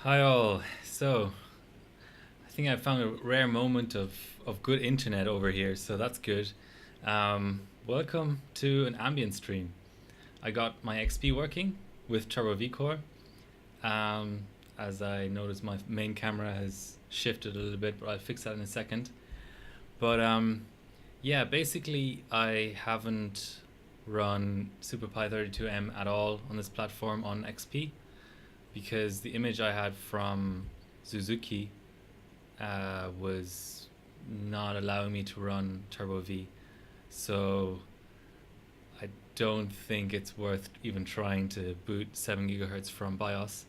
Hi all. So, I think I found a rare moment of good internet over here, so that's good. Welcome to an ambient stream. I got my XP working with Turbo V Core. Um, as I noticed, my main camera has shifted a little bit, but I'll fix that in a second. But yeah, basically, I haven't run SuperPi32M at all on this platform on XP because the image I had from Suzuki was not allowing me to run Turbo V. So I don't think it's worth even trying to boot 7 gigahertz from BIOS.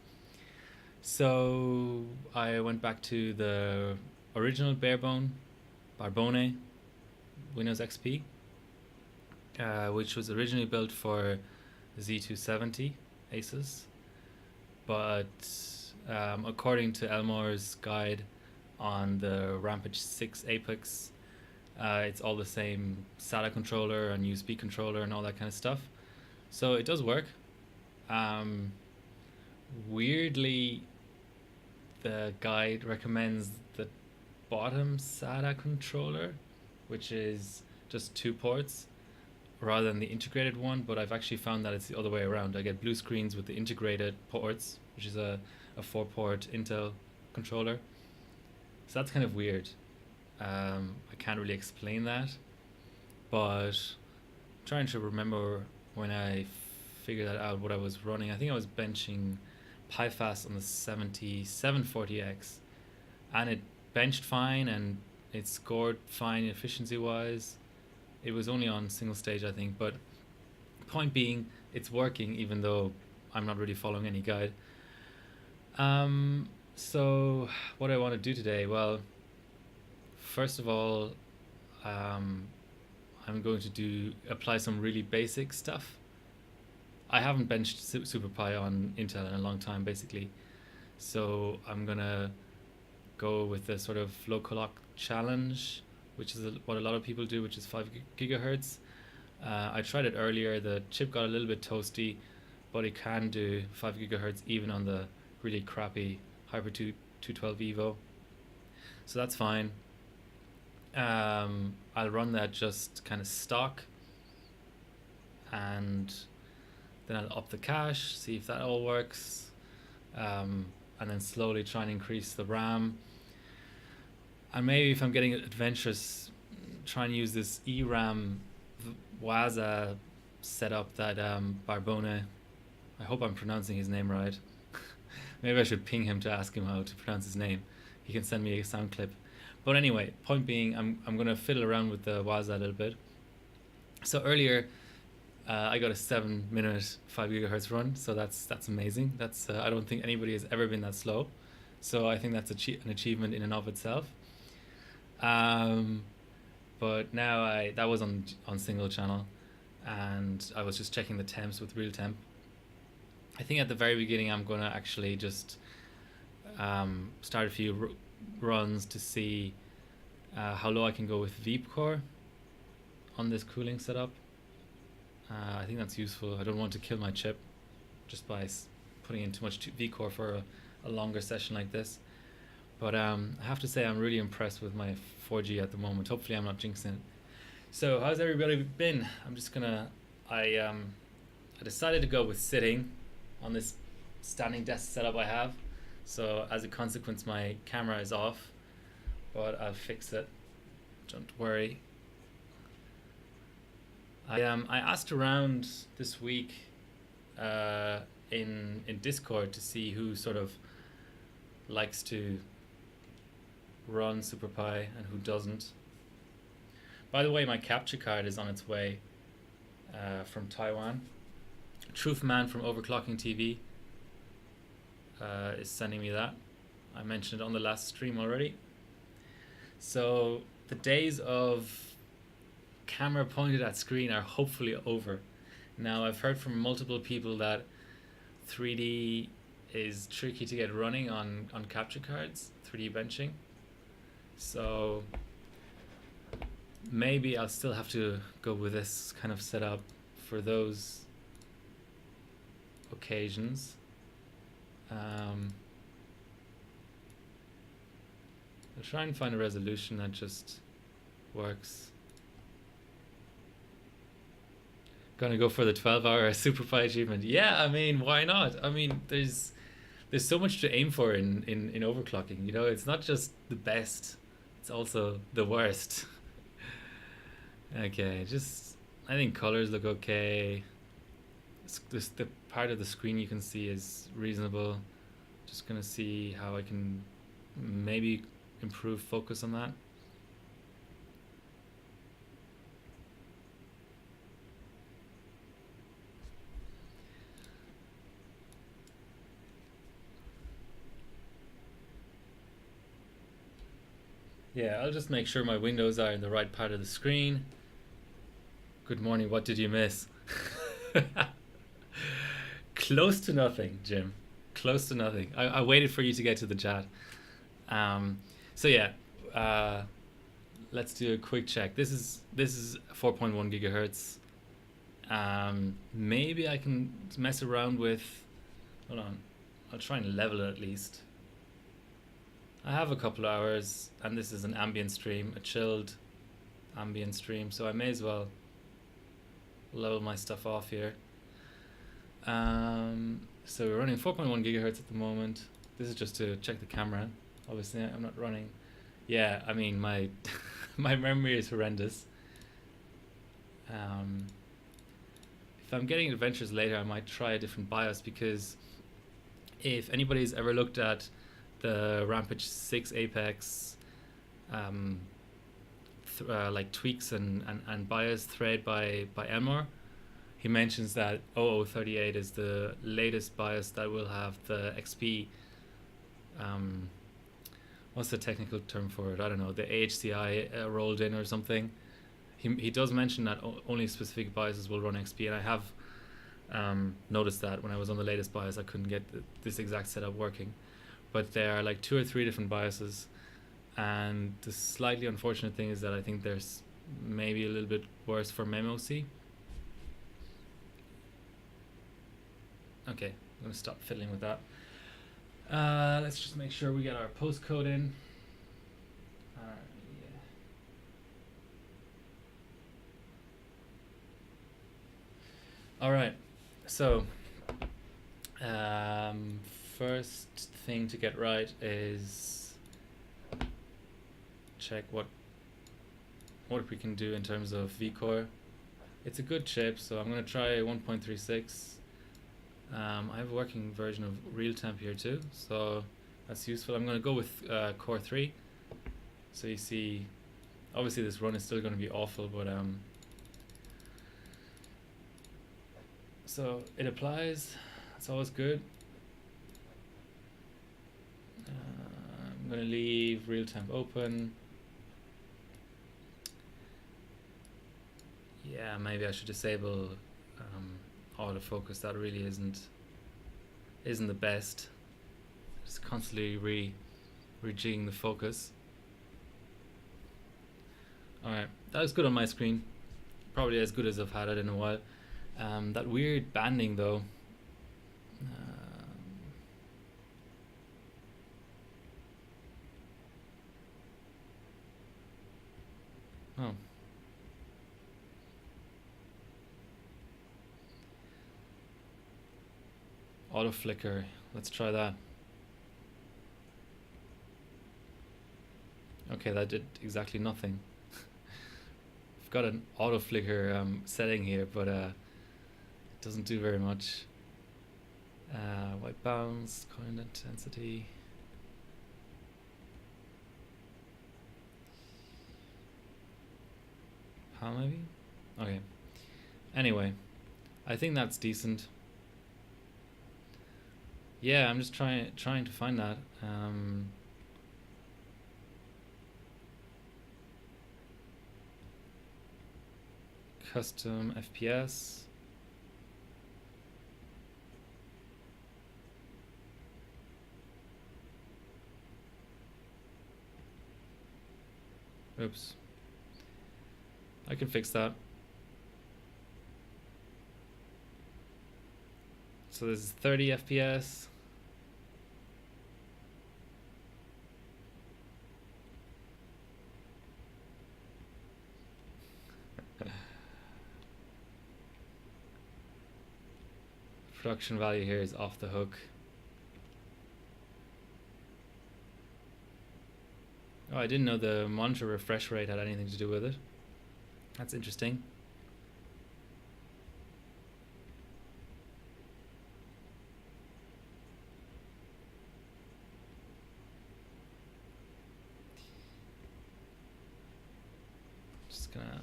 So I went back to the original Barbone Windows XP, which was originally built for Z270 Asus, but according to Elmore's guide on the Rampage 6 Apex, it's all the same SATA controller and USB controller and all that kind of stuff. So it does work. Um, Weirdly, the guide recommends the bottom SATA controller, which is just 2 ports, rather than the integrated one, but I've actually found that it's the other way around. I get blue screens with the integrated ports, which is a 4 port Intel controller. So that's kind of weird. I can't really explain that, but I'm trying to remember when I figured that out what I was running. I think I was benching PyFast on the 7740X, and it benched fine and it scored fine efficiency wise. It was only on single stage, I think, but point being, it's working even though I'm not really following any guide. So what do I want to do today? Well, first of all, um, I'm going to apply some really basic stuff. I haven't benched SuperPi on Intel in a long time, basically. So I'm gonna go with the sort of local lock challenge, which is what a lot of people do, which is 5 gigahertz. I tried it earlier. The chip got a little bit toasty, but it can do 5 gigahertz even on the really crappy Hyper 212 Evo. So that's fine. I'll run that just kind of stock, and then I'll up the cache, see if that all works, and then slowly try and increase the RAM. And maybe if I'm getting adventurous, try and use this ERAM Waza setup that Barbone, I hope I'm pronouncing his name right. Maybe I should ping him to ask him how to pronounce his name. He can send me a sound clip. But anyway, point being, I'm gonna fiddle around with the Waza a little bit. So earlier, I got a 7-minute 5 gigahertz run, so that's amazing. That's I don't think anybody has ever been that slow. So I think that's an achievement in and of itself. Um, but now that was on single channel, and I was just checking the temps with real temp. I think at the very beginning I'm gonna actually just start a few runs to see how low I can go with VPcore on this cooling setup. I think that's useful. I don't want to kill my chip just by putting in too much VCore for a longer session like this. But I have to say I'm really impressed with my 4G at the moment. Hopefully I'm not jinxing it. So how's everybody been? I decided to go with sitting on this standing desk setup I have. So as a consequence my camera is off, but I'll fix it. Don't worry. I asked around this week in Discord to see who sort of likes to run SuperPi and who doesn't. By the way, my capture card is on its way from Taiwan. Truthman from Overclocking TV is sending me that. I mentioned it on the last stream already. So the days of camera pointed at screen are hopefully over. Now I've heard from multiple people that 3D is tricky to get running on capture cards, 3D benching. So maybe I'll still have to go with this kind of setup for those occasions. I'll try and find a resolution that just works. Gonna go for the 12-hour Superpie achievement. Yeah, I mean, why not? I mean, there's so much to aim for in overclocking. You know, it's not just the best; it's also the worst. Okay, just I think colors look okay. The part of the screen you can see is reasonable. Just gonna see how I can maybe improve focus on that. Yeah, I'll just make sure my windows are in the right part of the screen. Good morning, what did you miss? Close to nothing, Jim. Close to nothing. I waited for you to get to the chat. So yeah, let's do a quick check. This is 4.1 gigahertz. Maybe I can mess around with. Hold on, I'll try and level it at least. I have a couple of hours, and this is an ambient stream, a chilled ambient stream, so I may as well level my stuff off here. So we're running 4.1 gigahertz at the moment. This is just to check the camera. Obviously, I'm not running. Yeah, I mean, my my memory is horrendous. If I'm getting adventures later, I might try a different BIOS, because if anybody's ever looked at the Rampage 6 Apex like tweaks and BIOS thread by Elmore, he mentions that 0038 is the latest BIOS that will have the XP. What's the technical term for it? I don't know. The AHCI rolled in or something. He does mention that only specific BIOSes will run XP, and I have noticed that when I was on the latest BIOS, I couldn't get this exact setup working. But there are like 2 or 3 different BIOSes, and the slightly unfortunate thing is that I think there's maybe a little bit worse for MemOC. Okay, I'm gonna stop fiddling with that. Let's just make sure we get our postcode in. Yeah. All right, so first thing to get right is check what we can do in terms of vCore. It's a good chip, so I'm gonna try 1.36. I have a working version of RealTemp here too, so that's useful. I'm going to go with Core 3. So you see, obviously this run is still going to be awful, but so it applies. It's always good. I'm going to leave RealTemp open. Yeah, maybe I should disable autofocus. That really isn't the best. Just constantly rejigging the focus. Alright, that was good on my screen. Probably as good as I've had it in a while. That weird banding though. Oh. Auto flicker, let's try that. Okay, that did exactly nothing. I've got an auto flicker setting here, but it doesn't do very much. White balance, current intensity. How maybe? Okay. Anyway, I think that's decent. Yeah, I'm just trying to find that. Custom FPS. Oops. I can fix that. So this is 30 FPS. production value here is off the hook. Oh, I didn't know the monitor refresh rate had anything to do with it. That's interesting. Just gonna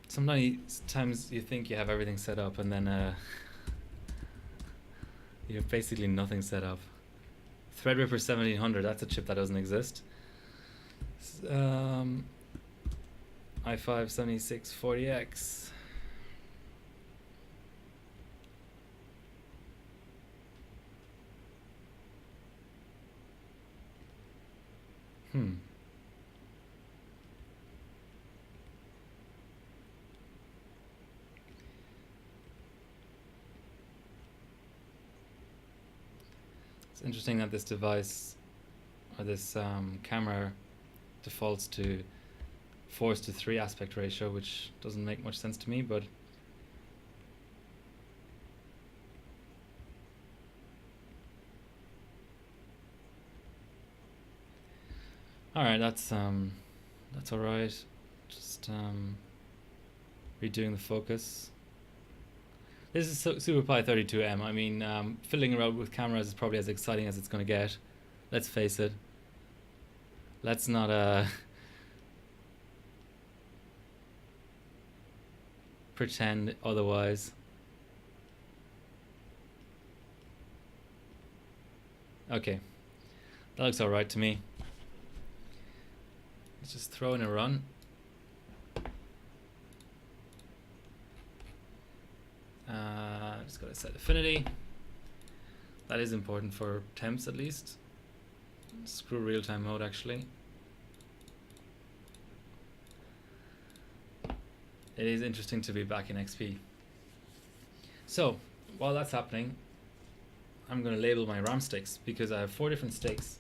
sometimes you think you have everything set up and then you have basically nothing set up. Threadripper 1700, that's a chip that doesn't exist. i5 7640X. It's interesting that this device, or this camera, defaults to 4:3 aspect ratio, which doesn't make much sense to me, but all right, that's all right. Just redoing the focus. This is SuperPi32M. I mean, fiddling around with cameras is probably as exciting as it's going to get. Let's face it. Let's not pretend otherwise. Okay, that looks alright to me. Let's just throw in a run. Just gotta set affinity. That is important for temps at least. Screw real-time mode actually. It is interesting to be back in XP. So while that's happening, I'm going to label my RAM sticks because I have 4 different sticks,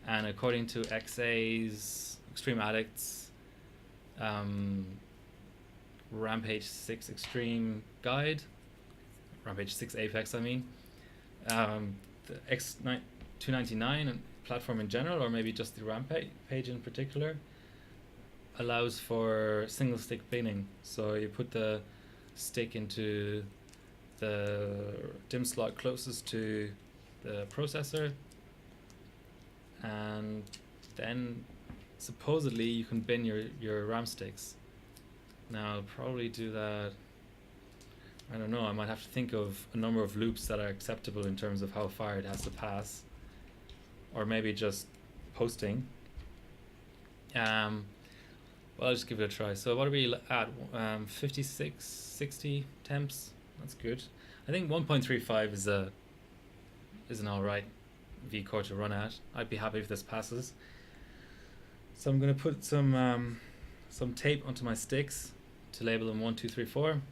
and according to XA's Extreme Addicts Rampage 6 Extreme Guide, Rampage 6 Apex I mean, the X299 platform in general, or maybe just the Rampage in particular, allows for single stick binning. So you put the stick into the DIMM slot closest to the processor, and then supposedly you can bin your RAM sticks. Now I'll probably do that. I don't know, I might have to think of a number of loops that are acceptable in terms of how far it has to pass, or maybe just posting. Well, I'll just give it a try. So what are we at? 56, 60 temps. That's good. I think 1.35 is an alright V-core to run at. I'd be happy if this passes. So I'm going to put some tape onto my sticks to label them 1, 2, 3, 4.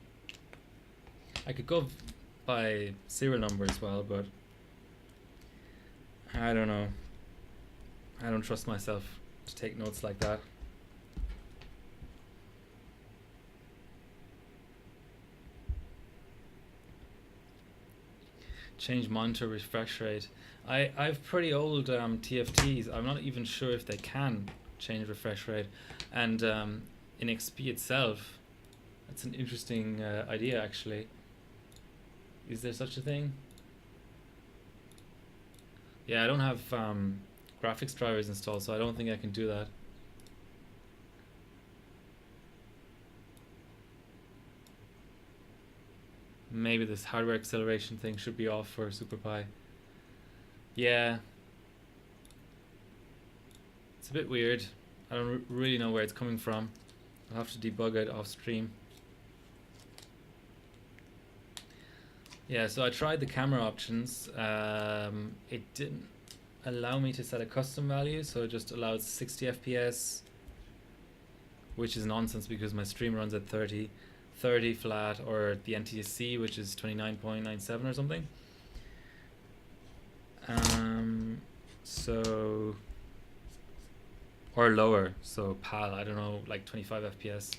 I could go by serial number as well, but I don't know. I don't trust myself to take notes like that. Change monitor refresh rate. I've pretty old TFTs. I'm not even sure if they can change refresh rate. And in XP itself, that's an interesting idea actually. Is there such a thing? Yeah, I don't have graphics drivers installed, so I don't think I can do that. Maybe this hardware acceleration thing should be off for SuperPi. Yeah. It's a bit weird. I don't really know where it's coming from. I'll have to debug it off stream. Yeah, so I tried the camera options. It didn't allow me to set a custom value, so it just allowed 60 FPS, which is nonsense because my stream runs at 30 flat, or the NTSC, which is 29.97 or something. or lower. So PAL, I don't know, like 25 FPS.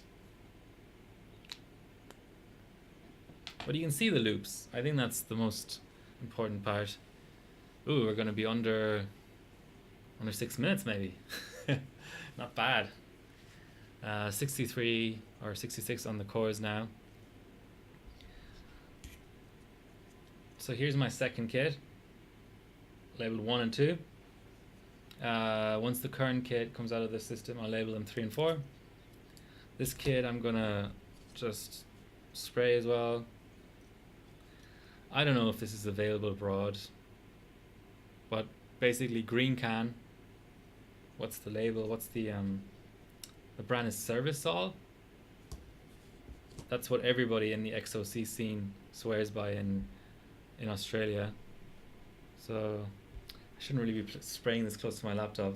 But you can see the loops. I think that's the most important part. Ooh, we're gonna be under 6 minutes maybe. Not bad. 63 or 66 on the cores now. So here's my second kit, labeled 1 and 2. Once the current kit comes out of the system, I'll label them 3 and 4. This kit I'm gonna just spray as well. I don't know if this is available abroad, but basically green can. What's the label? What's the brand is Service-All. That's what everybody in the XOC scene swears by in Australia. So I shouldn't really be spraying this close to my laptop.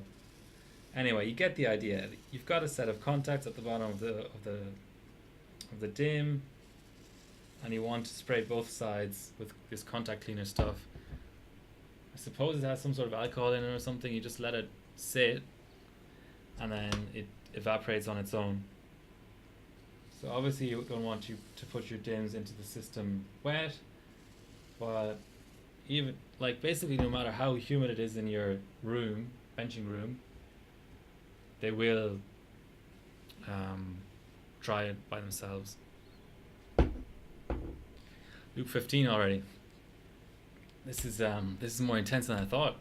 Anyway, you get the idea. You've got a set of contacts at the bottom of the DIMM, and you want to spray both sides with this contact cleaner stuff. I suppose it has some sort of alcohol in it or something. You just let it sit, and then it evaporates on its own. So obviously you don't want you to put your DIMMs into the system wet, but even like basically no matter how humid it is in your room, benching room, they will dry it by themselves. Loop 15 already. This is more intense than I thought.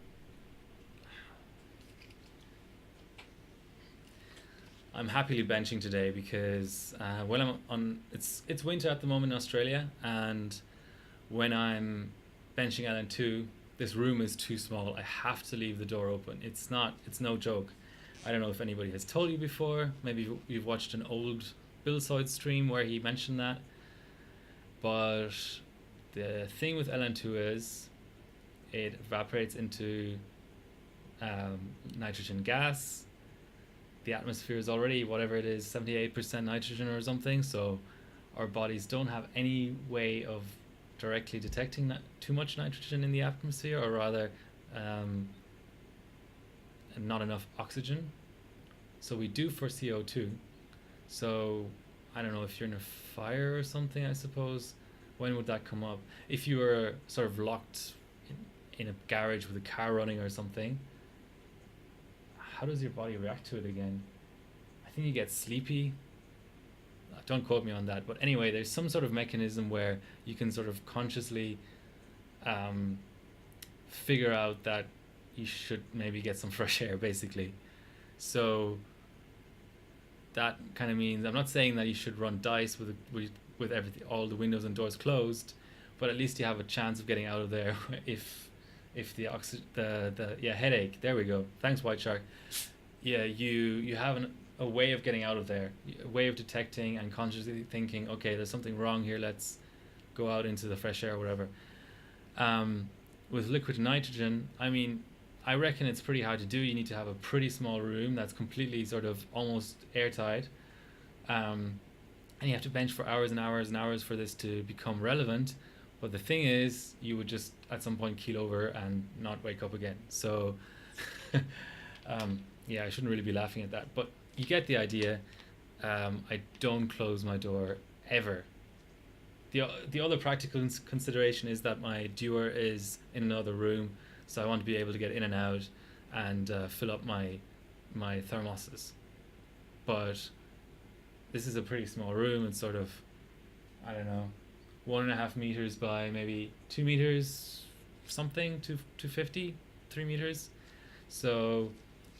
I'm happily benching today because when I'm on, it's winter at the moment in Australia, and when I'm benching LN2, this room is too small. I have to leave the door open. It's no joke. I don't know if anybody has told you before. Maybe you've watched an old Bill Soyd stream where he mentioned that. But the thing with LN2 is it evaporates into nitrogen gas. The atmosphere is already, whatever it is, 78% nitrogen or something, so our bodies don't have any way of directly detecting too much nitrogen in the atmosphere, or rather not enough oxygen. So we do for CO2. So I don't know, if you're in a fire or something, I suppose, when would that come up? If you were sort of locked in a garage with a car running or something, how does your body react to it again? I think you get sleepy. Don't quote me on that, but anyway, there's some sort of mechanism where you can sort of consciously figure out that you should maybe get some fresh air, basically. So that kind of means, I'm not saying that you should run dice with everything, all the windows and doors closed, but at least you have a chance of getting out of there if the headache. There we go. Thanks, White Shark. Yeah, you have a way of getting out of there, a way of detecting and consciously thinking, okay, there's something wrong here. Let's go out into the fresh air or whatever. With liquid nitrogen, I mean, I reckon it's pretty hard to do. You need to have a pretty small room that's completely sort of almost airtight. And you have to bench for hours and hours and hours for this to become relevant. But the thing is, you would just at some point keel over and not wake up again. So, yeah, I shouldn't really be laughing at that. But you get the idea. I don't close my door ever. The other practical consideration is that my dewar is in another room, so I want to be able to get in and out and fill up my thermoses. But this is a pretty small room. It's sort of, I don't know, 1.5 meters by maybe 2 meters, something, 250, 3 meters. So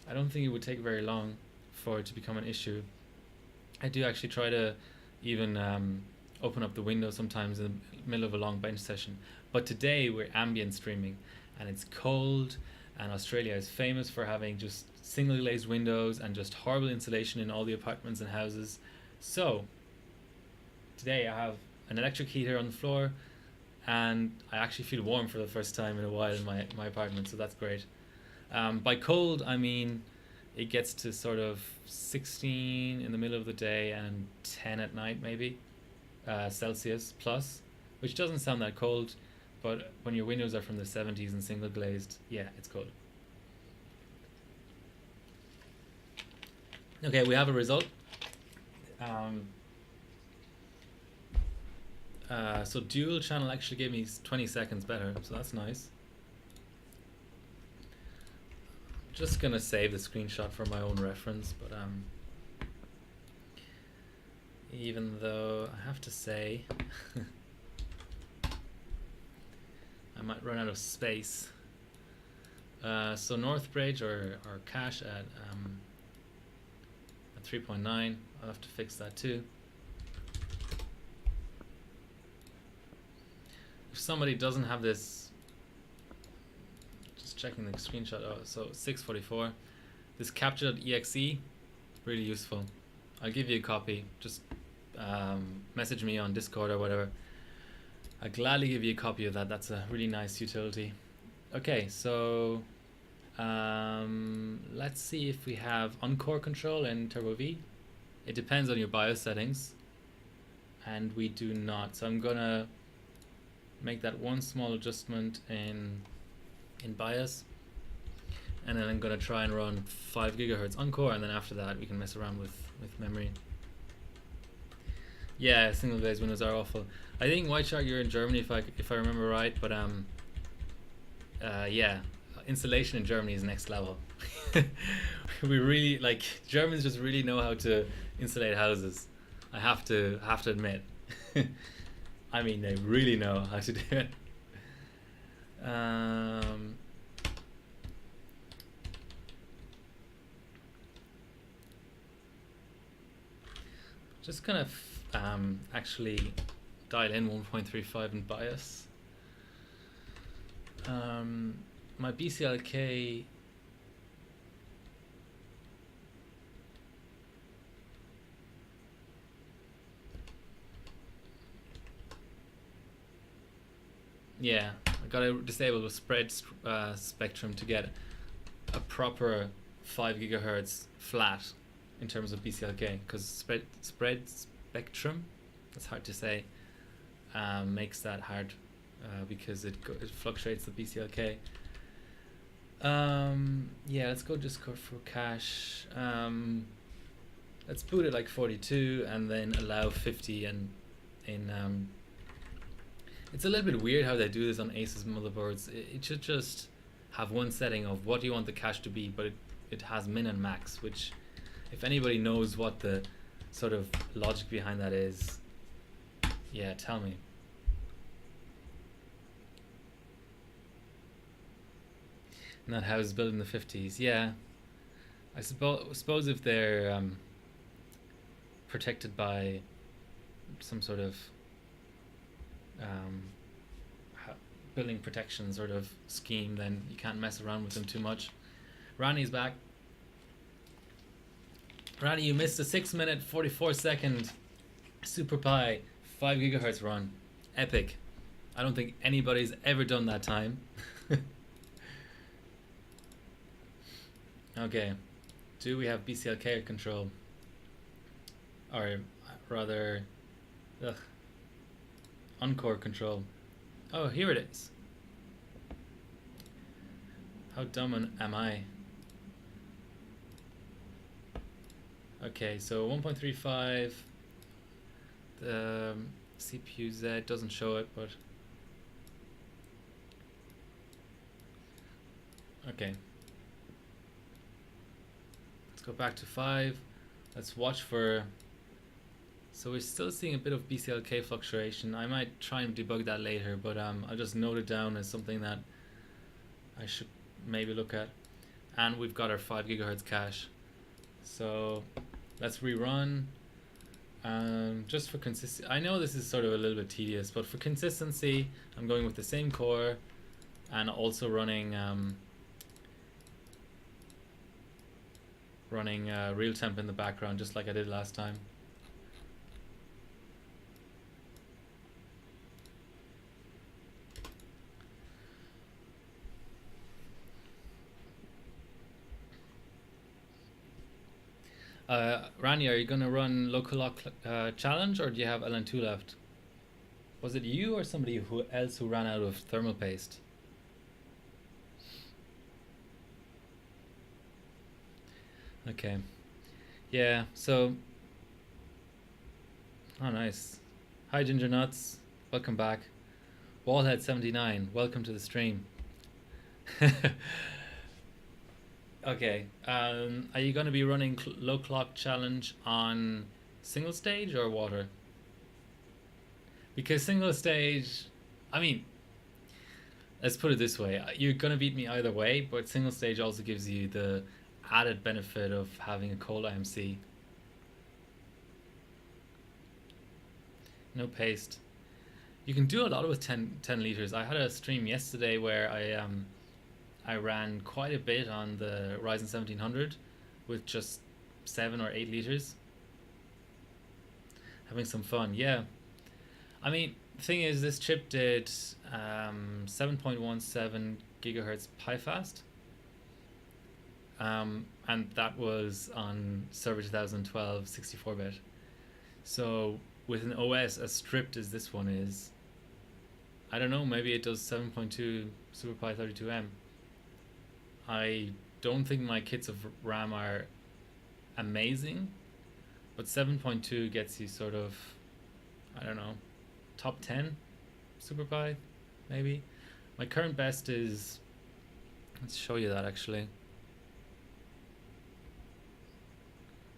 I don't think it would take very long for it to become an issue. I do actually try to even open up the window sometimes in the middle of a long bench session. But today we're ambient streaming and it's cold, and Australia is famous for having just single glazed windows and just horrible insulation in all the apartments and houses. So today I have an electric heater on the floor, and I actually feel warm for the first time in a while in my apartment, so that's great. By cold, I mean it gets to sort of 16 in the middle of the day and 10 at night maybe, Celsius plus, which doesn't sound that cold, but when your windows are from the 70s and single glazed, yeah, it's cold. Okay, we have a result. So dual channel actually gave me 20 seconds better, so that's nice. Just gonna save the screenshot for my own reference, but even though I have to say I might run out of space. So Northbridge or cache at 3.9. I'll have to fix that too. If somebody doesn't have this, just checking the screenshot. Oh, so 644. This capture.exe, really useful. I'll give you a copy. Just message me on Discord or whatever. I'll gladly give you a copy of that. That's a really nice utility. Okay, so let's see if we have Encore control in Turbo V. It depends on your BIOS settings, and we do not. So I'm gonna make that one small adjustment in BIOS, and then I'm gonna try and run 5 gigahertz Encore, and then after that we can mess around with memory. Yeah, single glazed windows are awful. I think White Shark, you're in Germany if I remember right, but yeah, installation in Germany is next level. We really, like, Germans just really know how to insulate houses. I have to admit. I mean, they really know how to do it. Just kind of actually dial in 1.35 in BIOS. My BCLK yeah, I gotta disable the spread spectrum to get a proper 5 gigahertz flat in terms of BCLK, because spread spectrum, that's hard to say, makes that hard because it fluctuates the BCLK. Yeah, let's go Discord for cache. Let's boot it like 42 and then allow 50 in it's a little bit weird how they do this on Asus motherboards. It should just have one setting of what you want the cache to be, but it has min and max, which, if anybody knows what the sort of logic behind that is, yeah, tell me. And that house built in the 50s, yeah. I suppose if they're protected by some sort of building protection sort of scheme, then you can't mess around with them too much. Rani's back. Rani, you missed a 6-minute 44-second Super Pi 5 gigahertz run. Epic. I don't think anybody's ever done that time. Okay, do we have BCLK control? Or rather, Encore control. Oh, here it is. How dumb am I? Okay, so 1.35. The CPU Z doesn't show it, but okay. Let's go back to 5. Let's watch for. So we're still seeing a bit of BCLK fluctuation. I might try and debug that later, but I'll just note it down as something that I should maybe look at. And we've got our 5 gigahertz cache. So let's rerun. Just for consistency, I know this is sort of a little bit tedious, but for consistency, I'm going with the same core and also running real temp in the background, just like I did last time. Rani, are you gonna run local lock challenge, or do you have LN2 left? Was it you or somebody else who ran out of thermal paste? Okay. Yeah, so, oh nice. Hi Ginger Nuts, welcome back. Wallhead79, welcome to the stream. Okay, are you going to be running low clock challenge on single stage or water? Because single stage, I mean, let's put it this way: you're going to beat me either way, but single stage also gives you the added benefit of having a cold IMC. No paste. You can do a lot with 10 liters. I had a stream yesterday where I ran quite a bit on the Ryzen 1700 with just 7 or 8 liters. Having some fun, yeah. I mean, the thing is, this chip did 7.17 gigahertz pi fast, and that was on server 2012 64-bit. So with an OS as stripped as this one is, I don't know, maybe it does 7.2 Super Pi 32M. I don't think my kits of RAM are amazing, but 7.2 gets you sort of, I don't know, top 10 Super Pi, maybe. My current best is, let's show you that actually.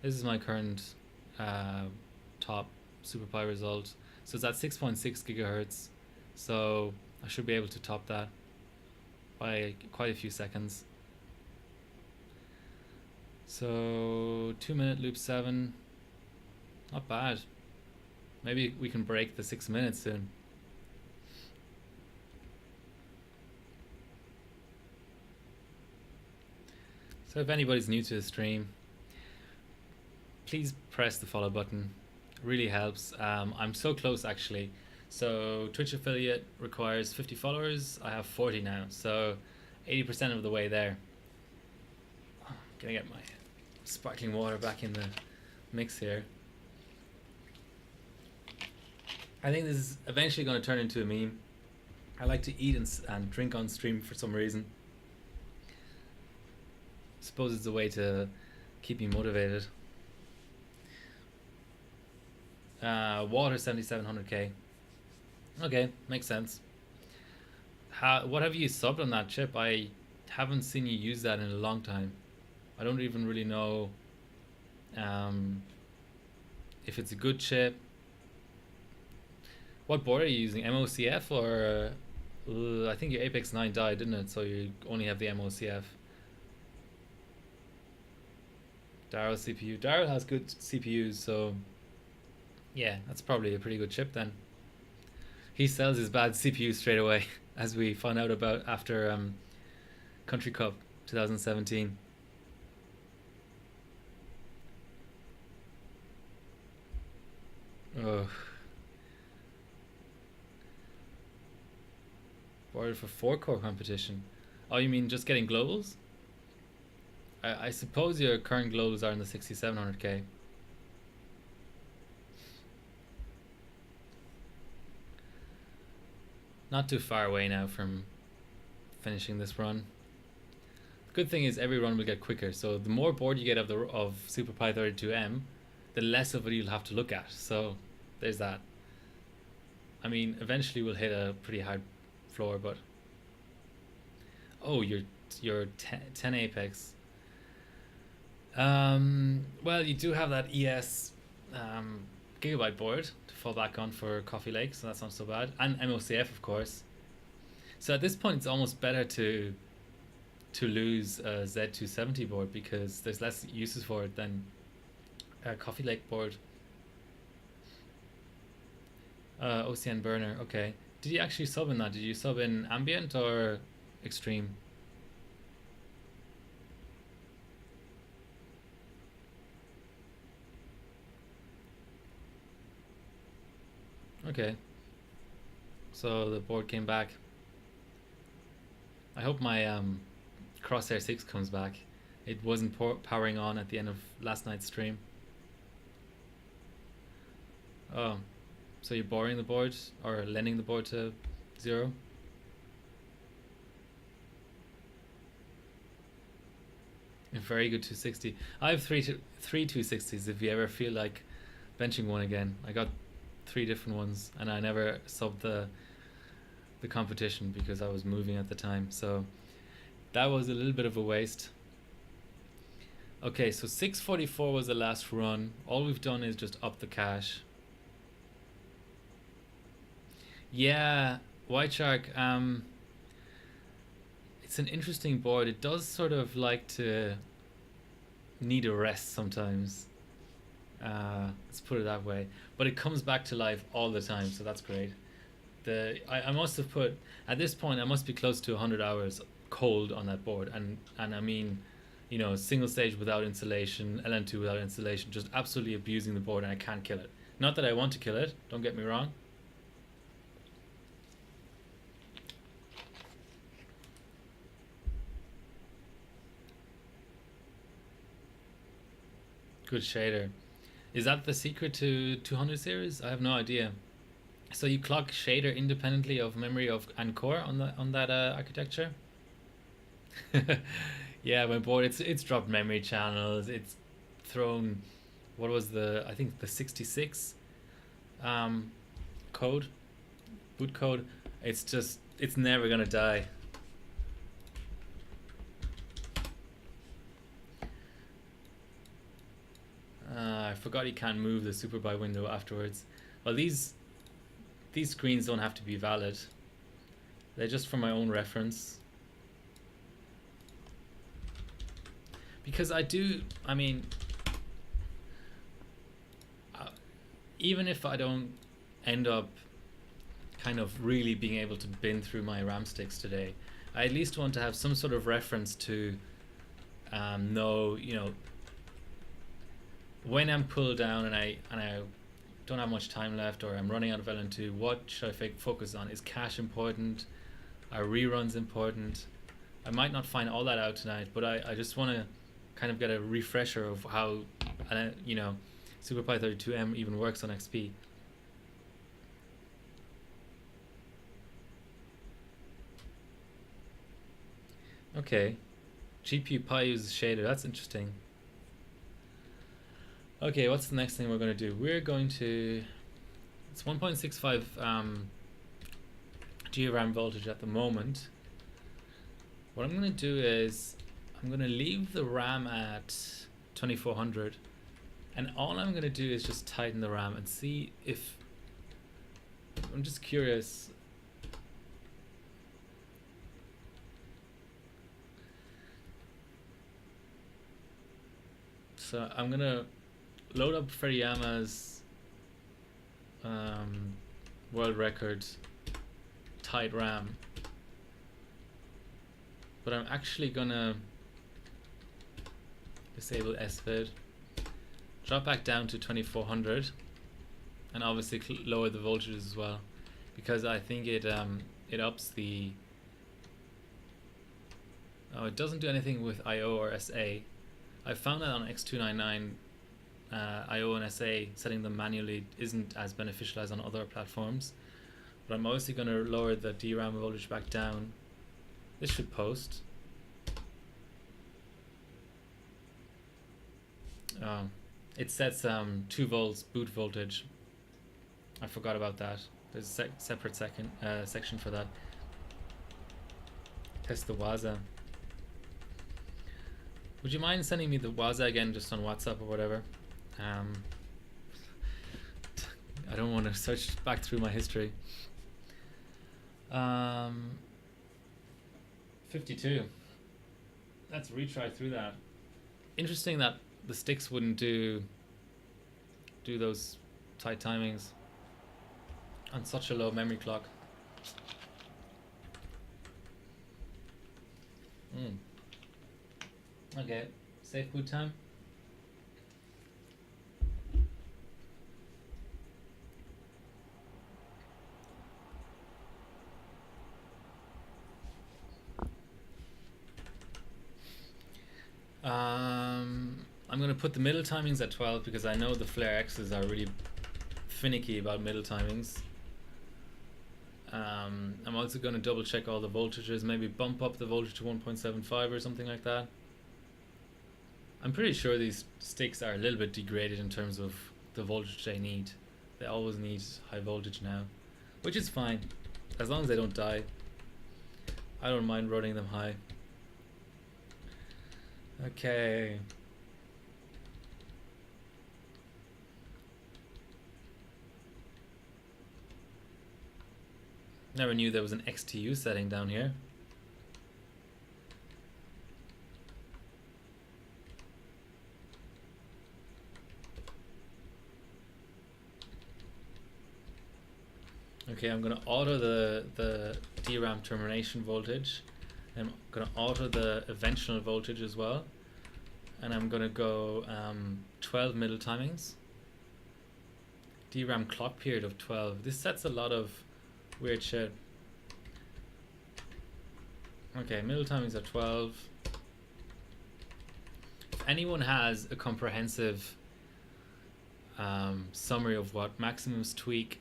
This is my current top Super Pi result. So it's at 6.6 gigahertz. So I should be able to top that by quite a few seconds. So 2-minute loop 7, not bad. Maybe we can break the 6 minutes soon. So if anybody's new to the stream, please press the follow button. It really helps. I'm so close actually. So Twitch affiliate requires 50 followers. I have 40 now, so 80% of the way there. Gonna get my sparkling water back in the mix here. I think this is eventually going to turn into a meme. I like to eat and drink on stream for some reason. Suppose it's a way to keep me motivated. Water 7700K. Okay, makes sense. What have you subbed on that chip? I haven't seen you use that in a long time. I don't even really know if it's a good chip. What board are you using? MOCF or I think your Apex 9 died, didn't it? So you only have the MOCF. Daryl CPU. Daryl has good CPUs, so yeah, that's probably a pretty good chip then. He sells his bad CPU straight away, as we found out about after Country Cup 2017. Oh. Boarded for 4-core competition. Oh, you mean just getting globals? I suppose your current globals are in the 6700K. Not too far away now from finishing this run. The good thing is every run will get quicker, so the more board you get of Super Pi 32M, the less of it you'll have to look at. So there's that. I mean, eventually we'll hit a pretty hard floor, but oh, your 10 Apex. Well, you do have that ES gigabyte board to fall back on for Coffee Lake, so that's not so bad, and MOCF of course. So at this point it's almost better to lose a Z270 board because there's less uses for it than a Coffee Lake board. OCN burner, okay. Did you actually sub in that? Did you sub in ambient or extreme? Okay. So the board came back. I hope my Crosshair 6 comes back. It wasn't powering on at the end of last night's stream. Oh, so you're borrowing the board or lending the board to Zero? A very good 260. I have three 260s if you ever feel like benching one again. I got 3 different ones and I never subbed the competition because I was moving at the time. So that was a little bit of a waste. Okay, so 644 was the last run. All we've done is just up the cash. Yeah, White Shark, it's an interesting board. It does sort of like to need a rest sometimes. Let's put it that way. But it comes back to life all the time, so that's great. I must have put, at this point, I must be close to 100 hours cold on that board. And I mean, you know, single stage without insulation, LN2 without insulation, just absolutely abusing the board, and I can't kill it. Not that I want to kill it, don't get me wrong. Good shader. Is that the secret to 200 series? I have no idea. So you clock shader independently of memory and core on that architecture? Yeah, my board, it's dropped memory channels. It's thrown, what was I think the 66 code, boot code. It's never gonna die. I forgot you can't move the super by window afterwards. Well, these screens don't have to be valid. They're just for my own reference. Because I mean, even if I don't end up kind of really being able to bin through my RAM sticks today, I at least want to have some sort of reference to know, you know, when I'm pulled down and I don't have much time left, or I'm running out of LN2, what should I focus on? Is cache important? Are reruns important? I might not find all that out tonight, but I just want to kind of get a refresher of how, you know, SuperPy32M even works on XP. Okay, GPU Pi uses shader, that's interesting. Okay, what's the next thing we're going to do? We're going to, it's 1.65 GRAM voltage at the moment. What I'm going to do is I'm going to leave the RAM at 2400, and all I'm going to do is just tighten the RAM and see if, I'm just curious. So I'm going to load up Frediyama's world record tight RAM, but I'm actually gonna disable SVID, drop back down to 2400, and obviously lower the voltages as well, because I think it ups the, oh, it doesn't do anything with IO or SA. I found that on X299 IO and SA, setting them manually isn't as beneficial as on other platforms. But I'm obviously going to lower the DRAM voltage back down. This should post. It sets 2 volts boot voltage. I forgot about that. There's a separate section for that. Test the Waza. Would you mind sending me the Waza again, just on WhatsApp or whatever? I don't want to search back through my history. 52. Let's retry through that. Interesting that the sticks wouldn't do those tight timings on such a low memory clock. Okay, safe boot time. I'm going to put the middle timings at 12 because I know the Flare X's are really finicky about middle timings. I'm also going to double check all the voltages, maybe bump up the voltage to 1.75 or something like that. I'm pretty sure these sticks are a little bit degraded in terms of the voltage they need. They always need high voltage now, which is fine. As long as they don't die, I don't mind running them high. Okay. Never knew there was an XTU setting down here. Okay, I'm gonna auto the DRAM termination voltage. I'm gonna auto the eventual voltage as well, and I'm gonna go 12 middle timings. DRAM clock period of 12. This sets a lot of weird shit. Okay, middle timings are 12. If anyone has a comprehensive summary of what Maximum's tweak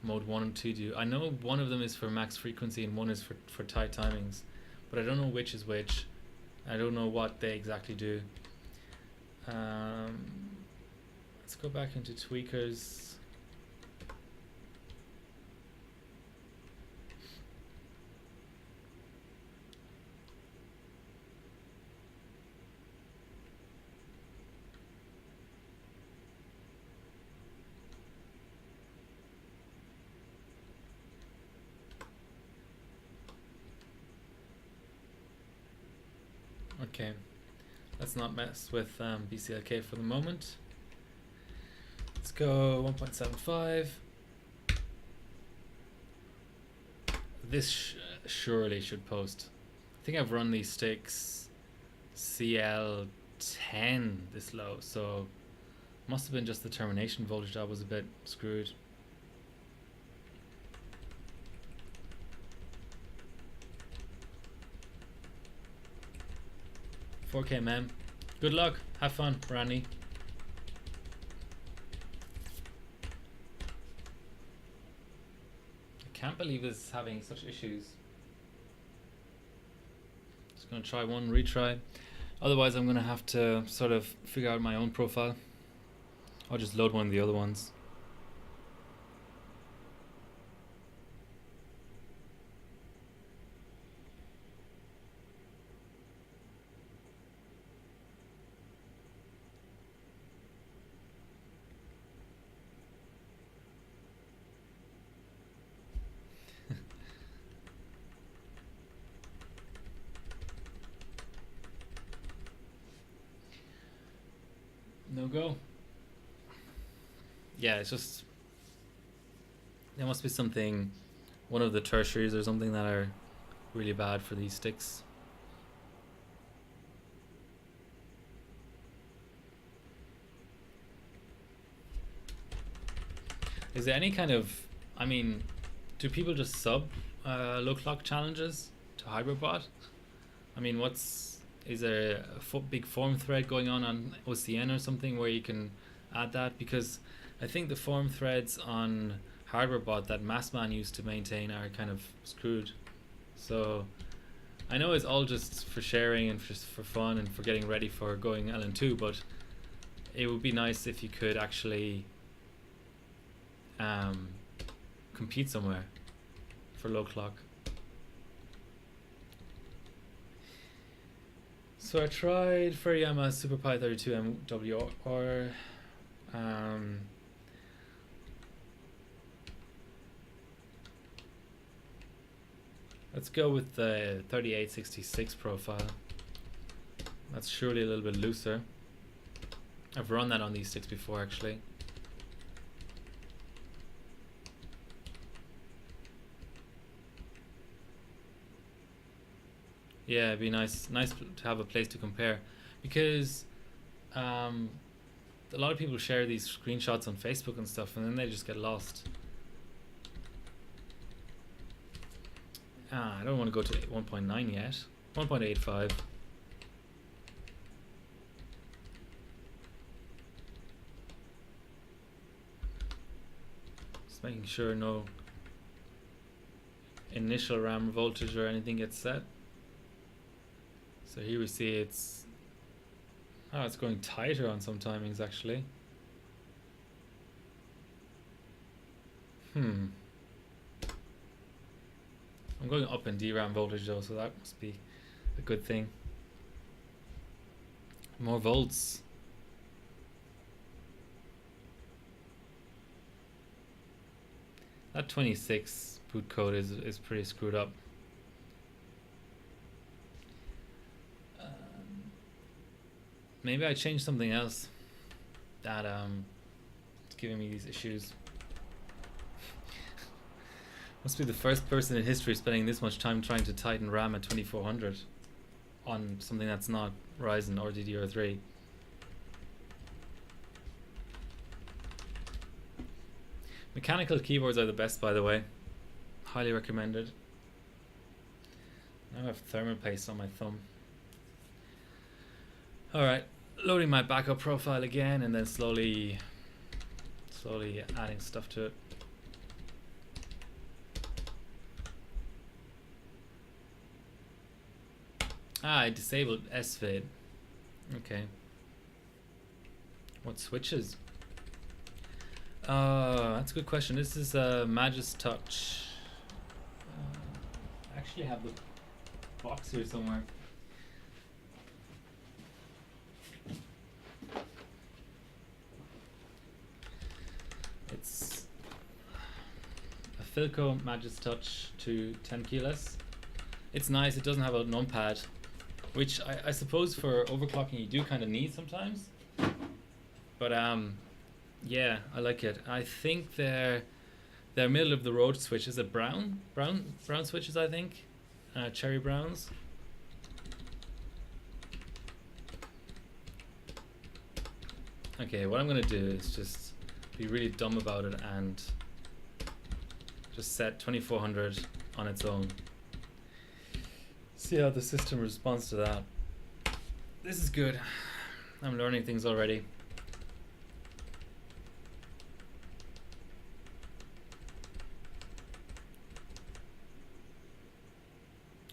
mode 1 and 2 do, I know one of them is for max frequency and one is for tight timings, but I don't know which is which. I don't know what they exactly do. Let's go back into tweakers. Okay, let's not mess with BCLK for the moment. Let's go 1.75. This surely should post. I think I've run these sticks CL10 this low, so must have been just the termination voltage that was a bit screwed. $4K mem. Good luck. Have fun, Randy. I can't believe it's having such issues. Just gonna try one retry. Otherwise I'm gonna have to sort of figure out my own profile. I'll just load one of the other ones. No go. Yeah, it's just there must be something, one of the tertiaries or something that are really bad for these sticks. Is there any kind of, I mean, do people just sub low clock challenges to HybridBot? I mean, is there a big form thread going on OCN or something where you can add that? Because I think the form threads on HardwareBot that Massman used to maintain are kind of screwed. So I know it's all just for sharing and just for fun and for getting ready for going LN2, but it would be nice if you could actually compete somewhere for low clock. So I tried Furiyama SuperPi32M WR. Let's go with the 3866 profile. That's surely a little bit looser. I've run that on these sticks before actually. Yeah, it'd be nice to have a place to compare, because a lot of people share these screenshots on Facebook and stuff, and then they just get lost. I don't want to go to 1.9 yet. 1.85. Just making sure no initial RAM voltage or anything gets set. So here we see it's Oh, it's going tighter on some timings actually. I'm going up in DRAM voltage though, so that must be a good thing. More volts. That 26 boot code is pretty screwed up. Maybe I changed something else that is giving me these issues. Must be the first person in history spending this much time trying to tighten RAM at 2400 on something that's not Ryzen or DDR3. Mechanical keyboards are the best, by the way. Highly recommended. Now I have thermal paste on my thumb. Alright, loading my backup profile again and then slowly adding stuff to it. Ah, I disabled SVID. Okay. What switches? That's a good question. This is Magis Touch. I actually have the box here somewhere. It's a Philco Magis Touch to 10 keyless. It's nice. It doesn't have a numpad, which I suppose for overclocking you do kind of need sometimes. But yeah, I like it. I think they're middle of the road switches. Are brown switches, I think. Cherry browns. Okay, what I'm gonna do is just be really dumb about it and just set 2400 on its own. See how the system responds to that. This is good. I'm learning things already.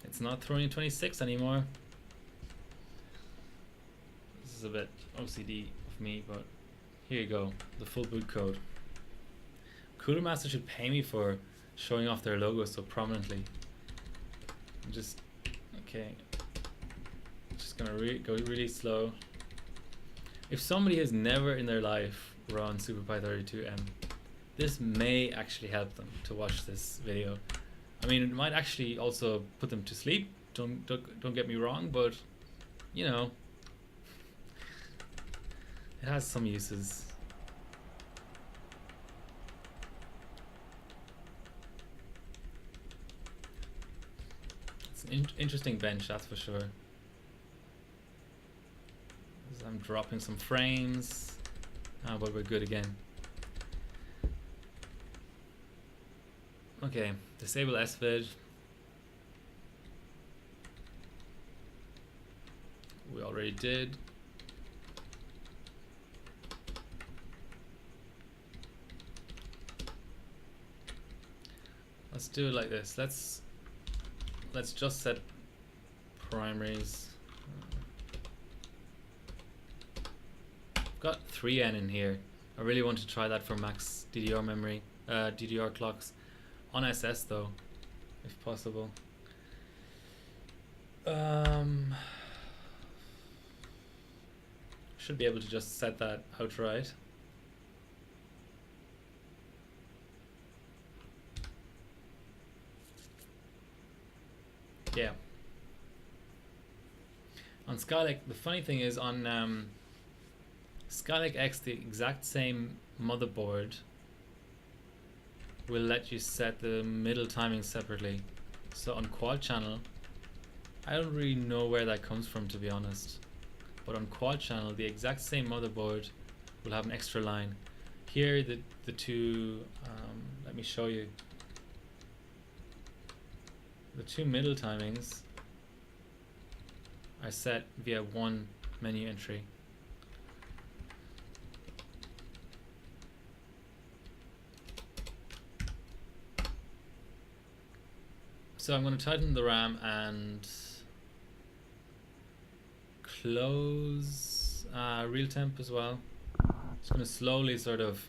It's not throwing 26 anymore. This is a bit OCD of me, but here you go, the full boot code. Cooler Master should pay me for showing off their logo so prominently. I'm just okay. Just gonna go really slow. If somebody has never in their life run SuperPi32M, this may actually help them to watch this video. I mean, it might actually also put them to sleep. Don't get me wrong, but you know, it has some uses. It's an interesting bench, that's for sure. As I'm dropping some frames. Ah, but we're good again. Okay, disable SVID. We already did. Let's do it like this. Let's just set primaries. I've got 3N in here. I really want to try that for max DDR memory, DDR clocks. On SS though, if possible. Should be able to just set that outright. Yeah. On Skylake, the funny thing is on Skylake X, the exact same motherboard will let you set the middle timing separately. So on quad channel, I don't really know where that comes from, to be honest, but on quad channel the exact same motherboard will have an extra line. Here the two, let me show you, the two middle timings are set via one menu entry. So I'm going to tighten the RAM and close real temp as well. Just going to slowly sort of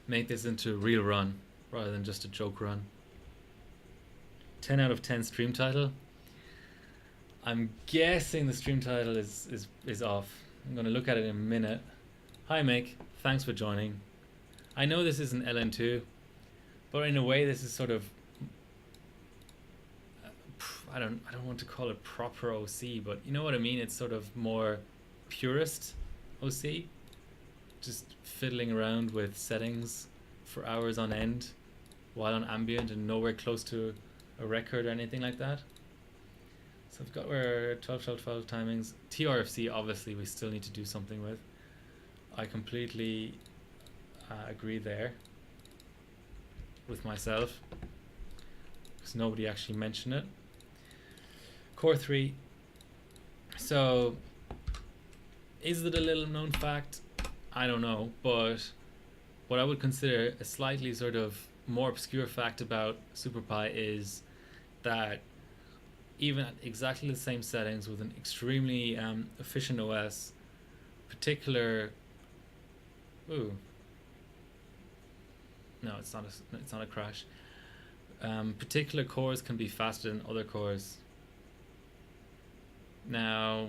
make this into a real run rather than just a joke run. 10 out of 10 stream title. I'm guessing the stream title is off. I'm going to look at it in a minute. Hi Mick, thanks for joining. I know this isn't LN2, but in a way this is sort of, I don't want to call it proper OC, but you know what I mean? It's sort of more purist OC. Just fiddling around with settings for hours on end while on ambient and nowhere close to a record or anything like that. So I've got our 12 timings. TRFC obviously we still need to do something with. I completely agree there with myself because nobody actually mentioned it. Core 3. So is it a little known fact? I don't know, but what I would consider a slightly sort of more obscure fact about SuperPi is that even at exactly the same settings with an extremely efficient OS, particular, no, it's not a crash. Particular cores can be faster than other cores. Now,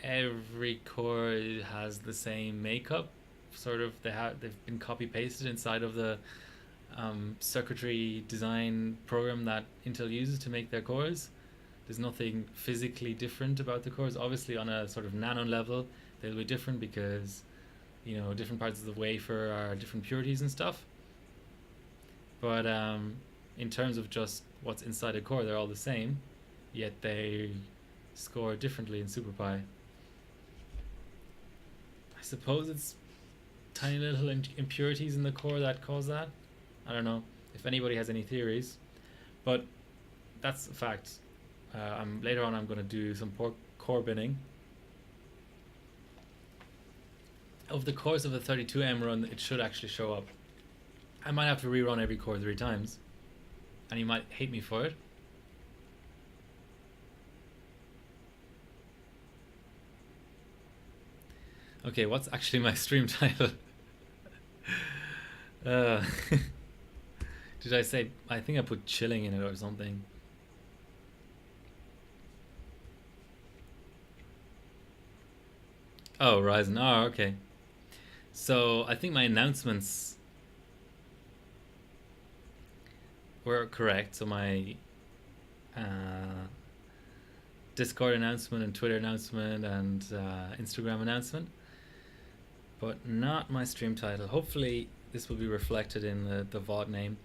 every core has the same makeup. Sort of, they've been copy pasted inside of the circuitry design program that Intel uses to make their cores. There's nothing physically different about the cores. Obviously, on a sort of nano level, they'll be different because, you know, different parts of the wafer are different purities and stuff. But in terms of just what's inside a core, they're all the same, yet they score differently in SuperPi. I suppose it's tiny little impurities in the core that cause that. I don't know if anybody has any theories, but that's a fact. Later on I'm going to do some core binning. Over the course of the 32M run, it should actually show up. I might have to rerun every core 3 times, and you might hate me for it. Okay, what's actually my stream title? Did I say, I think I put chilling in it or something. Oh, Ryzen. Oh, okay. So I think my announcements were correct. So my Discord announcement and Twitter announcement and Instagram announcement, but not my stream title. Hopefully this will be reflected in the VOD name.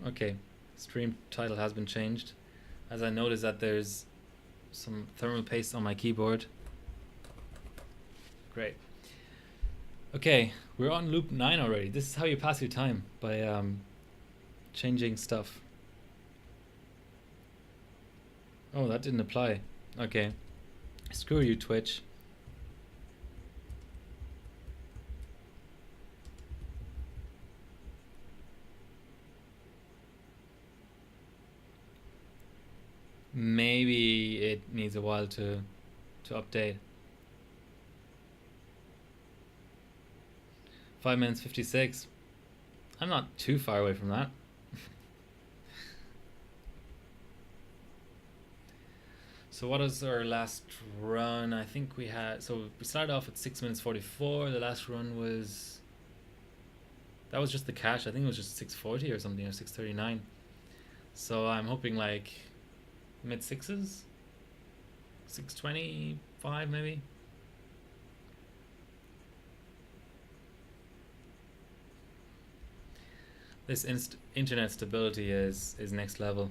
Okay, stream title has been changed, as I noticed that there's some thermal paste on my keyboard. Great. Okay, we're on loop 9 already. This is how you pass your time, by changing stuff. Oh, that didn't apply. Okay. Screw you, Twitch. Maybe it needs a while to update. 5 minutes 56. I'm not too far away from that. So what is our last run? I think we had, so we started off at 6 minutes 44. The last run was, that was just the cache. I think it was just 640 or something, or 639. So I'm hoping like mid 6s, 625 maybe. This internet stability is next level.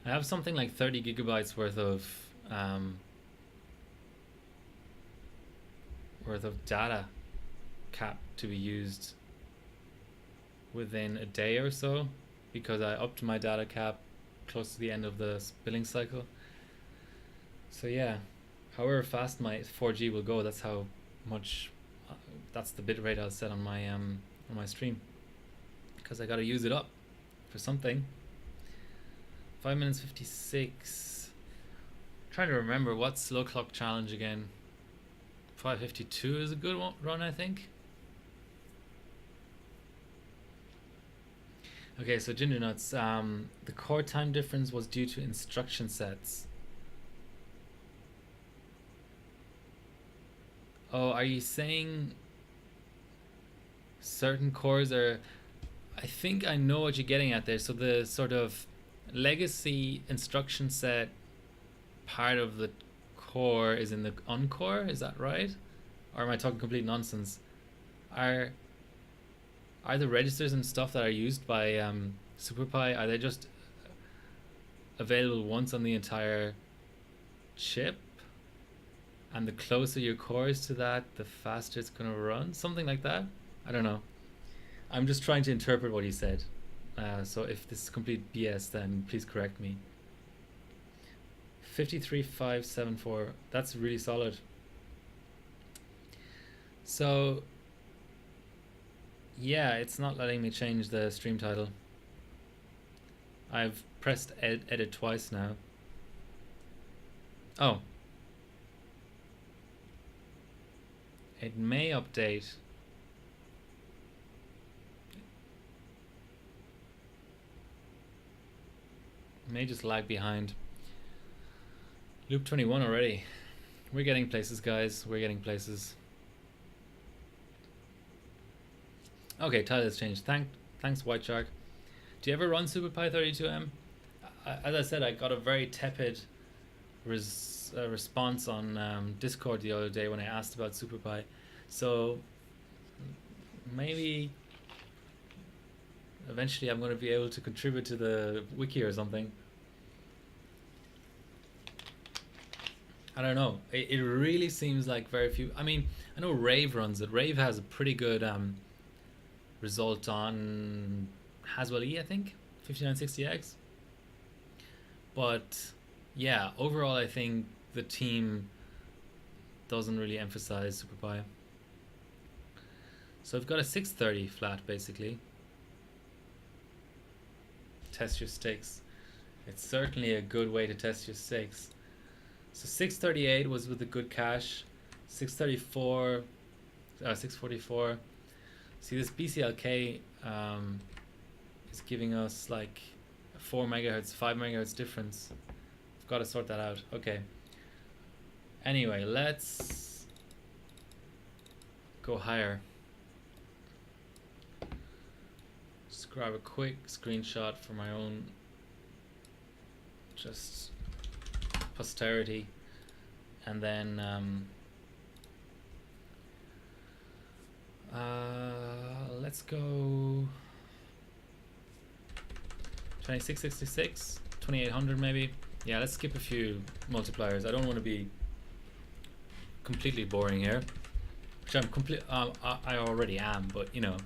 I have something like 30 gigabytes worth of data cap to be used within a day or so, because I upped my data cap close to the end of the billing cycle. So yeah, however fast my 4G will go, that's how much that's the bit rate I'll set on my stream, because I gotta use it up for something. 5 minutes 56. Trying to remember what's slow clock challenge again. 5:52 is a good run, I think. Okay, so Ginger Nuts, the core time difference was due to instruction sets. Oh, are you saying certain cores are... I think I know what you're getting at there. So the sort of legacy instruction set part of the core is in the uncore, is that right? Or am I talking complete nonsense? Are the registers and stuff that are used by SuperPi, are they just available once on the entire chip? And the closer your core is to that, the faster it's going to run? Something like that? I don't know. I'm just trying to interpret what he said. So if this is complete BS, then please correct me. 53574. That's really solid. So yeah, it's not letting me change the stream title. I've pressed edit twice now. Oh. It may update. It may just lag behind. Loop 21 already. We're getting places, guys. We're getting places. Okay, title has changed. Thanks, White Shark. Do you ever run SuperPi32M? As I said, I got a very tepid response on Discord the other day when I asked about SuperPi. So maybe eventually I'm going to be able to contribute to the wiki or something. I don't know. It really seems like very few. I mean, I know Rave runs it. Rave has a pretty good result on Haswell E, I think, 5960X. But yeah, overall I think the team doesn't really emphasize SuperPi. So I've got a 630 flat basically. Test your stakes. It's certainly a good way to test your stakes. So 638 was with a good cache. 634, 644. See, this BCLK is giving us like a 4 megahertz, 5 megahertz difference. I've got to sort that out. Okay. Anyway, let's go higher. Just grab a quick screenshot for my own just posterity, and then let's go 2666, 2800 maybe. Yeah, let's skip a few multipliers. I don't want to be completely boring here, which I already am, but you know,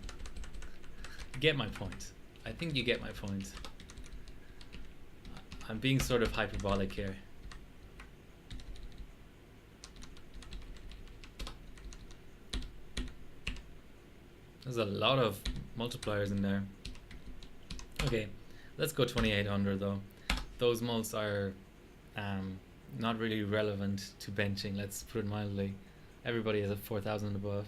you get my point. I think you get my point. I'm being sort of hyperbolic here. There's a lot of multipliers in there. Okay, let's go 2800 though. Those mults are not really relevant to benching, let's put it mildly. Everybody is at 4000 above.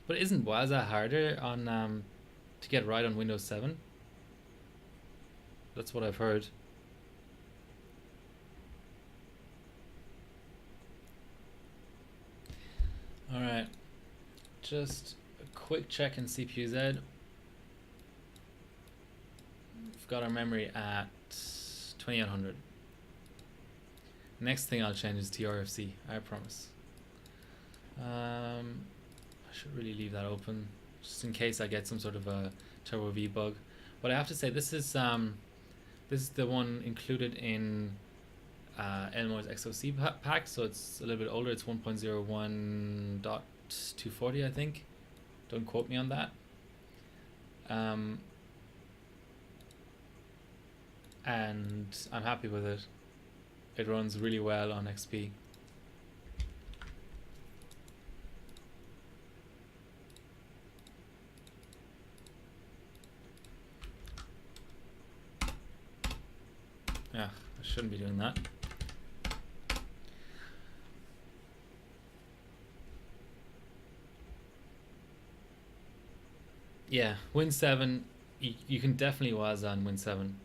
But isn't Waza harder on to get right on Windows 7? That's what I've heard. Alright, just a quick check in CPU-Z. We've got our memory at 2800. Next thing I'll change is TRFC, I promise. I should really leave that open, just in case I get some sort of a Turbo V bug. But I have to say, this is the one included in Elmore's XOC pack, so it's a little bit older. It's 1.01.240, I think. Don't quote me on that. and I'm happy with it. It runs really well on XP. Yeah, I shouldn't be doing that. Yeah, Win 7, you can definitely was on Win 7.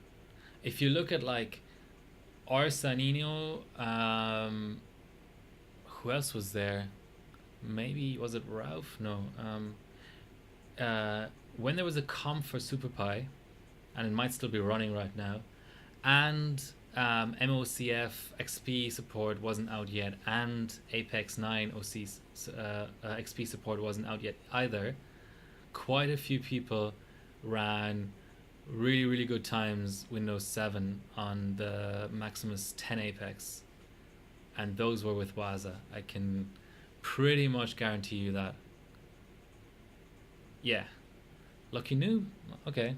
If you look at like Arsanino, who else was there? Maybe, was it Ralph? No. When there was a comp for SuperPie, and it might still be running right now, and MOCF XP support wasn't out yet, and Apex 9 OC XP support wasn't out yet either, quite a few people ran really good times Windows 7 on the Maximus 10 Apex, and those were with Waza. I can pretty much guarantee you that. Yeah. Lucky Noob? Okay.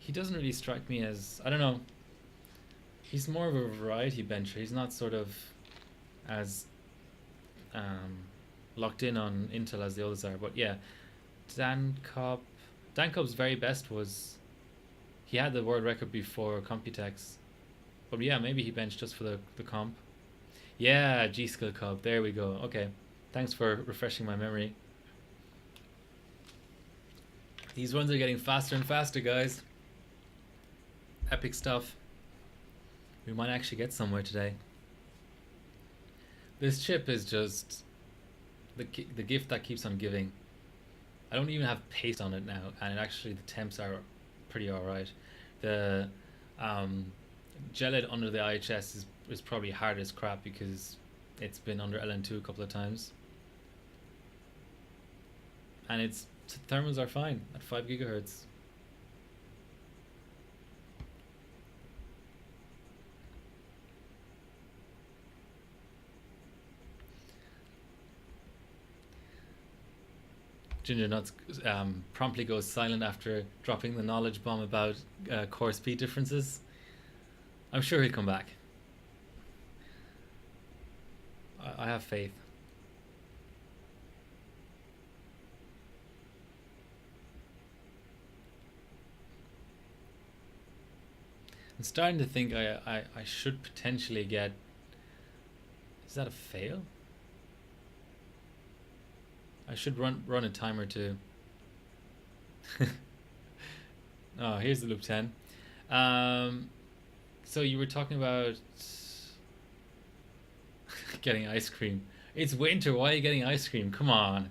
He doesn't really strike me as, I don't know, he's more of a variety bencher. He's not sort of as locked in on Intel as the others are. But yeah, Dan Cobb's very best was, he had the world record before Computex. But yeah, maybe he benched just for the comp. Yeah, G-Skill Cobb, there we go. Okay, thanks for refreshing my memory. These runs are getting faster and faster, guys. Epic stuff. We might actually get somewhere today. This chip is just the gift that keeps on giving. I don't even have paste on it now, and actually the temps are pretty alright. The Gelid under the IHS is probably hard as crap because it's been under LN2 a couple of times. And its thermals are fine at 5 gigahertz. Ginger Nuts promptly goes silent after dropping the knowledge bomb about core speed differences. I'm sure he'll come back. I have faith. I'm starting to think I should potentially get... Is that a fail? I should run a timer too. Oh, here's the loop 10. So you were talking about getting ice cream. It's winter. Why are you getting ice cream? Come on.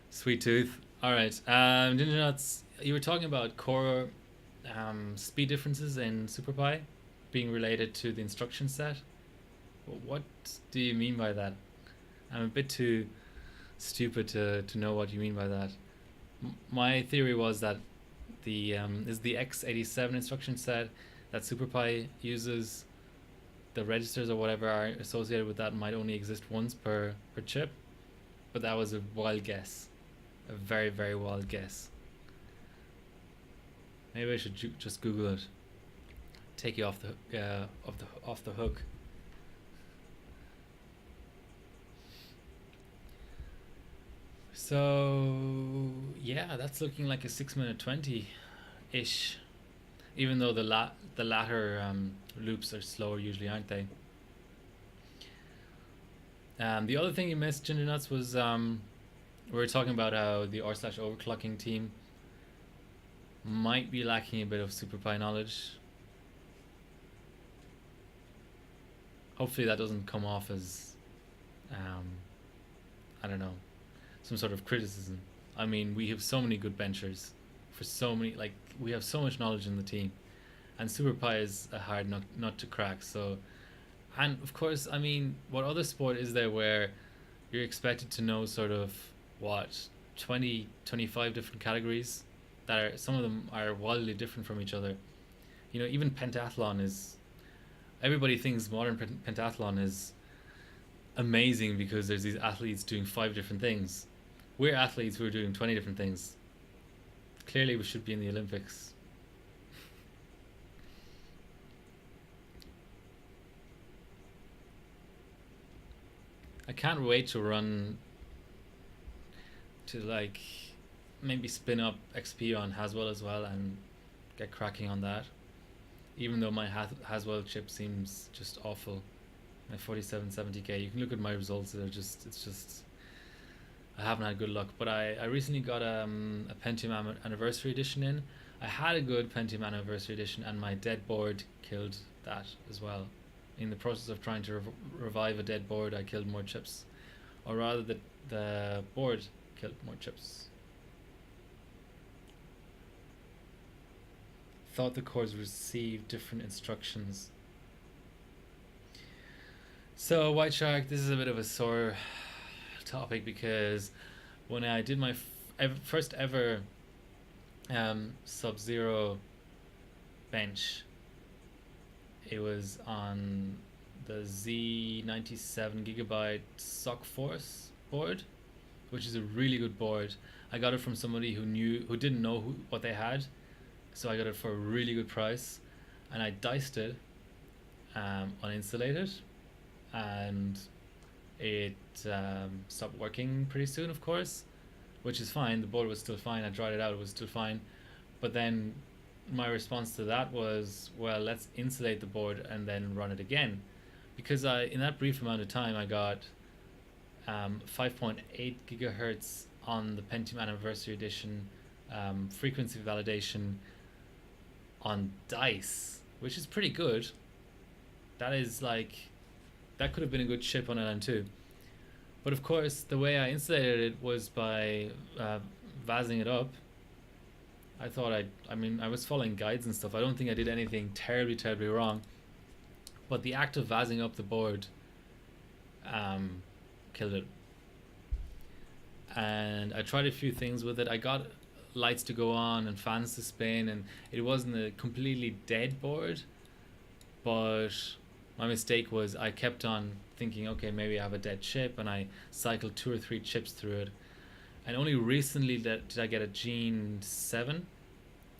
Sweet tooth. All right. Ginger Nuts. You were talking about core speed differences in SuperPie being related to the instruction set. What do you mean by that? I'm a bit too stupid to know what you mean by that. My theory was that the is the x87 instruction set that SuperPie uses, the registers or whatever are associated with that might only exist once per chip, but that was a wild guess, a very wild guess. Maybe I should just Google it. Take you off the hook. So yeah, that's looking like a 6-minute 20-ish, even though the latter loops are slower usually, aren't they? The other thing you missed, Ginger Nuts, was we were talking about how the r/overclocking team might be lacking a bit of SuperPie knowledge. Hopefully that doesn't come off as I don't know, some sort of criticism. I mean, we have so many good benchers for so many, like, we have so much knowledge in the team, and SuperPie is a hard nut to crack. So, and of course, I mean, what other sport is there where you're expected to know sort of what 20-25 different categories that are, some of them are wildly different from each other. You know, even pentathlon is, everybody thinks modern pentathlon is amazing because there's these athletes doing 5 different things. We're athletes who are doing 20 different things. Clearly we should be in the Olympics. I can't wait to run to like maybe spin up XP on Haswell as well and get cracking on that. Even though my Haswell chip seems just awful, my 4770K. You can look at my results; it's just I haven't had good luck. But I recently got a Pentium Anniversary Edition in. I had a good Pentium Anniversary Edition, and my dead board killed that as well. In the process of trying to revive a dead board, I killed more chips, or rather, the board killed more chips. Thought the cores received different instructions. So White Shark, this is a bit of a sore topic because when I did my first ever Sub-Zero bench, it was on the Z97 gigabyte Sock Force board, which is a really good board. I got it from somebody who didn't know what they had, so I got it for a really good price, and I diced it uninsulated, and it stopped working pretty soon, of course, which is fine. The board was still fine. I dried it out, it was still fine. But then my response to that was, well, let's insulate the board and then run it again, because in that brief amount of time I got 5.8 gigahertz on the Pentium Anniversary Edition frequency validation on dice, which is pretty good. That could have been a good chip on LN2. But of course, the way I insulated it was by vazzing it up. I thought I was following guides and stuff. I don't think I did anything terribly wrong. But the act of vazzing up the board killed it. And I tried a few things with it. I got lights to go on and fans to spin, and it wasn't a completely dead board, but my mistake was I kept on thinking, okay, maybe I have a dead chip, and I cycled 2 or 3 chips through it. And only recently did I get a Gene 7,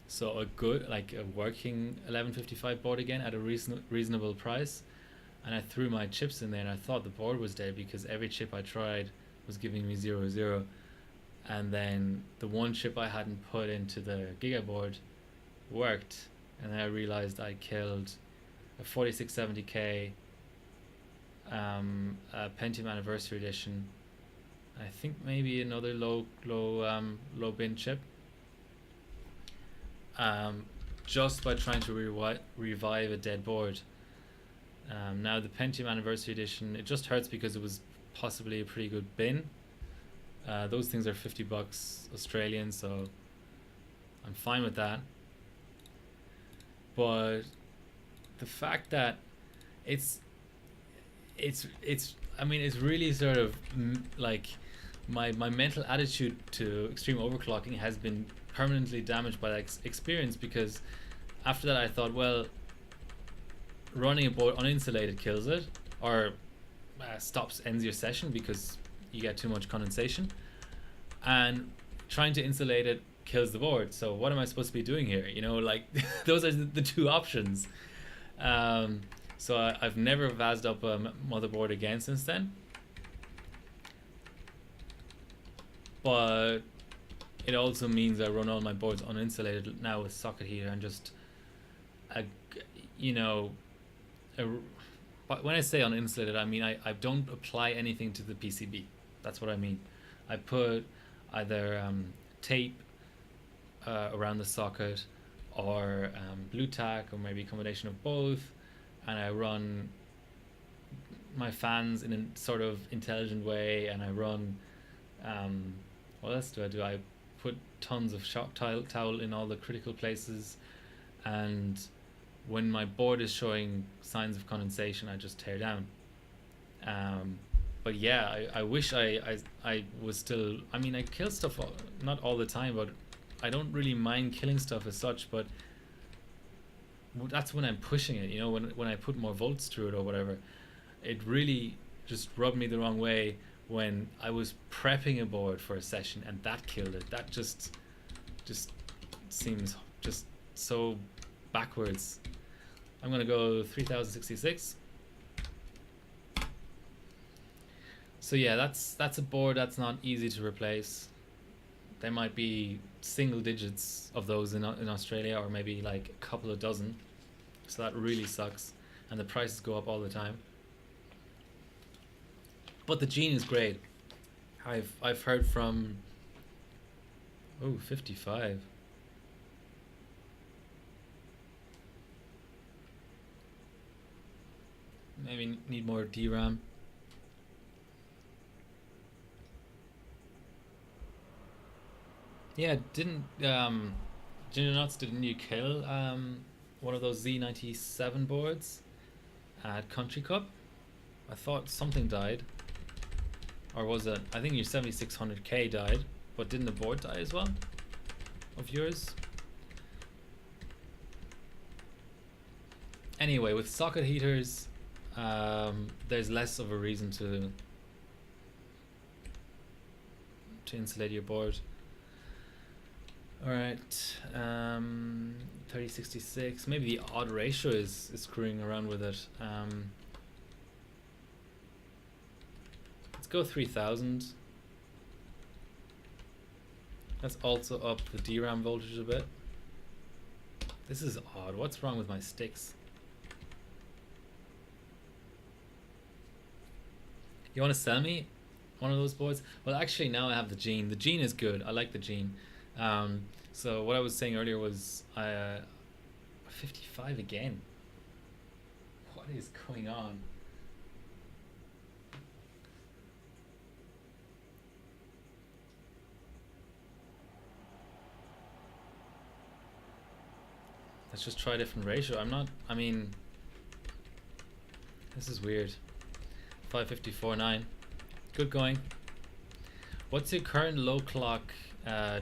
so a good, like a working 1155 board again at a reasonable price. And I threw my chips in there, and I thought the board was dead because every chip I tried was giving me 0-0. And then the one chip I hadn't put into the Giga board worked, and then I realized I killed a 4670K a Pentium Anniversary Edition. I think maybe another low bin chip, just by trying to revive a dead board. Now the Pentium Anniversary Edition, it just hurts because it was possibly a pretty good bin. Those things are $50 Australian, so I'm fine with that. But the fact that it's really sort of like my mental attitude to extreme overclocking has been permanently damaged by that experience, because after that I thought, well, running a board uninsulated kills it, or ends your session because you get too much condensation, and trying to insulate it kills the board. So what am I supposed to be doing here? Like those are the two options. So I've never vazzed up a motherboard again since then. But it also means I run all my boards uninsulated now with socket heater, and just but when I say uninsulated, I mean I don't apply anything to the PCB. That's what I mean. I put either tape around the socket, or blue tack, or maybe a combination of both, and I run my fans in a sort of intelligent way, and I run what else do? I put tons of shock towel in all the critical places, and when my board is showing signs of condensation, I just tear down. But yeah, I wish I was still, I kill stuff not all the time, but I don't really mind killing stuff as such, but that's when I'm pushing it, when I put more volts through it or whatever. It really just rubbed me the wrong way when I was prepping a board for a session, and that killed it. That just seems just so backwards. I'm gonna go 3066. So yeah, that's a board that's not easy to replace. There might be single digits of those in Australia, or maybe like a couple of dozen. So that really sucks, and the prices go up all the time. But the Gene is great. I've heard from 55. Maybe need more DRAM. Yeah, didn't Ginger Nuts, didn't you kill one of those Z97 boards at Country Cup? I thought something died. Or was it, I think your 7600K died, but didn't the board die as well? Of yours? Anyway, with socket heaters, there's less of a reason to insulate your board. Alright, 3066. Maybe the odd ratio is screwing around with it. Let's go 3000. Let's also up the DRAM voltage a bit. This is odd. What's wrong with my sticks? You want to sell me one of those boards? Well, actually, now I have the Gene. The Gene is good. I like the Gene. So what I was saying earlier was 55 again. What is going on? Let's just try a different ratio. I mean, this is weird. 554.9. Good going. What's your current low clock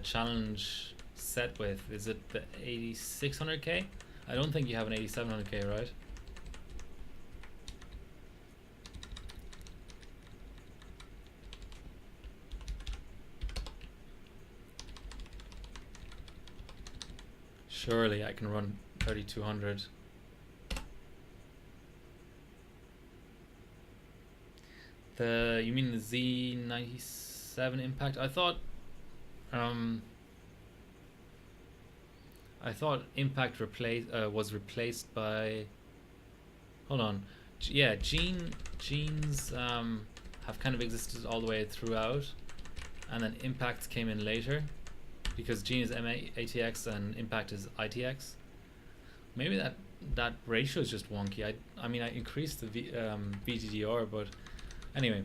challenge set with? Is it the 8600K? I don't think you have an 8700K, right? Surely I can run 3200. You mean the Z97 Impact? I thought Impact was replaced by. Hold on, yeah, Genes have kind of existed all the way throughout, and then Impact came in later, because Gene is ATX and Impact is ITX. Maybe that ratio is just wonky. I mean I increased the VGDR, but anyway,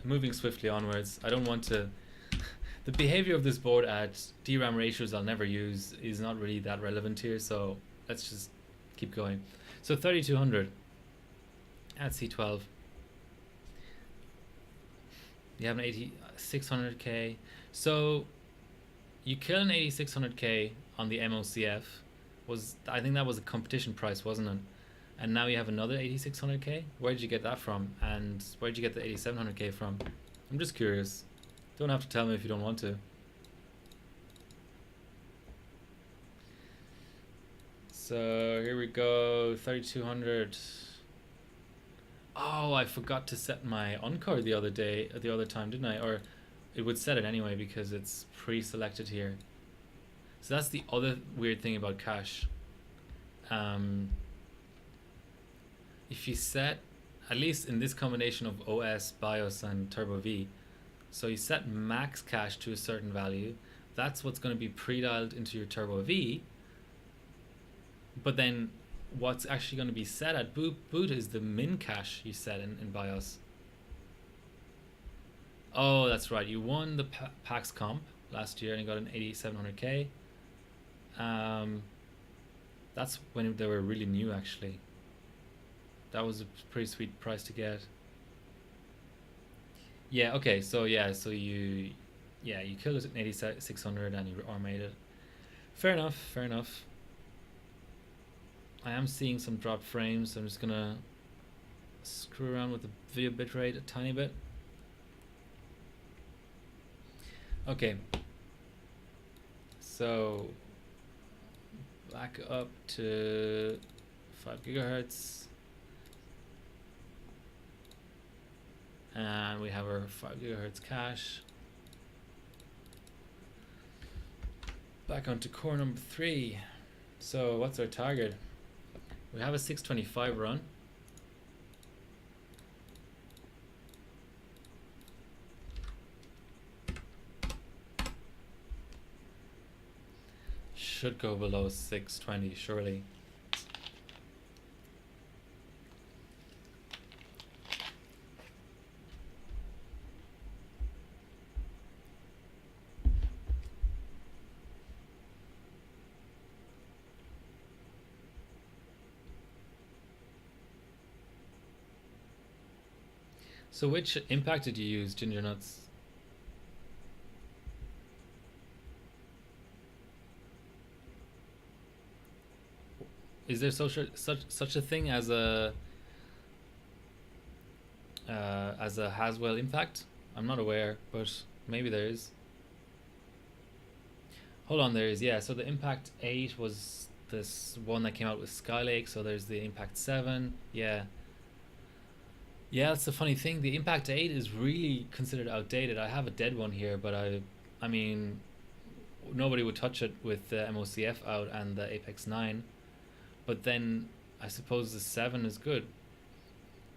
moving swiftly onwards. I don't want to. The behavior of this board at DRAM ratios I'll never use is not really that relevant here, so let's just keep going. So 3200 at C12. You have an 8600K. So you kill an 8600K on the MOCF. I think that was a competition price, wasn't it? And now you have another 8600K. Where did you get that from? And where did you get the 8700K from? I'm just curious. Don't have to tell me if you don't want to. So here we go, 3200. Oh, I forgot to set my Encore the other time, didn't I? Or it would set it anyway because it's pre-selected here. So that's the other weird thing about cache. If you set, at least in this combination of OS, BIOS, and Turbo V, so you set max cache to a certain value, that's what's going to be pre-dialed into your Turbo V. But then what's actually going to be set at boot is the min cache you set in BIOS. Oh, that's right. You won the PAX comp last year and you got an 8700K. That's when they were really new, actually. That was a pretty sweet price to get. Yeah, okay, so you killed it at 8600 and you made it. Fair enough. I am seeing some dropped frames, so I'm just gonna screw around with the video bitrate a tiny bit. Okay, so back up to 5 gigahertz. And we have our 5 gigahertz cache. Back onto core number 3. So what's our target? We have a 625 run. Should go below 620 surely. So which impact did you use, Ginger Nuts? Is there such a thing as a Haswell impact? I'm not aware, but maybe there is. Hold on, there is, yeah. So the Impact 8 was this one that came out with Skylake. So there's the Impact 7, yeah. Yeah, that's the funny thing. The Impact 8 is really considered outdated. I have a dead one here, but I mean, nobody would touch it with the MOCF out and the Apex 9. But then I suppose the 7 is good.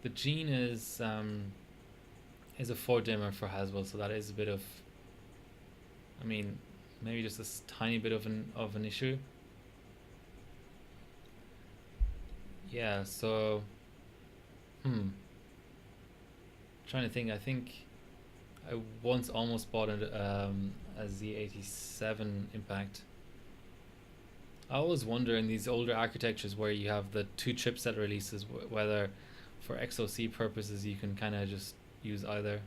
The Gene is a 4 dimmer for Haswell, so that is a bit of, I mean, maybe just a tiny bit of an issue. Yeah, so trying to think. I think I once almost bought it as Z87 Impact. I always wonder in these older architectures where you have the 2 chipset releases, whether for XOC purposes you can kind of just use either.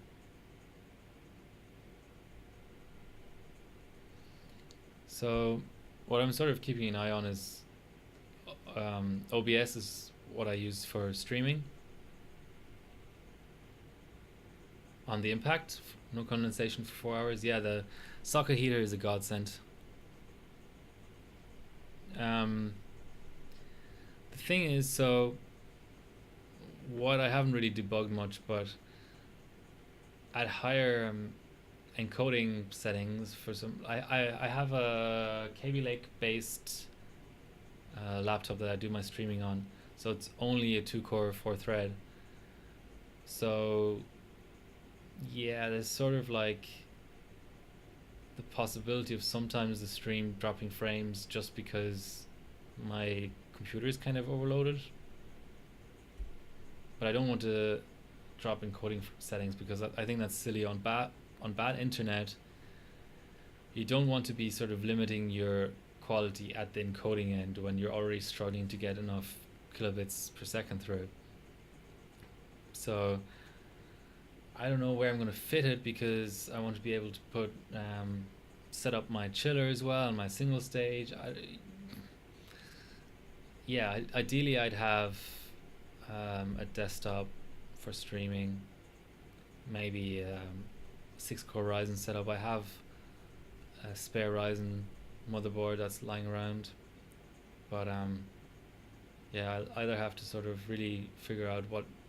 So what I'm sort of keeping an eye on is OBS is what I use for streaming on the Impact. No condensation for 4 hours. Yeah, the socket heater is a godsend. The thing is, so what I haven't really debugged much, but at higher encoding settings for some, I have a Kaby Lake based laptop that I do my streaming on, so it's only a 2-core 4-thread. So yeah, there's sort of like the possibility of sometimes the stream dropping frames just because my computer is kind of overloaded. But I don't want to drop encoding settings because I think that's silly. On bad internet, you don't want to be sort of limiting your quality at the encoding end when you're already struggling to get enough kilobits per second through. So I don't know where I'm going to fit it because I want to be able to put set up my chiller as well and my single stage. Ideally I'd have a desktop for streaming, maybe 6-core Ryzen setup. I have a spare Ryzen motherboard that's lying around, but yeah, I'll either have to sort of really figure out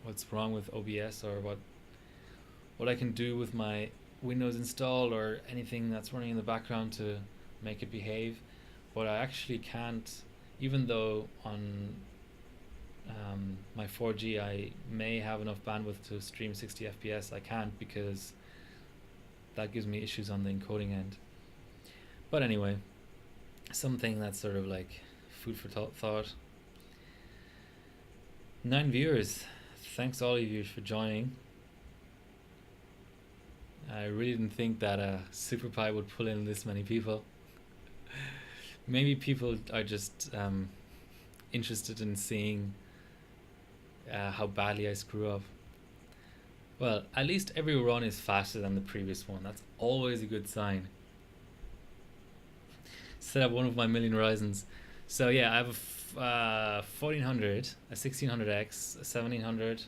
what's wrong with OBS or what I can do with my Windows install or anything that's running in the background to make it behave. But I actually can't, even though on my 4G I may have enough bandwidth to stream 60 FPS, I can't because that gives me issues on the encoding end. But anyway, something that's sort of like food for thought. 9 viewers. Thanks all of you for joining. I really didn't think that SuperPie would pull in this many people. Maybe people are just interested in seeing how badly I screw up. Well, at least every run is faster than the previous one. That's always a good sign. Set up one of my million Ryzens. So yeah, I have a 1400, a 1600X, a 1700,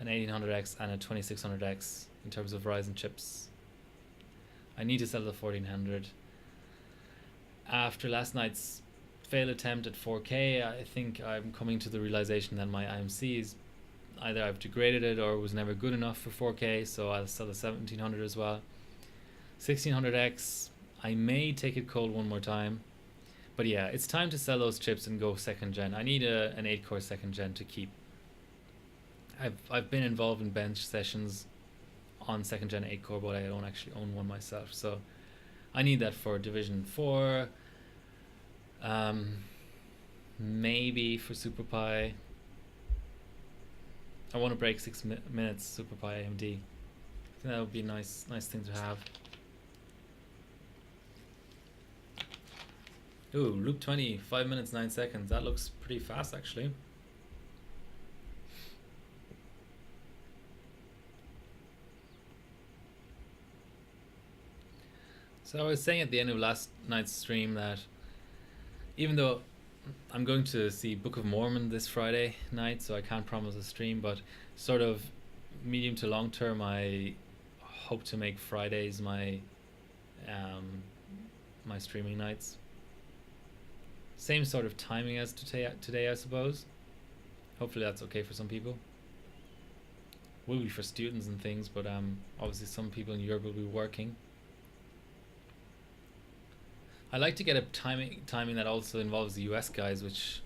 an 1800X, and a 2600X in terms of Ryzen chips. I need to sell the 1400. After last night's failed attempt at 4K, I think I'm coming to the realization that my IMC is either I've degraded it or it was never good enough for 4K, so I'll sell the 1700 as well. 1600X, I may take it cold one more time. But yeah, it's time to sell those chips and go second gen. I need an 8-core second gen to keep. I've been involved in bench sessions on second gen 8-core, but I don't actually own one myself. So I need that for Division 4. Maybe for SuperPi. I want to break 6 minutes SuperPi AMD. I think that would be a nice thing to have. Ooh, loop 20, 5 minutes 9 seconds. That looks pretty fast actually. So I was saying at the end of last night's stream that even though I'm going to see Book of Mormon this Friday night, so I can't promise a stream, but sort of medium to long term, I hope to make Fridays my my streaming nights. Same sort of timing as today, I suppose. Hopefully that's okay for some people. Will be for students and things, but obviously some people in Europe will be working. I like to get a timing that also involves the US guys, which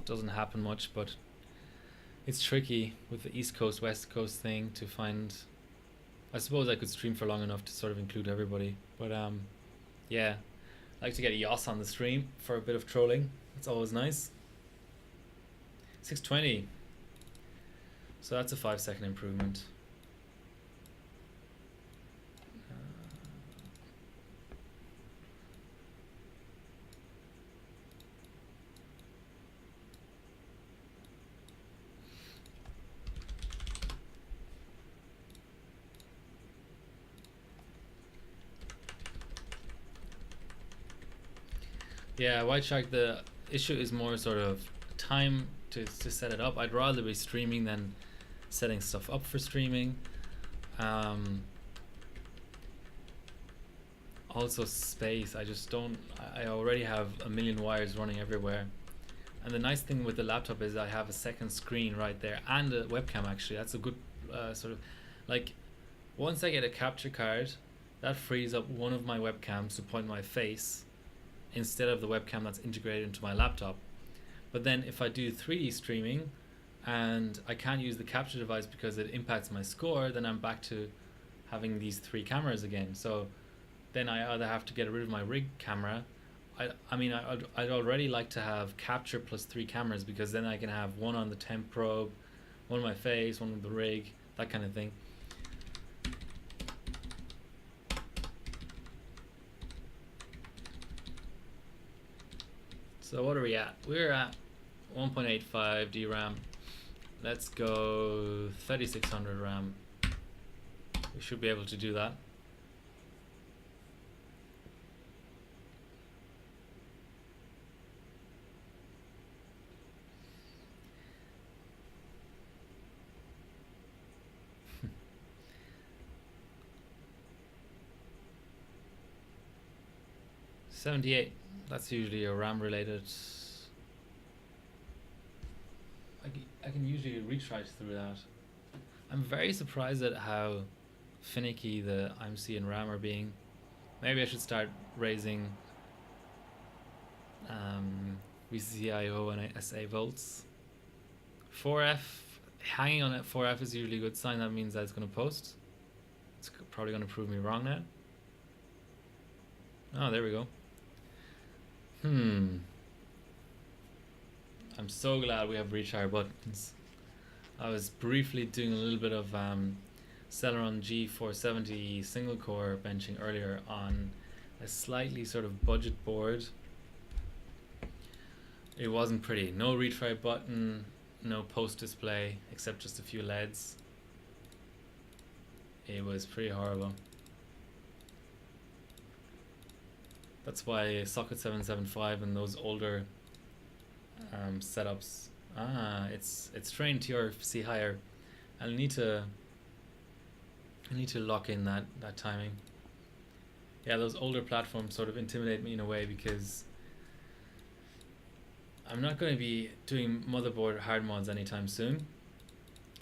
doesn't happen much, but it's tricky with the East Coast, West Coast thing to find. I suppose I could stream for long enough to sort of include everybody, but yeah, I like to get a Yos on the stream for a bit of trolling. It's always nice. 620. So that's a 5-second improvement. Yeah, White Shark, the issue is more sort of time to set it up. I'd rather be streaming than setting stuff up for streaming. Also space, I just don't, I already have a million wires running everywhere. And the nice thing with the laptop is I have a second screen right there and a webcam actually. That's a good sort of, like, once I get a capture card, that frees up one of my webcams to point my face instead of the webcam that's integrated into my laptop. But then if I do 3D streaming and I can't use the capture device because it impacts my score, then I'm back to having these 3 cameras again. So then I either have to get rid of my rig camera. I mean, I'd already like to have capture plus 3 cameras, because then I can have one on the temp probe, one on my face, one on the rig, that kind of thing. So what are we at? We're at 1.85 DRAM. Let's go 3600 RAM. We should be able to do that. $78. That's usually a RAM related. I can usually retry through that. I'm very surprised at how finicky the IMC and RAM are being. Maybe I should start raising VCCIO and SA volts. 4F, hanging on at 4F is usually a good sign. That means that it's going to post. It's probably going to prove me wrong now. Oh, there we go. I'm so glad we have reshare buttons. I was briefly doing a little bit of Celeron G470 single core benching earlier on a slightly sort of budget board. It wasn't pretty. No retry button, no post display, except just a few LEDs. It was pretty horrible. That's why Socket 775 and those older setups. It's trained TRFC higher. I'll need to lock in that timing. Yeah, those older platforms sort of intimidate me in a way, because I'm not going to be doing motherboard hard mods anytime soon.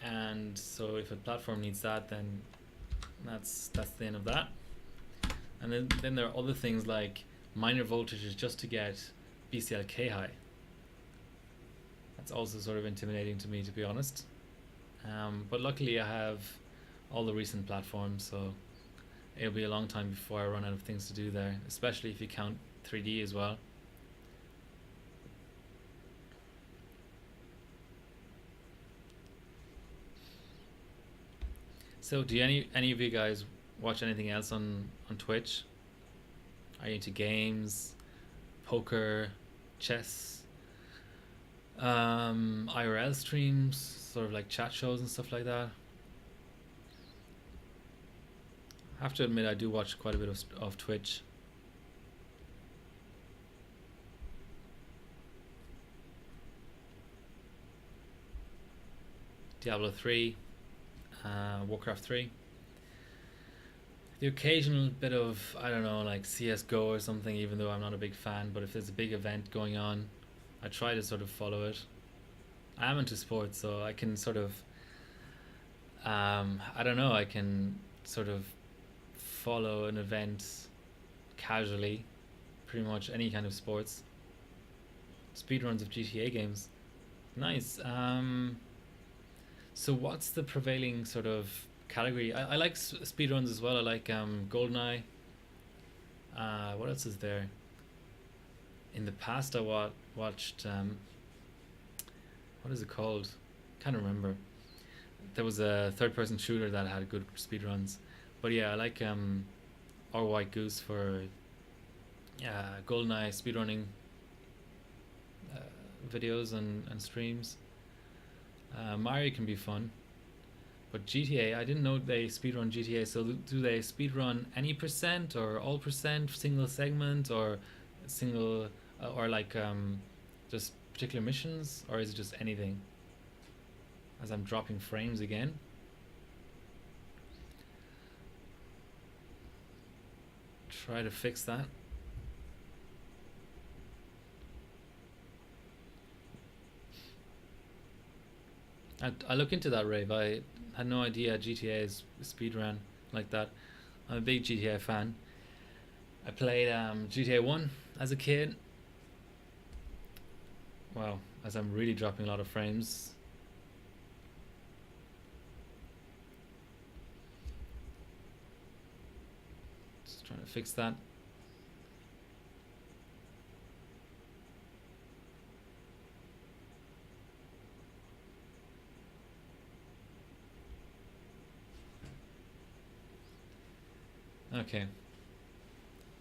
and so if a platform needs that, then that's the end of that. And then there are other things like minor voltages just to get BCLK high. That's also sort of intimidating to me, to be honest. But luckily I have all the recent platforms, so it'll be a long time before I run out of things to do there, especially if you count 3D as well. So do any of you guys watch anything else on Twitch? Are you into games, poker, chess, IRL streams, sort of like chat shows and stuff like that? I have to admit I do watch quite a bit of Twitch. Diablo 3, Warcraft 3. The occasional bit of, I don't know, like CSGO or something, even though I'm not a big fan, but if there's a big event going on, I try to sort of follow it. I am into sports, so I can sort of, I don't know, I can sort of follow an event casually, pretty much any kind of sports. Speedruns of GTA games. Nice. So what's the prevailing sort of category? I like speedruns as well. I like GoldenEye. What else is there? In the past I watched what is it called? Can't remember. There was a third-person shooter that had good speedruns. But yeah, I like Our White Goose for GoldenEye speedrunning videos and streams. Mario can be fun, but GTA, I didn't know they speedrun GTA. So do they speedrun any percent or all percent, single segment, or single or like just particular missions, or is it just anything? As I'm dropping frames again. Try to fix that. I look into that, Rave. I had no idea GTA is speedrun like that. I'm a big GTA fan. I played GTA 1 as a kid. Wow, as I'm really dropping a lot of frames. Just trying to fix that. Okay.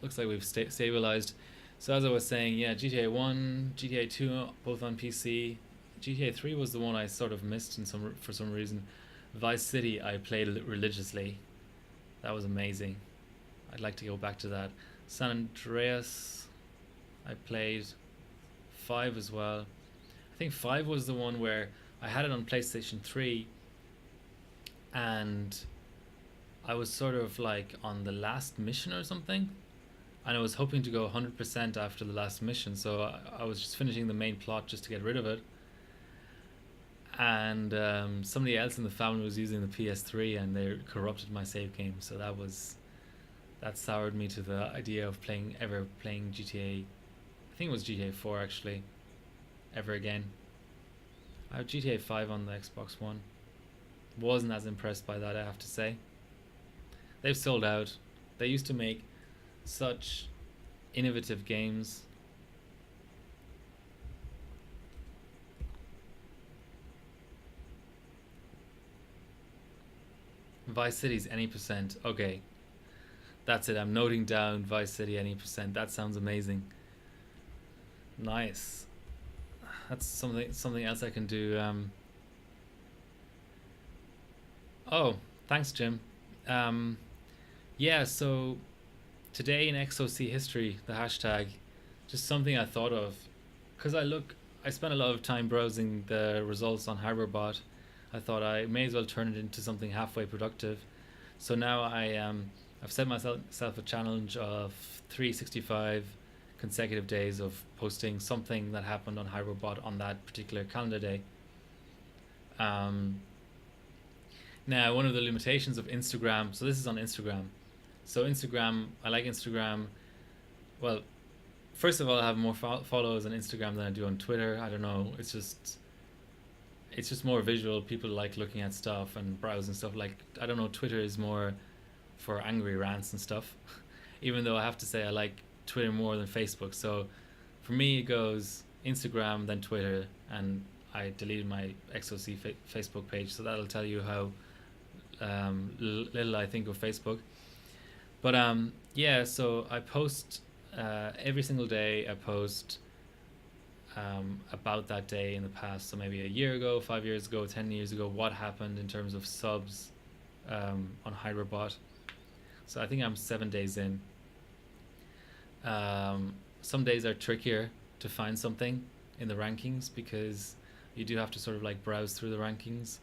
Looks like we've stabilized. So as I was saying, yeah, GTA 1, GTA 2, both on PC. GTA 3 was the one I sort of missed for some reason. Vice City I played religiously. That was amazing. I'd like to go back to that. San Andreas I played. 5 as well. I think 5 was the one where I had it on PlayStation 3 and I was sort of like on the last mission or something, and I was hoping to go 100% after the last mission, so I was just finishing the main plot just to get rid of it. And somebody else in the family was using the PS3 and they corrupted my save game, so that soured me to the idea of ever playing GTA. I think it was GTA 4 actually, ever again. I have GTA 5 on the Xbox One. Wasn't as impressed by that, I have to say. They've sold out. They used to make such innovative games. Vice City's any percent. Okay. That's it. I'm noting down Vice City any percent. That sounds amazing. Nice. That's something else I can do. Oh, thanks, Jim. Yeah, so today in XOC history, the hashtag, just something I thought of, because I spent a lot of time browsing the results on HarborBot. I thought I may as well turn it into something halfway productive. So now I've set myself a challenge of 365 consecutive days of posting something that happened on HarborBot on that particular calendar day. Now, one of the limitations of Instagram, so this is on Instagram. So Instagram, I like Instagram. Well, first of all, I have more followers on Instagram than I do on Twitter. I don't know. It's just more visual. People like looking at stuff and browsing stuff. Like, I don't know, Twitter is more for angry rants and stuff. Even though I have to say I like Twitter more than Facebook. So for me, it goes Instagram, then Twitter, and I deleted my XOC Facebook page. So that'll tell you how little I think of Facebook. But yeah, so I post every single day. I post about that day in the past. So maybe a year ago, 5 years ago, 10 years ago, what happened in terms of subs on HydroBot. So I think I'm 7 days in. Some days are trickier to find something in the rankings because you do have to sort of like browse through the rankings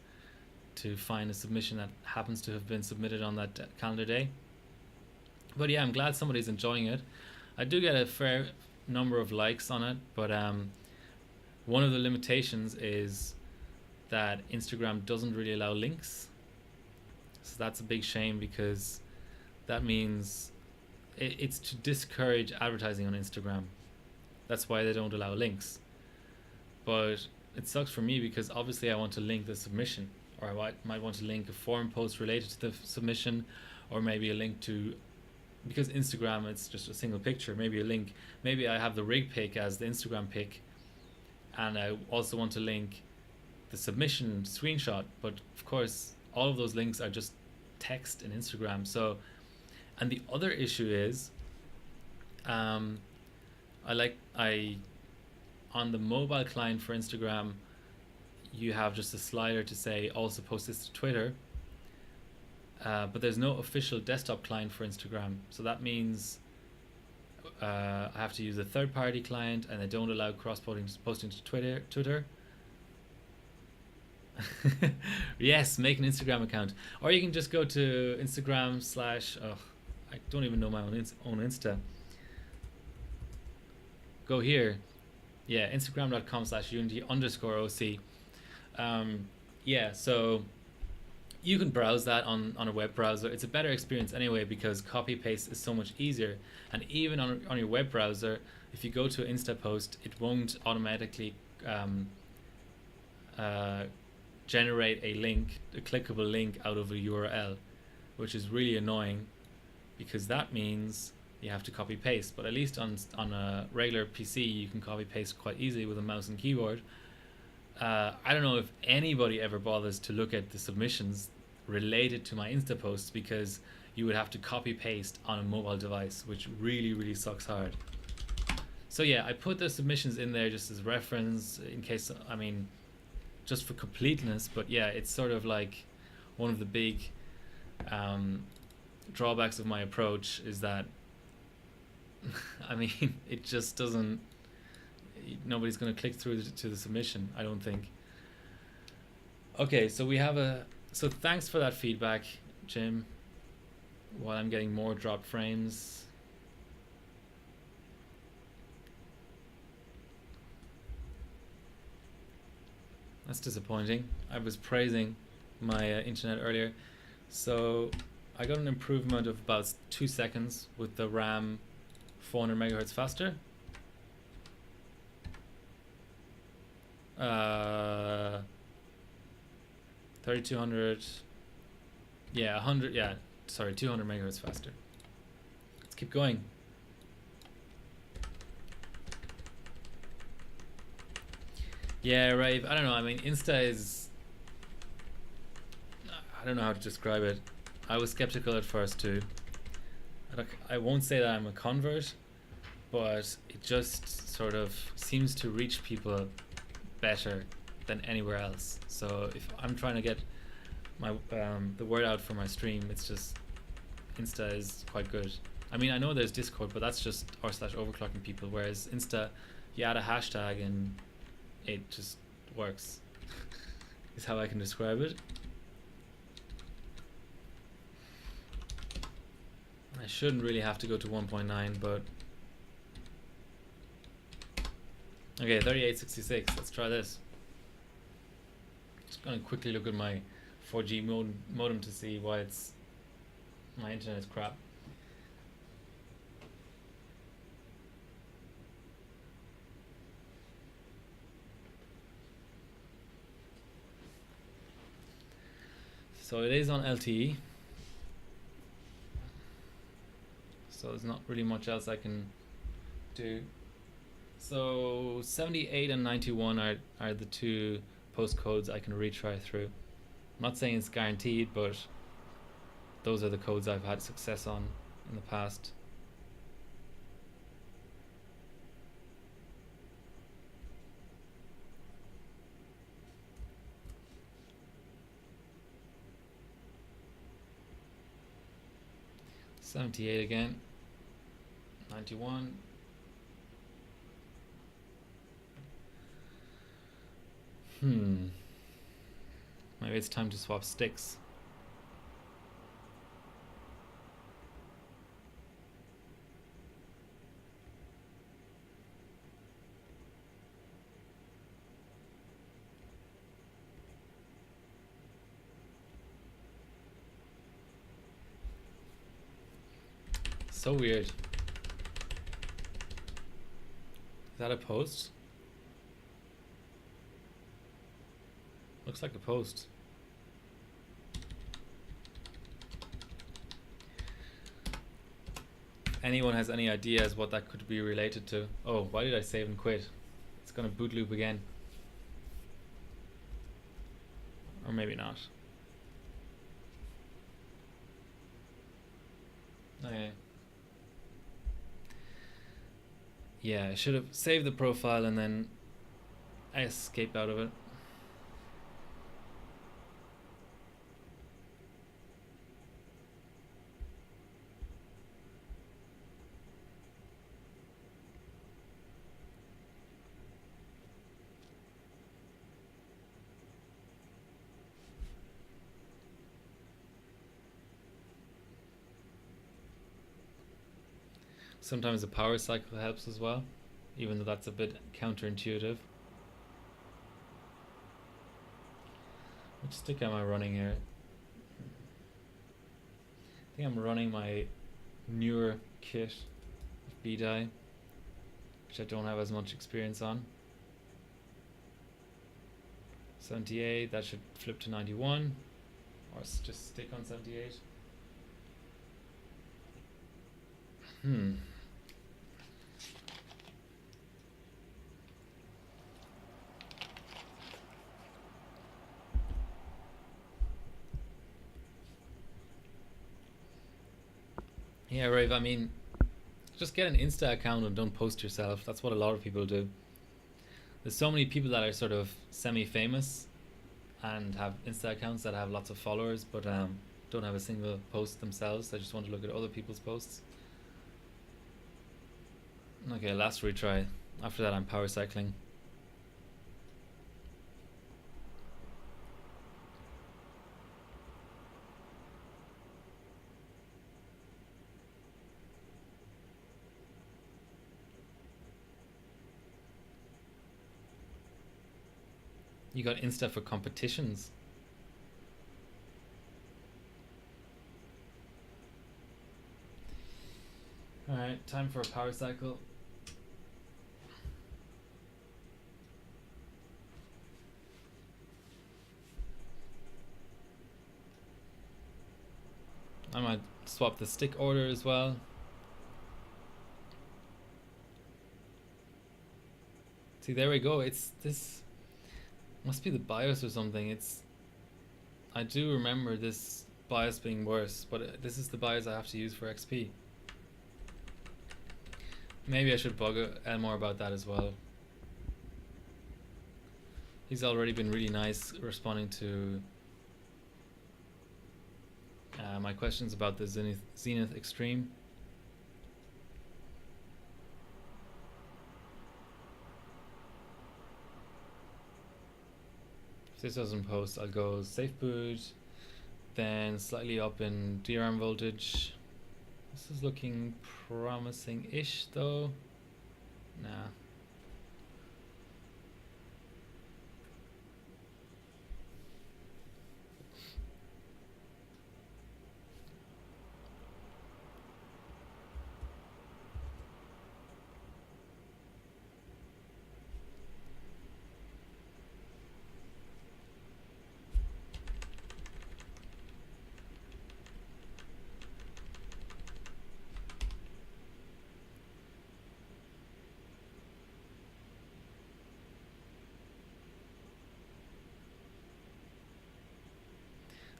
to find a submission that happens to have been submitted on that calendar day. But yeah, I'm glad somebody's enjoying it. I do get a fair number of likes on it, but one of the limitations is that Instagram doesn't really allow links. So that's a big shame because that means it's to discourage advertising on Instagram. That's why they don't allow links. But it sucks for me because obviously I want to link the submission, or I might want to link a forum post related to the submission, or maybe a link to, because Instagram it's just a single picture, maybe a link, maybe I have the rig pic as the Instagram pic and I also want to link the submission screenshot, but of course all of those links are just text in Instagram. So, and the other issue is I on the mobile client for Instagram you have just a slider to say also post this to Twitter, but there's no official desktop client for Instagram. So that means I have to use a third-party client, and they don't allow cross-posting to Twitter. Yes, make an Instagram account, or you can just go to Instagram / I don't even know my own Insta. Go here, yeah, Instagram.com/unity_OC. Yeah, so you can browse that on a web browser. It's a better experience anyway because copy paste is so much easier. And even on your web browser, if you go to an Insta post, it won't automatically generate a link, a clickable link out of a URL, which is really annoying because that means you have to copy paste. But at least on a regular PC, you can copy paste quite easily with a mouse and keyboard. I don't know if anybody ever bothers to look at the submissions related to my Insta posts because you would have to copy paste on a mobile device, which really sucks hard. So yeah, I put the submissions in there just as reference in case, I mean, just for completeness. But yeah, it's sort of like one of the big drawbacks of my approach is that I mean, it just doesn't, nobody's going to click through to the submission, I don't think. Okay, so we have so thanks for that feedback, Jim, while I'm getting more dropped frames. That's disappointing. I was praising my internet earlier. So I got an improvement of about 2 seconds with the RAM 400 megahertz faster. 3200, yeah, 100, yeah, sorry, 200 megahertz faster. Let's keep going. Yeah, Rave, I don't know, I mean, Insta is, I don't know how to describe it. I was skeptical at first too. I won't say that I'm a convert, but it just sort of seems to reach people better than anywhere else. So if I'm trying to get my the word out for my stream, it's just Insta is quite good. I mean, I know there's Discord, but that's just r/overclocking people, whereas Insta, you add a hashtag and it just works. Is how I can describe it. I shouldn't really have to go to 1.9, but okay, 3866. Let's try this. Just gonna quickly look at my 4G modem to see why it's my internet's crap. So it is on LTE. So there's not really much else I can do. So 78 and 91 are the two postcodes I can retry through. I'm not saying it's guaranteed, but those are the codes I've had success on in the past. $78 again. 91. Maybe it's time to swap sticks. So weird. Is that a post? Looks like a post. Anyone has any ideas what that could be related to? Oh, why did I save and quit? It's gonna boot loop again. Or maybe not. Okay. Yeah, I should have saved the profile and then I escaped out of it. Sometimes the power cycle helps as well, even though that's a bit counterintuitive. Which stick am I running here? I think I'm running my newer kit of B-die, which I don't have as much experience on. 78, that should flip to 91, or just stick on 78. Yeah, Rave, I mean, just get an Insta account and don't post yourself. That's what a lot of people do. There's so many people that are sort of semi-famous and have Insta accounts that have lots of followers, but don't have a single post themselves. They just want to look at other people's posts. Okay, last retry. After that I'm power cycling. You got Insta for competitions. Alright, time for a power cycle. I might swap the stick order as well. See, there we go. It's this must be the BIOS or something. I do remember this BIOS being worse, but this is the BIOS I have to use for XP. Maybe I should bug Elmore about that as well. He's already been really nice responding to my questions about the Zenith Extreme. If this doesn't post, I'll go safe boot, then slightly up in DRAM voltage. This is looking promising-ish though. Nah.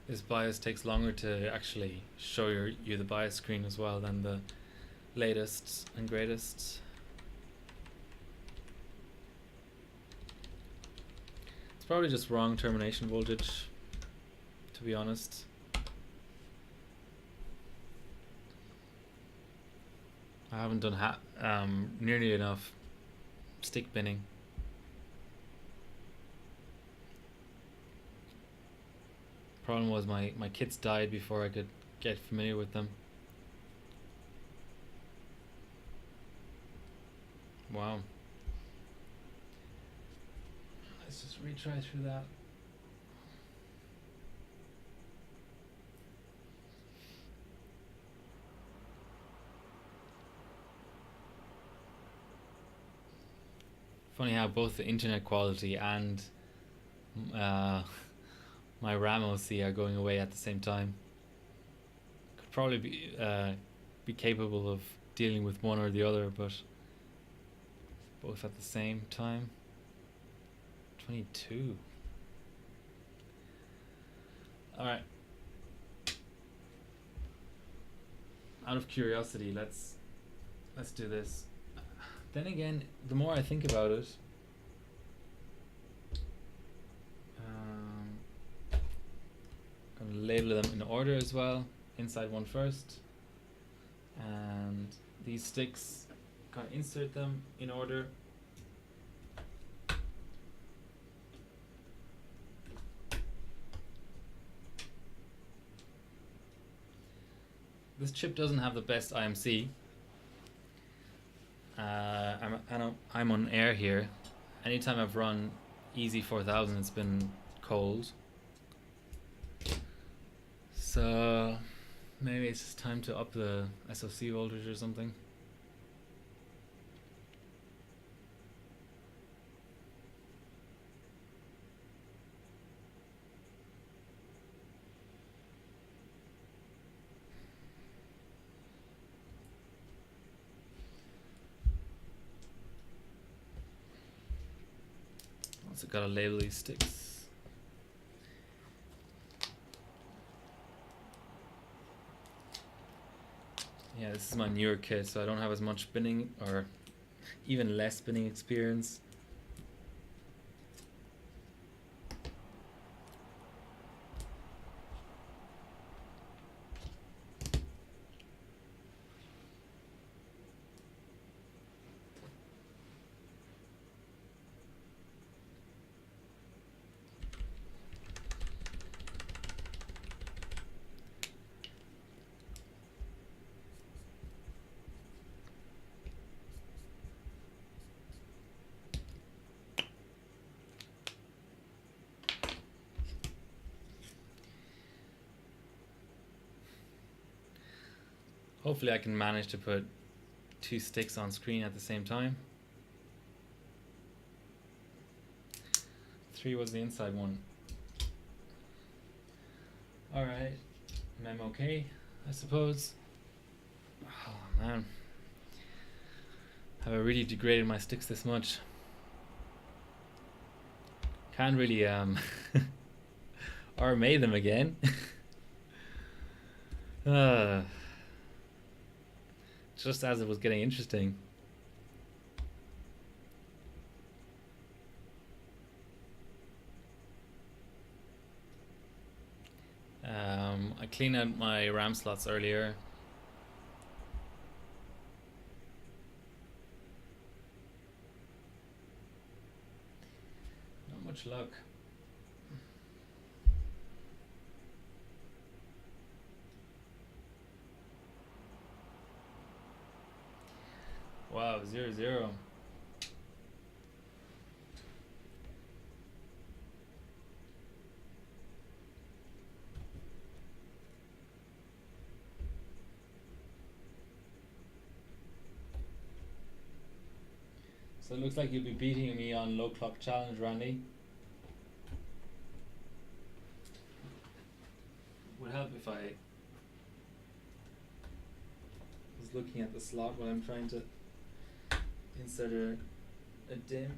This BIOS takes longer to actually show you the BIOS screen as well than the latest and greatest. It's probably just wrong termination voltage, to be honest. I haven't done nearly enough stick binning. Problem was my kits died before I could get familiar with them. Wow. Let's just retry through that. Funny how both the internet quality and my RAM OC are going away at the same time. Could probably be capable of dealing with one or the other, but both at the same time. 22. All right. Out of curiosity, let's do this. Then again, the more I think about it, I'm gonna label them in order as well. Inside one first, and these sticks, gonna insert them in order. This chip doesn't have the best IMC. I'm on air here. Anytime I've run Easy 4000, it's been cold. So maybe it's just time to up the SoC voltage or something. Also gotta label these sticks. Yeah, this is my newer kit, so I don't have as much binning, or even less binning experience. Hopefully I can manage to put 2 sticks on screen at the same time. 3 was the inside one. Alright, I'm okay, I suppose. Oh man, have I really degraded my sticks this much? Can't really RMA them again. Just as it was getting interesting. I cleaned out my RAM slots earlier. Not much luck. Wow, 0-0. So it looks like you'll be beating me on low clock challenge, Randy. Would help if I was looking at the slot while I'm trying to insert a DIMM.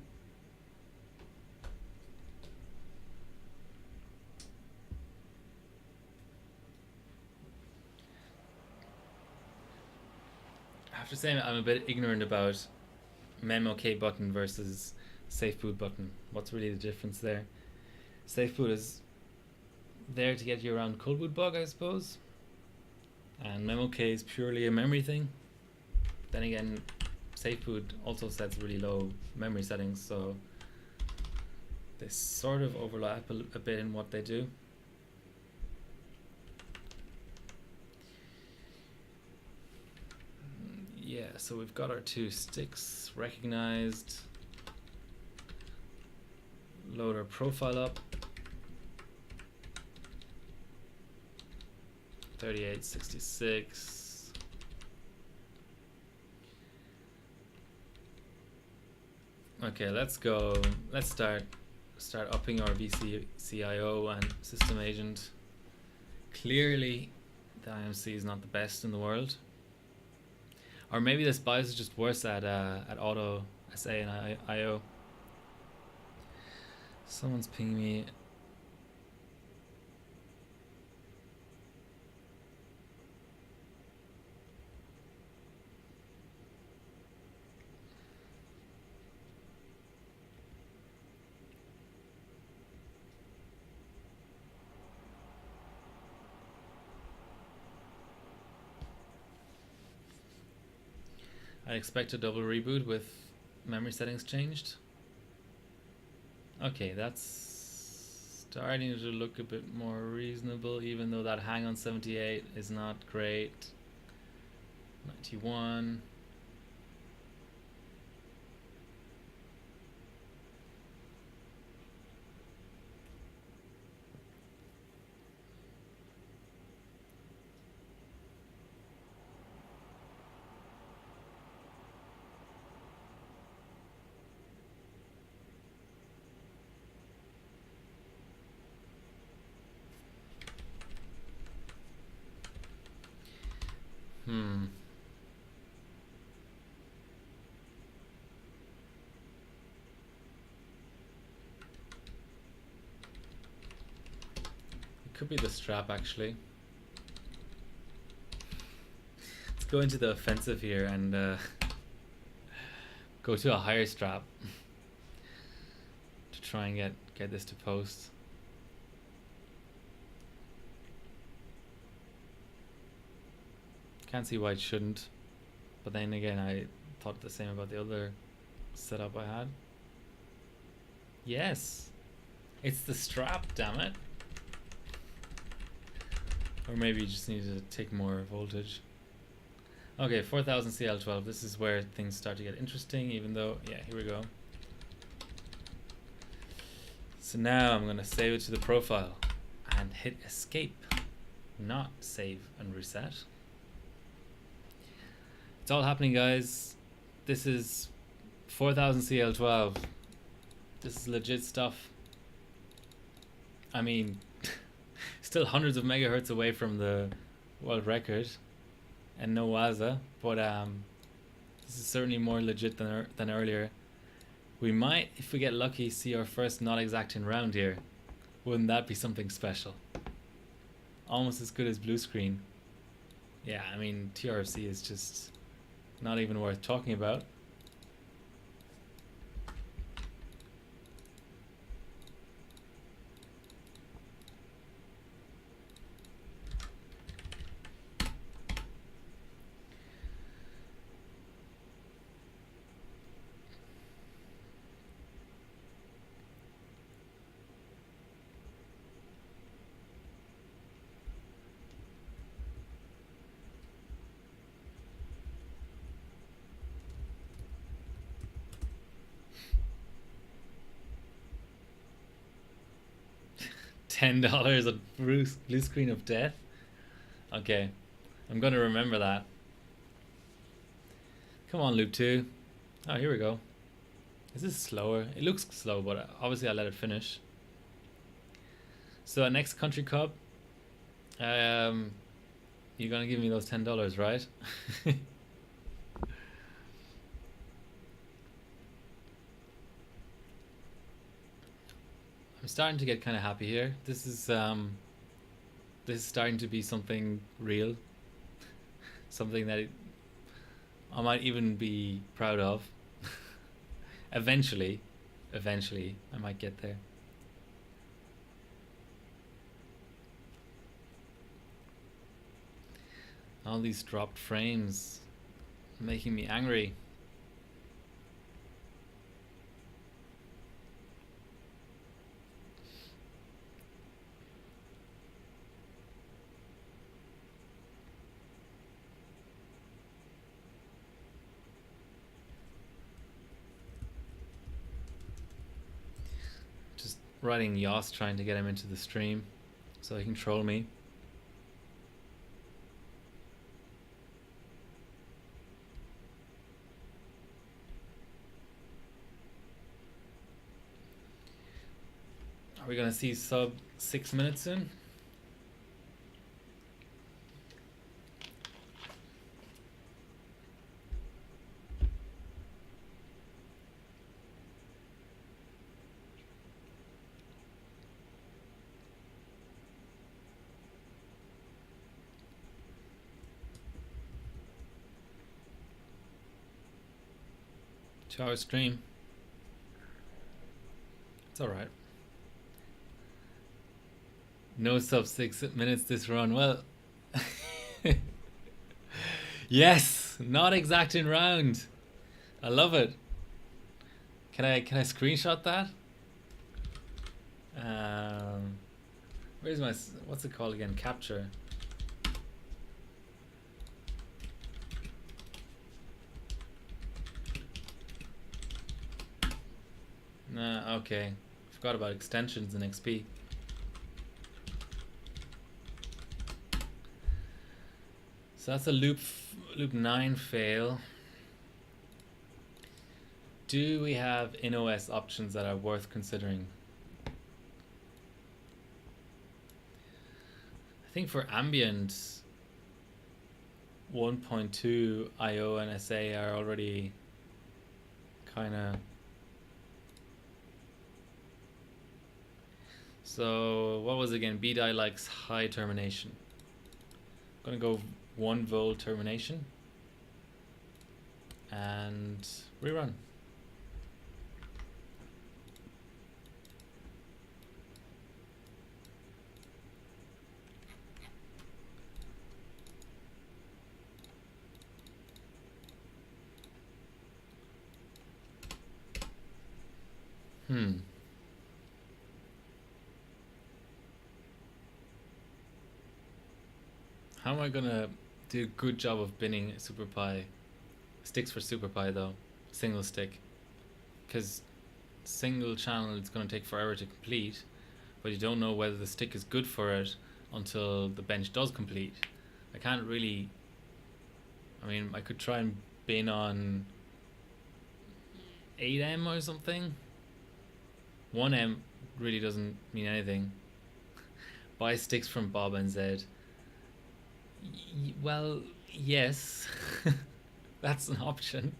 have to say I'm a bit ignorant about memok button versus safe boot button. What's really the difference there? Safe boot is there to get you around cold boot bug, I suppose, and memok is purely a memory thing. Then again, safe boot also sets really low memory settings, so they sort of overlap a bit in what they do. Yeah, so we've got our two sticks recognized. Load our profile up. 3866. Okay, let's go. Let's start upping our VCIO and system agent. Clearly, the IMC is not the best in the world. Or maybe this BIOS is just worse at auto SA and IO. Someone's pinging me. I expect a double reboot with memory settings changed. Okay, that's starting to look a bit more reasonable, even though that hang on 78 is not great. 91. It could be the strap, actually. Let's go into the offensive here and go to a higher strap to try and get this to post. Can't see why it shouldn't, but then again, I thought the same about the other setup I had. Yes, it's the strap, damn it. Or maybe you just need to take more voltage. Okay, 4000 CL12. This is where things start to get interesting, even though, yeah, here we go. So now I'm going to save it to the profile and hit escape, not save and reset. It's all happening, guys. This is 4000 CL12. This is legit stuff. I mean, still hundreds of megahertz away from the world record and no WASA, but this is certainly more legit than earlier. We might, if we get lucky, see our first not exacting round here. Wouldn't that be something special? Almost as good as blue screen. Yeah, I mean, TRC is just not even worth talking about. $10 at blue screen of death. Okay, I'm gonna remember that. Come on, loop 2. Oh, here we go. Is this slower? It looks slow, but obviously I let it finish. So next country cup, you're gonna give me those $10, right? I'm starting to get kind of happy here. This is starting to be something real, something that I might even be proud of. Eventually, I might get there. All these dropped frames making me angry. Just writing Yoss trying to get him into the stream so he can troll me. Are we gonna see sub 6 minutes soon? To our stream. It's alright. No sub 6 minutes this run. Well, yes, not exact in round. I love it. Can I screenshot that? Where's my, what's it called again? Capture. Nah, okay. Forgot about extensions in XP. So that's a loop 9 fail. Do we have in-OS options that are worth considering? I think for ambient 1.2 IO and SA are already kind of. So what was it again? BDI likes high termination. I'm gonna go 1 volt termination and rerun. How am I gonna do a good job of binning SuperPi? Sticks for SuperPi though, single stick. Because single channel it's gonna take forever to complete, but you don't know whether the stick is good for it until the bench does complete. I can't really, I mean, I could try and bin on 8M or something. 1M really doesn't mean anything. Buy sticks from Bob and Zed. Well, yes. That's an option.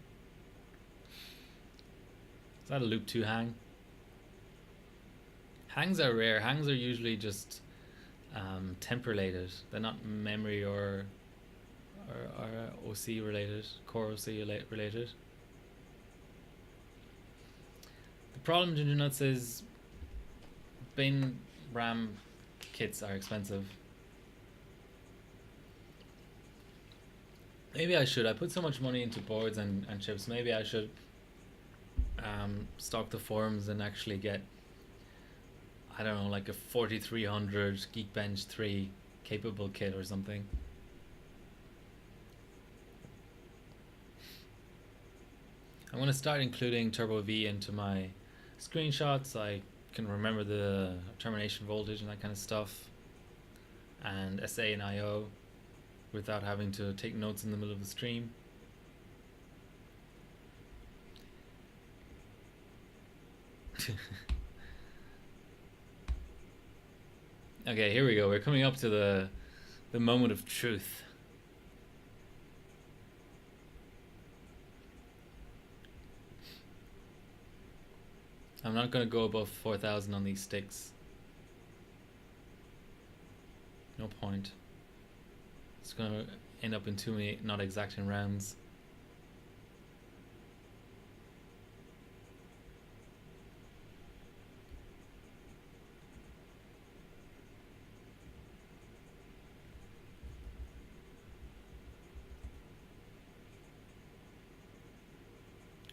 Is that a loop 2 hang? Hangs are rare. Hangs are usually just temp related. They're not memory or OC related, core OC related. The problem, Ginger Nuts, is bin RAM kits are expensive. Maybe I should. I put so much money into boards and chips. Maybe I should stock the forums and actually get, I don't know, like a 4300 Geekbench 3 capable kit or something. I'm going to start including Turbo V into my screenshots. I can remember the termination voltage and that kind of stuff, and SA and IO without having to take notes in the middle of the stream. Okay, here we go. We're coming up to the moment of truth. I'm not going to go above 4,000 on these sticks. No point. It's going to end up in too many not exacting rounds.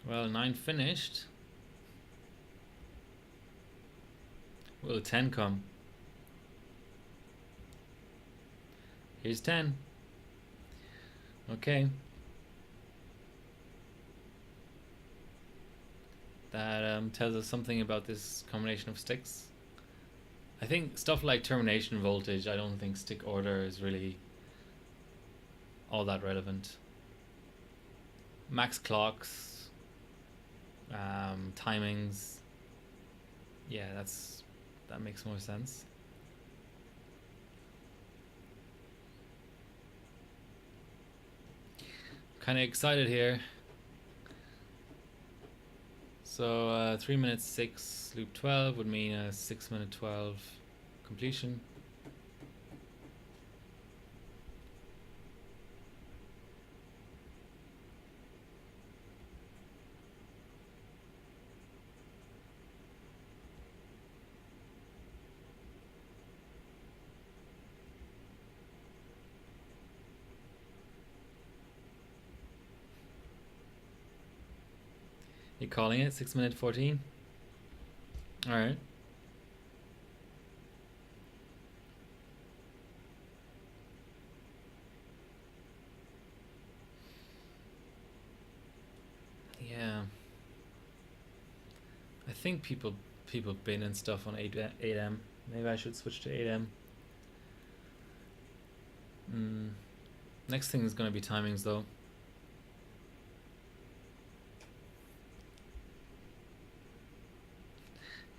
Well, 9 finished. Will 10 come? Here's 10. Okay. That tells us something about this combination of sticks. I think stuff like termination voltage, I don't think stick order is really all that relevant. Max clocks, timings. Yeah, that makes more sense. Kind of excited here. So 3 minutes 6 loop 12 would mean a 6 minute 12 completion. You calling it 6 minute 14? All right. Yeah. I think people bin and stuff on 8M. Maybe I should switch to 8M. Next thing is going to be timings though.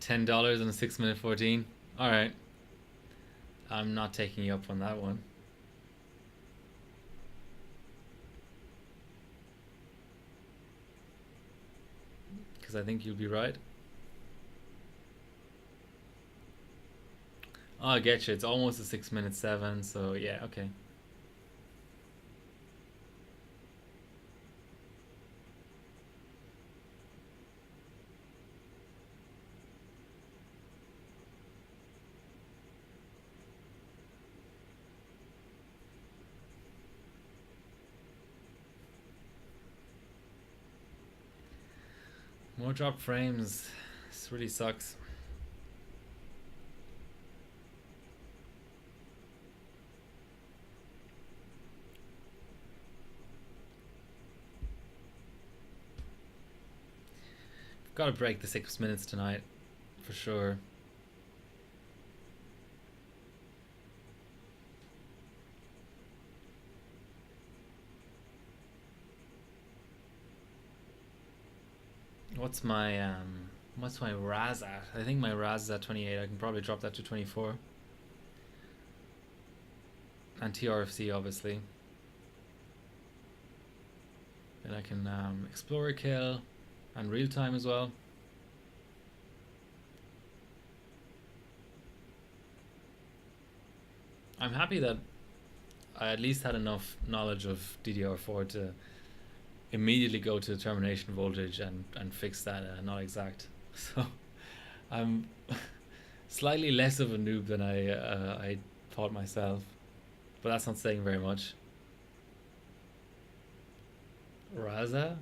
$10 and a 6 minute 14. All right. I'm not taking you up on that one. Because I think you'll be right. Oh, I get you. It's almost a 6 minute 7. So yeah, okay. More drop frames. This really sucks. Got to break the 6 minutes tonight, for sure. What's my RAS at? I think my RAS is at 28. I can probably drop that to 24. And TRFC obviously. Then I can explore a kill and real time as well. I'm happy that I at least had enough knowledge of DDR4 to immediately go to termination voltage and fix that not exact. So I'm slightly less of a noob than I thought myself, but that's not saying very much. Waza?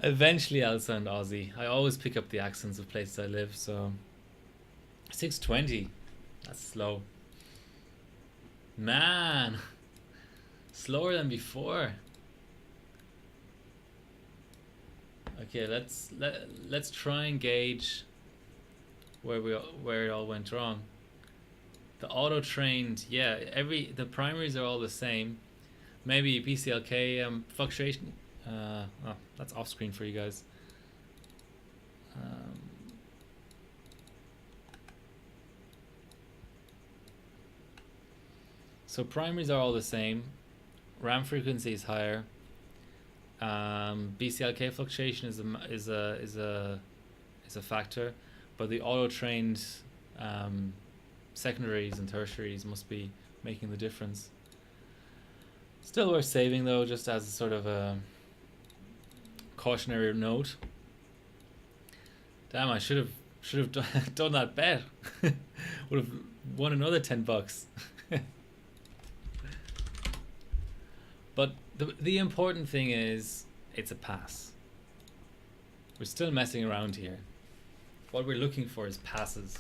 Eventually I'll sound Aussie. I always pick up the accents of places I live, so 620. That's slow. Man, slower than before. Okay, let's try and gauge where it all went wrong. The auto trained, yeah, the primaries are all the same. Maybe PCLK fluctuation. Oh, that's off screen for you guys. So primaries are all the same. RAM frequency is higher. BCLK fluctuation is a factor, but the auto trained secondaries and tertiaries must be making the difference. Still worth saving though, just as a sort of a cautionary note. Damn, I should have done that bet. Would have won another $10. But the important thing is it's a pass. We're still messing around here. What we're looking for is passes.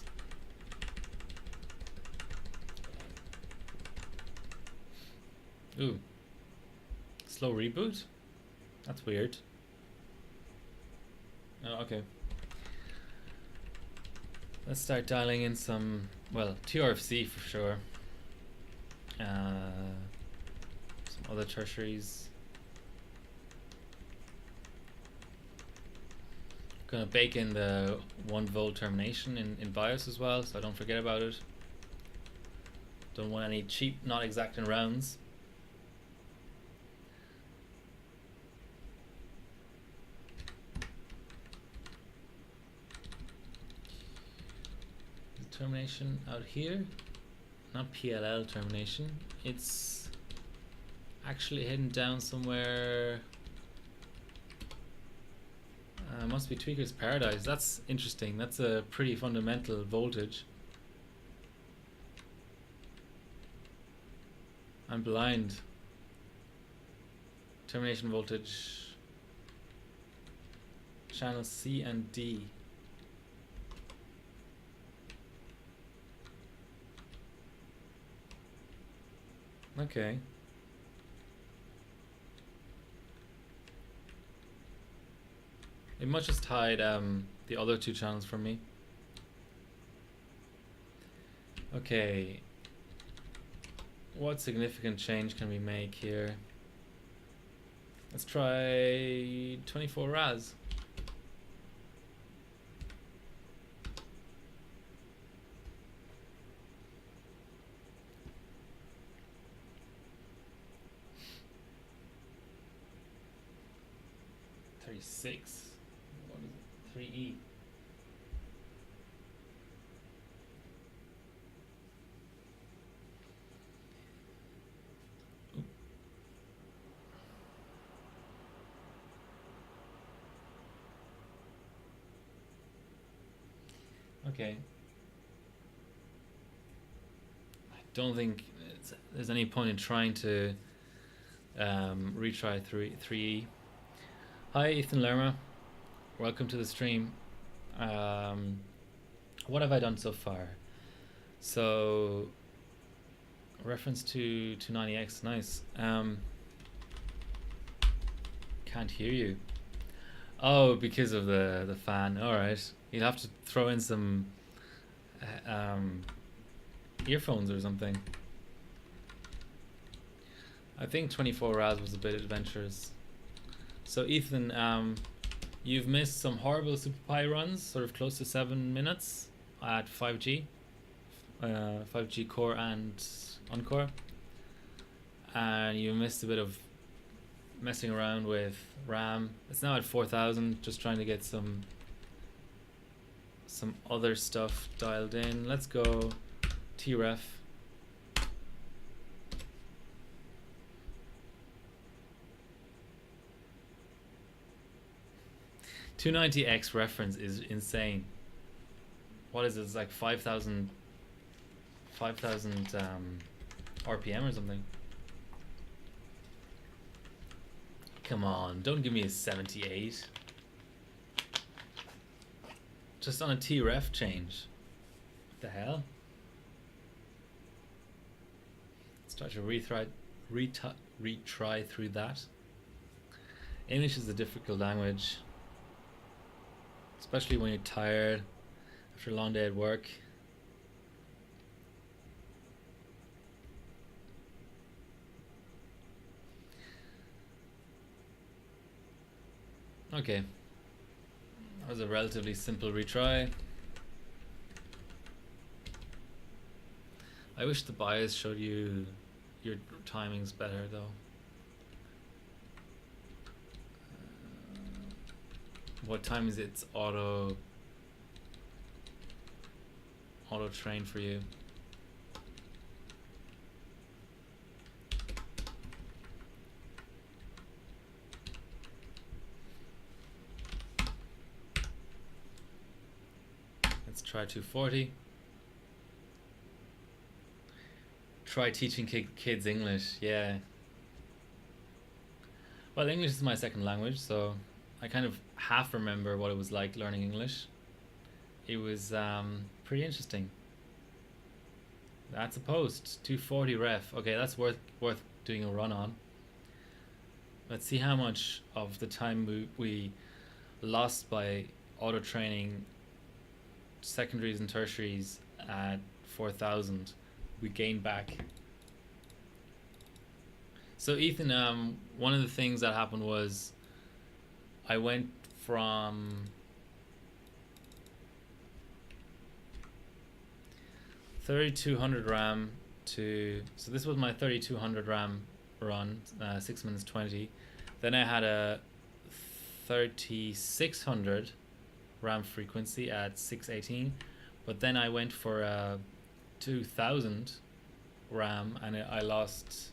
Ooh. Slow reboot? That's weird. Oh, okay. Let's start dialing in some, well, TRFC for sure. Some other tertiaries. Gonna bake in the 1 volt termination in BIOS as well, so don't forget about it. Don't want any cheap, not exacting rounds. The termination out here, not PLL termination, it's actually hidden down somewhere. Must be Tweaker's Paradise. That's interesting. That's a pretty fundamental voltage. I'm blind. Termination voltage. Channel C and D. Okay. It must just hide the other 2 channels from me. Okay. What significant change can we make here? Let's try 24 RAS. What is it? 3E. Okay. I don't think there's any point in trying to retry 3E. Hi, Ethan Lerma. Welcome to the stream. What have I done so far? So, reference to 290X, nice. Can't hear you. Oh, because of the fan. All right, you'll have to throw in some earphones or something. I think 24 RAS was a bit adventurous. So Ethan, you've missed some horrible SuperPi runs, sort of close to 7 minutes at 5G, 5G core and Encore, and you missed a bit of messing around with RAM. It's now at 4000, just trying to get some other stuff dialed in. Let's go TREF. $290X reference is insane. What is it? It's like 5,000 RPM or something. Come on, don't give me a 78. Just on a TREF change. What the hell? Let's try to retry through that. English is a difficult language, especially when you're tired after a long day at work. Okay, that was a relatively simple retry. I wish the bias showed you your timings better though. What time is its auto train for you? Let's try 240. Try teaching kids English, yeah. Well, English is my second language, so I kind of half remember what it was like learning English. It was pretty interesting. That's a post, 240 ref. Okay, that's worth doing a run on. Let's see how much of the time we lost by auto training secondaries and tertiaries at 4,000 we gained back. So Ethan, one of the things that happened was I went from 3200 RAM to, so this was my 3200 RAM run, 6 minutes 20. Then I had a 3600 RAM frequency at 618, but then I went for a 2000 RAM and I lost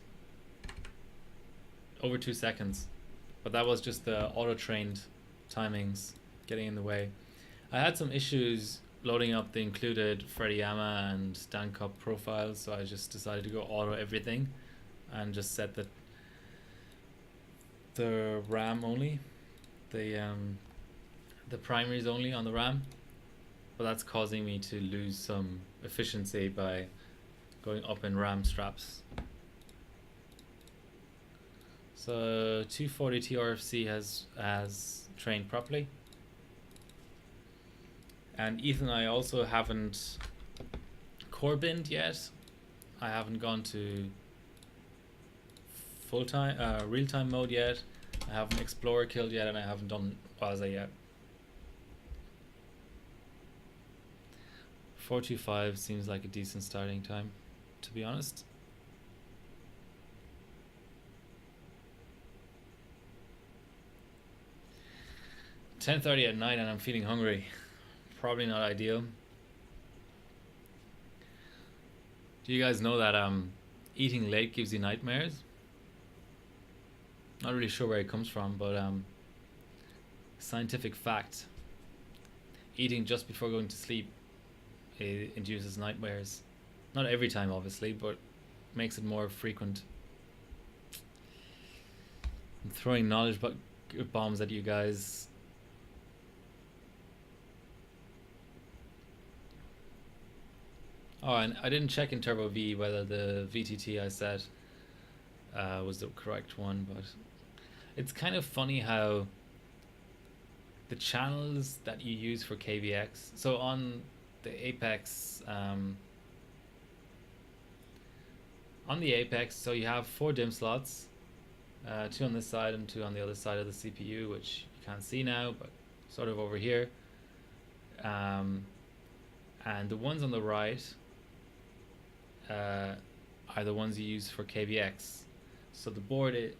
over 2 seconds, but that was just the auto trained timings getting in the way. I had some issues loading up the included Freddie Ama and Dan Cup profiles, so I just decided to go auto everything and just set the RAM only, the primaries only on the RAM, but that's causing me to lose some efficiency by going up in RAM straps. So 240 TRFC has trained properly. And Ethan, I also haven't core binned yet. I haven't gone to full-time, real-time mode yet. I haven't Explorer killed yet, and I haven't done Waza yet. 425 seems like a decent starting time, to be honest. $10:30 at night and I'm feeling hungry. Probably not ideal. Do you guys know that eating late gives you nightmares? Not really sure where it comes from, but scientific fact. Eating just before going to sleep, it induces nightmares. Not every time, obviously, but makes it more frequent. I'm throwing knowledge bombs at you guys. Oh, and I didn't check in Turbo V whether the VTT I set was the correct one, but it's kind of funny how the channels that you use for KVX, so on the Apex, on the Apex, so you have 4 DIMM slots, 2 on this side and 2 on the other side of the CPU, which you can't see now, but sort of over here. And the ones on the right are the ones you use for KVX. So the board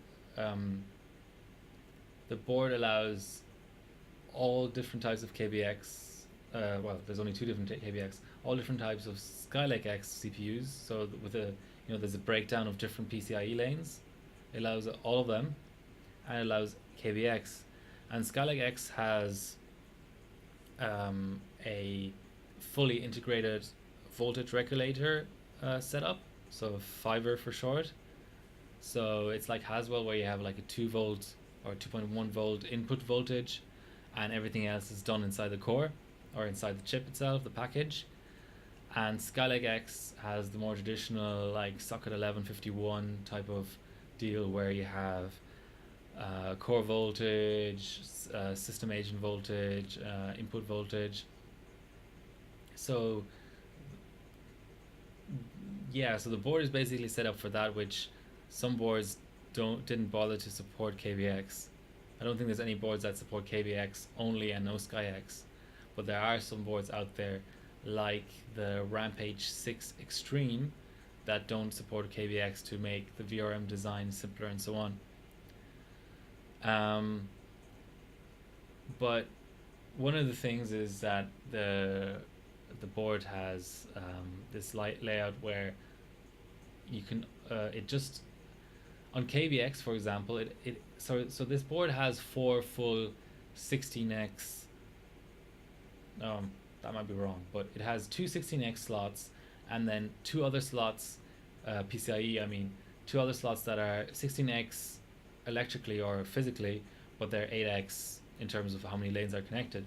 allows all different types of KVX. Well, there's only 2 different KVX. All different types of Skylake X CPUs. So with there's a breakdown of different PCIe lanes. It allows all of them, and it allows KVX. And Skylake X has a fully integrated voltage regulator setup, so Fiverr for short. So it's like Haswell, where you have like a 2 volt or 2.1 volt input voltage, and everything else is done inside the core or inside the chip itself, the package. And Skylake X has the more traditional like socket 1151 type of deal, where you have core voltage, system agent voltage, input voltage. So yeah, so the board is basically set up for that, which some boards didn't bother to support KVX. I don't think there's any boards that support KVX only and no SkyX, but there are some boards out there like the Rampage 6 Extreme that don't support KVX to make the VRM design simpler and so on. But one of the things is that the board has this layout where you can it just on KVX, for example, so this board has 4 full 16x. That might be wrong, but it has 2 16x slots and then 2 other slots, PCIe. I mean, 2 other slots that are 16x electrically or physically, but they're 8x in terms of how many lanes are connected.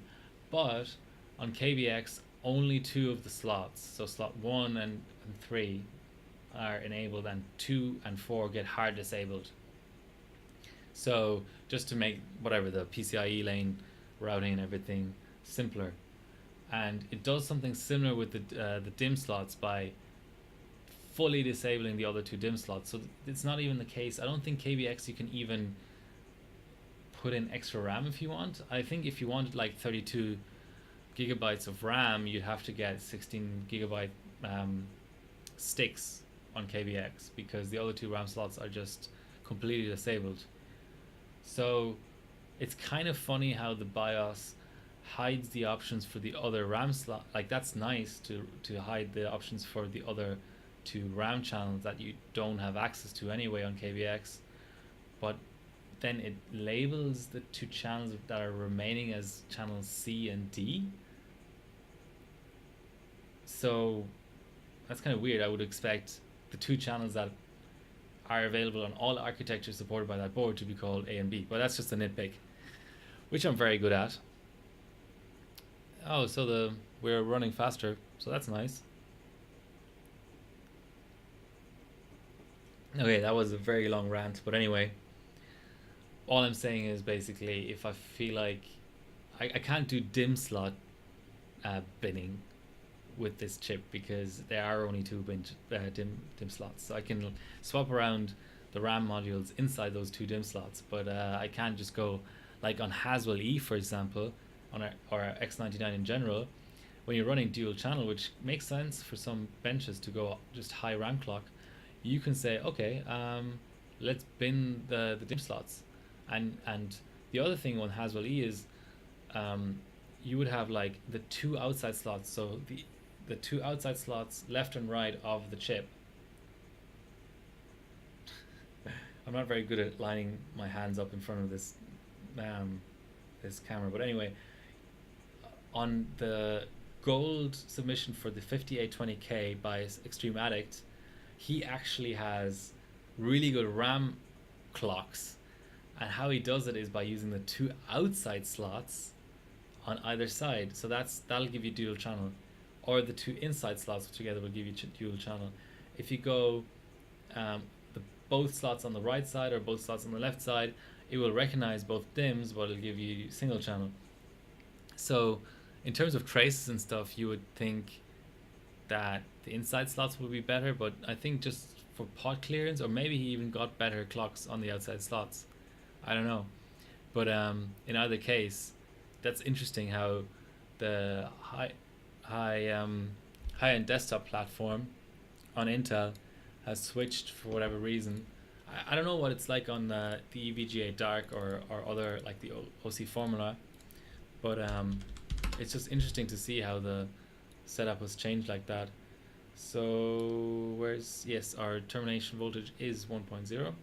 But on KBX, only 2 of the slots, so slot 1 and 3, are enabled, and 2 and 4 get hard disabled. So just to make whatever the PCIe lane routing and everything simpler. And it does something similar with the DIMM slots by fully disabling the other 2 DIMM slots. So it's not even the case. I don't think KBX you can even put in extra RAM if you want. I think if you wanted like 32 gigabytes of RAM, you'd have to get 16 gigabyte sticks on KBX, because the other 2 RAM slots are just completely disabled. So it's kind of funny how the BIOS hides the options for the other RAM slot. Like, that's nice to hide the options for the other 2 RAM channels that you don't have access to anyway on KBX, but then it labels the 2 channels that are remaining as channels C and D. So that's kind of weird. I would expect the 2 channels that are available on all architectures supported by that board to be called A and B, but that's just a nitpick, which I'm very good at. Oh, so we're running faster, so that's nice. Okay, that was a very long rant, but anyway, all I'm saying is basically, if I feel like I can't do DIMM slot binning with this chip, because there are only 2 DIMM slots, so I can swap around the RAM modules inside those 2 DIMM slots, but I can't just go like on Haswell E, for example, or X99 in general. When you're running dual channel, which makes sense for some benches to go just high RAM clock, you can say, okay, let's bin the DIMM slots. And the other thing on Haswell E is you would have like the 2 outside slots, so the 2 outside slots left and right of the chip. I'm not very good at lining my hands up in front of this this camera, but anyway, on the gold submission for the 5820K by Extreme Addict, he actually has really good RAM clocks, and how he does it is by using the 2 outside slots on either side. So that'll give you dual channel, or the 2 inside slots together will give you dual channel. If you go both slots on the right side or both slots on the left side, it will recognize both DIMMs, but it'll give you single channel. So in terms of traces and stuff, you would think that the inside slots would be better, but I think just for pot clearance, or maybe he even got better clocks on the outside slots, I don't know. But in either case, that's interesting how the high-end desktop platform on Intel has switched for whatever reason. I don't know what it's like on the EVGA Dark or other, like the OC Formula, but it's just interesting to see how the setup has changed like that. So yes, our termination voltage is 1.0.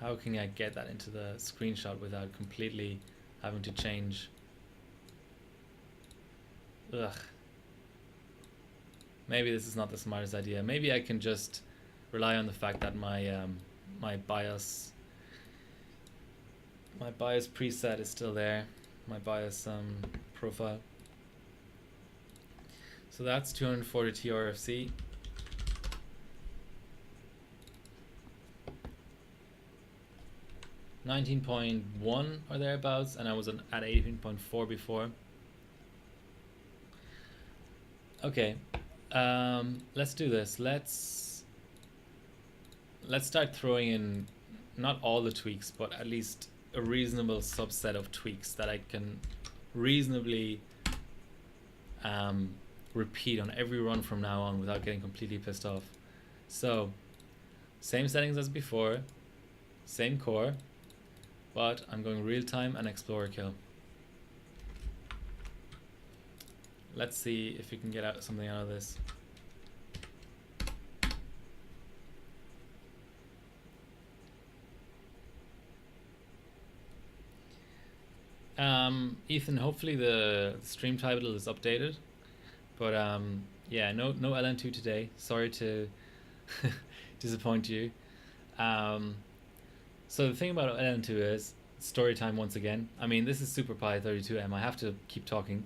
How can I get that into the screenshot without completely having to change? Ugh. Maybe this is not the smartest idea. Maybe I can just rely on the fact that my my BIOS preset is still there, my BIOS profile. So that's 240 TRFC. $19.1 or thereabouts, and I was at 18.4 before. Okay, let's do this. Let's start throwing in not all the tweaks, but at least a reasonable subset of tweaks that I can reasonably repeat on every run from now on without getting completely pissed off. So, same settings as before, same core, but I'm going real time and Explorer kill. Let's see if we can get something out of this. Ethan, hopefully the stream title is updated, but yeah, no LN2 today. Sorry to disappoint you. Um, so the thing about LN2 is story time once again. I mean, this is Super Pi 32M. I have to keep talking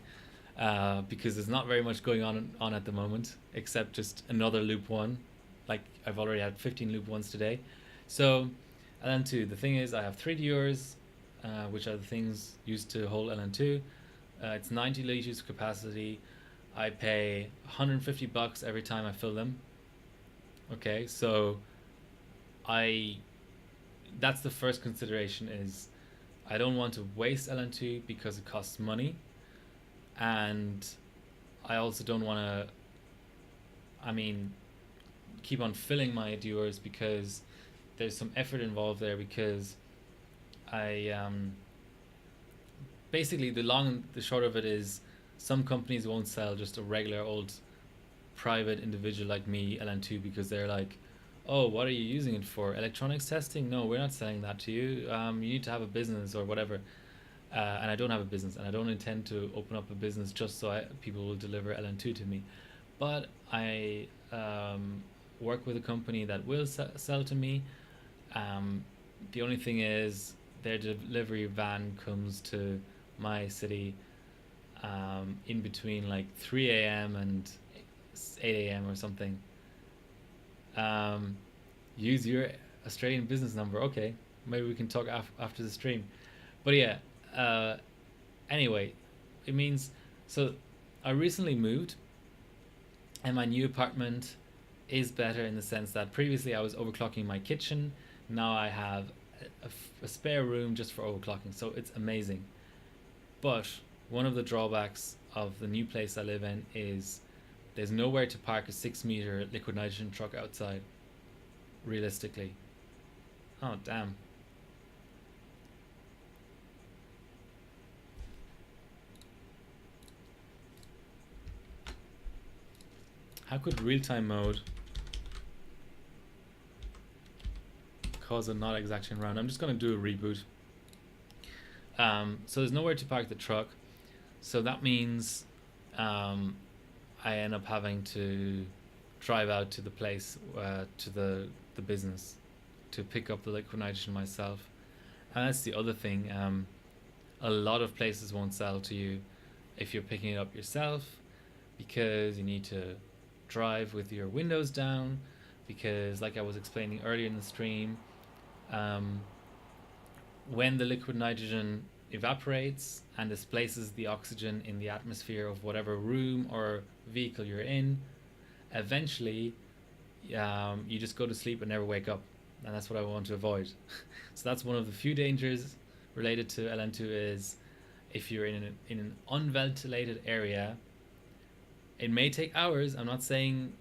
because there's not very much going on at the moment except just another loop one. Like I've already had 15 loop ones today. So LN2. The thing is, I have 3 dewars, which are the things used to hold LN2. It's 90 liters capacity. I pay $150 every time I fill them. Okay, so I that's the first consideration is I don't want to waste LN2 because it costs money, and I also don't want to, I mean, keep on filling my dewars because there's some effort involved there because I basically the long and the short of it is some companies won't sell just a regular old private individual like me LN2 because they're like, oh, what are you using it for? Electronics testing? No, we're not selling that to you. You need to have a business or whatever. And I don't have a business, and I don't intend to open up a business just so people will deliver LN2 to me. But I work with a company that will sell to me. The only thing is, their delivery van comes to my city in between like 3 a.m. and 8 a.m. or something. Use your Australian business number. Okay, maybe we can talk after the stream. But yeah, anyway, it means so I recently moved, and my new apartment is better in the sense that previously I was overclocking my kitchen. Now I have a spare room just for overclocking, so it's amazing. But one of the drawbacks of the new place I live in is there's nowhere to park a 6-meter liquid nitrogen truck outside, realistically. Oh, damn. How could real-time mode cause a not exacting round? I'm just going to do a reboot. So there's nowhere to park the truck. So that means I end up having to drive out to the place, to the business, to pick up the liquid nitrogen myself. And that's the other thing. A lot of places won't sell to you if you're picking it up yourself because you need to drive with your windows down because, like I was explaining earlier in the stream, when the liquid nitrogen evaporates and displaces the oxygen in the atmosphere of whatever room or vehicle you're in, eventually you just go to sleep and never wake up, and that's what I want to avoid. So that's one of the few dangers related to LN2 is if you're in an unventilated area, it may take hours. I'm not saying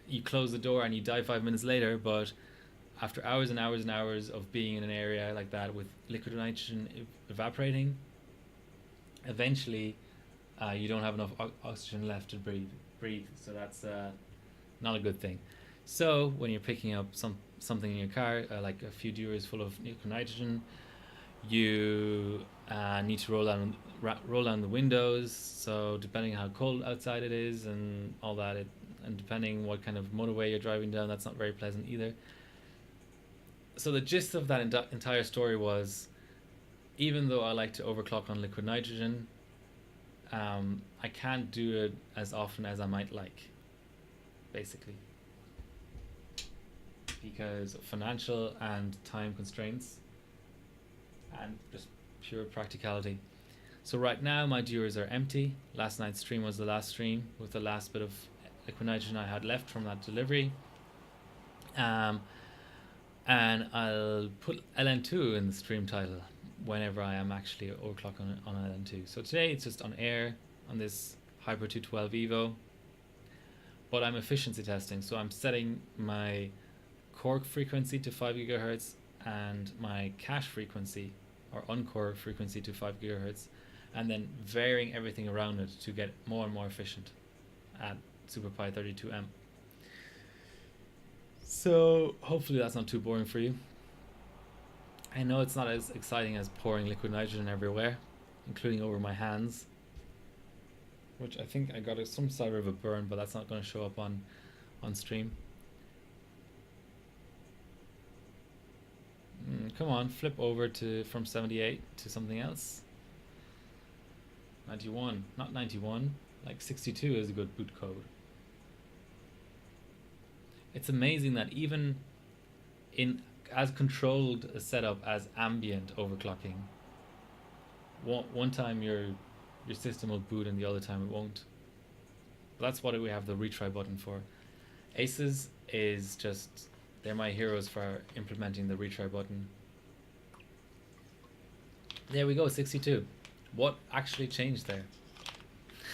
you close the door and you die 5 minutes later, but after hours and hours and hours of being in an area like that with liquid nitrogen evaporating, eventually you don't have enough oxygen left to breathe. So that's not a good thing. So when you're picking up something in your car, like a few dewars full of liquid nitrogen, you need to roll down the windows. So depending how cold outside it is and all that, and depending what kind of motorway you're driving down, that's not very pleasant either. So the gist of that entire story was, even though I like to overclock on liquid nitrogen, I can't do it as often as I might like, basically, because of financial and time constraints and just pure practicality. So right now my dewars are empty. Last night's stream was the last stream with the last bit of liquid nitrogen I had left from that delivery. And I'll put LN2 in the stream title whenever I am actually overclocking on LN2. So today it's just on air on this Hyper 212 Evo, but I'm efficiency testing, so I'm setting my core frequency to 5 gigahertz and my cache frequency or uncore frequency to 5 gigahertz, and then varying everything around it to get more and more efficient at Super Pi 32M. So hopefully that's not too boring for you. I know it's not as exciting as pouring liquid nitrogen everywhere, including over my hands, which I think I got some sort of a burn, but that's not going to show up on stream. Come on, flip over to from 78 to something else. 91, not 91. Like 62 is a good boot code. It's amazing that even in as controlled a setup as ambient overclocking, one time your system will boot and the other time it won't. But that's what we have the retry button for. Aces is just, they're my heroes for implementing the retry button. There we go, 62. What actually changed there?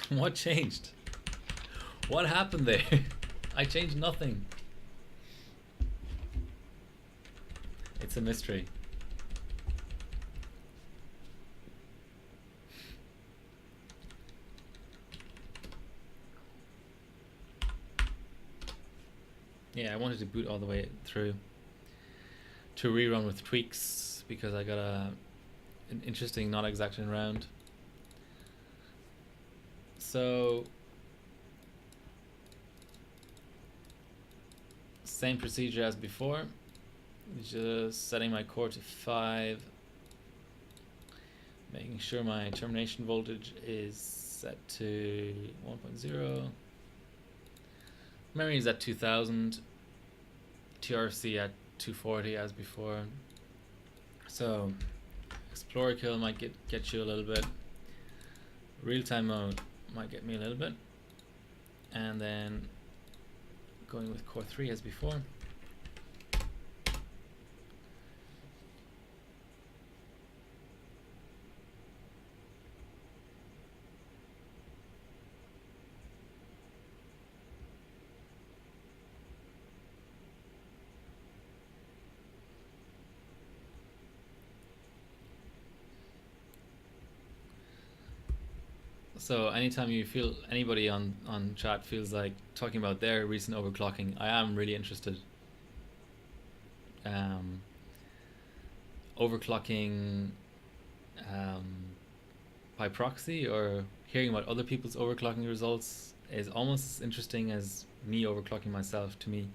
What changed? What happened there? I changed nothing. It's a mystery. Yeah, I wanted to boot all the way through to rerun with tweaks because I got an interesting not exacting round. So same procedure as before, just setting my core to 5, making sure my termination voltage is set to 1.0, memory is at 2000, TRC at 240 as before. So Explorer kill might get you a little bit, real-time mode might get me a little bit, and then going with core 3 as before. So anytime you feel anybody on chat feels like talking about their recent overclocking, I am really interested. Overclocking by proxy or hearing about other people's overclocking results is almost as interesting as me overclocking myself, to me,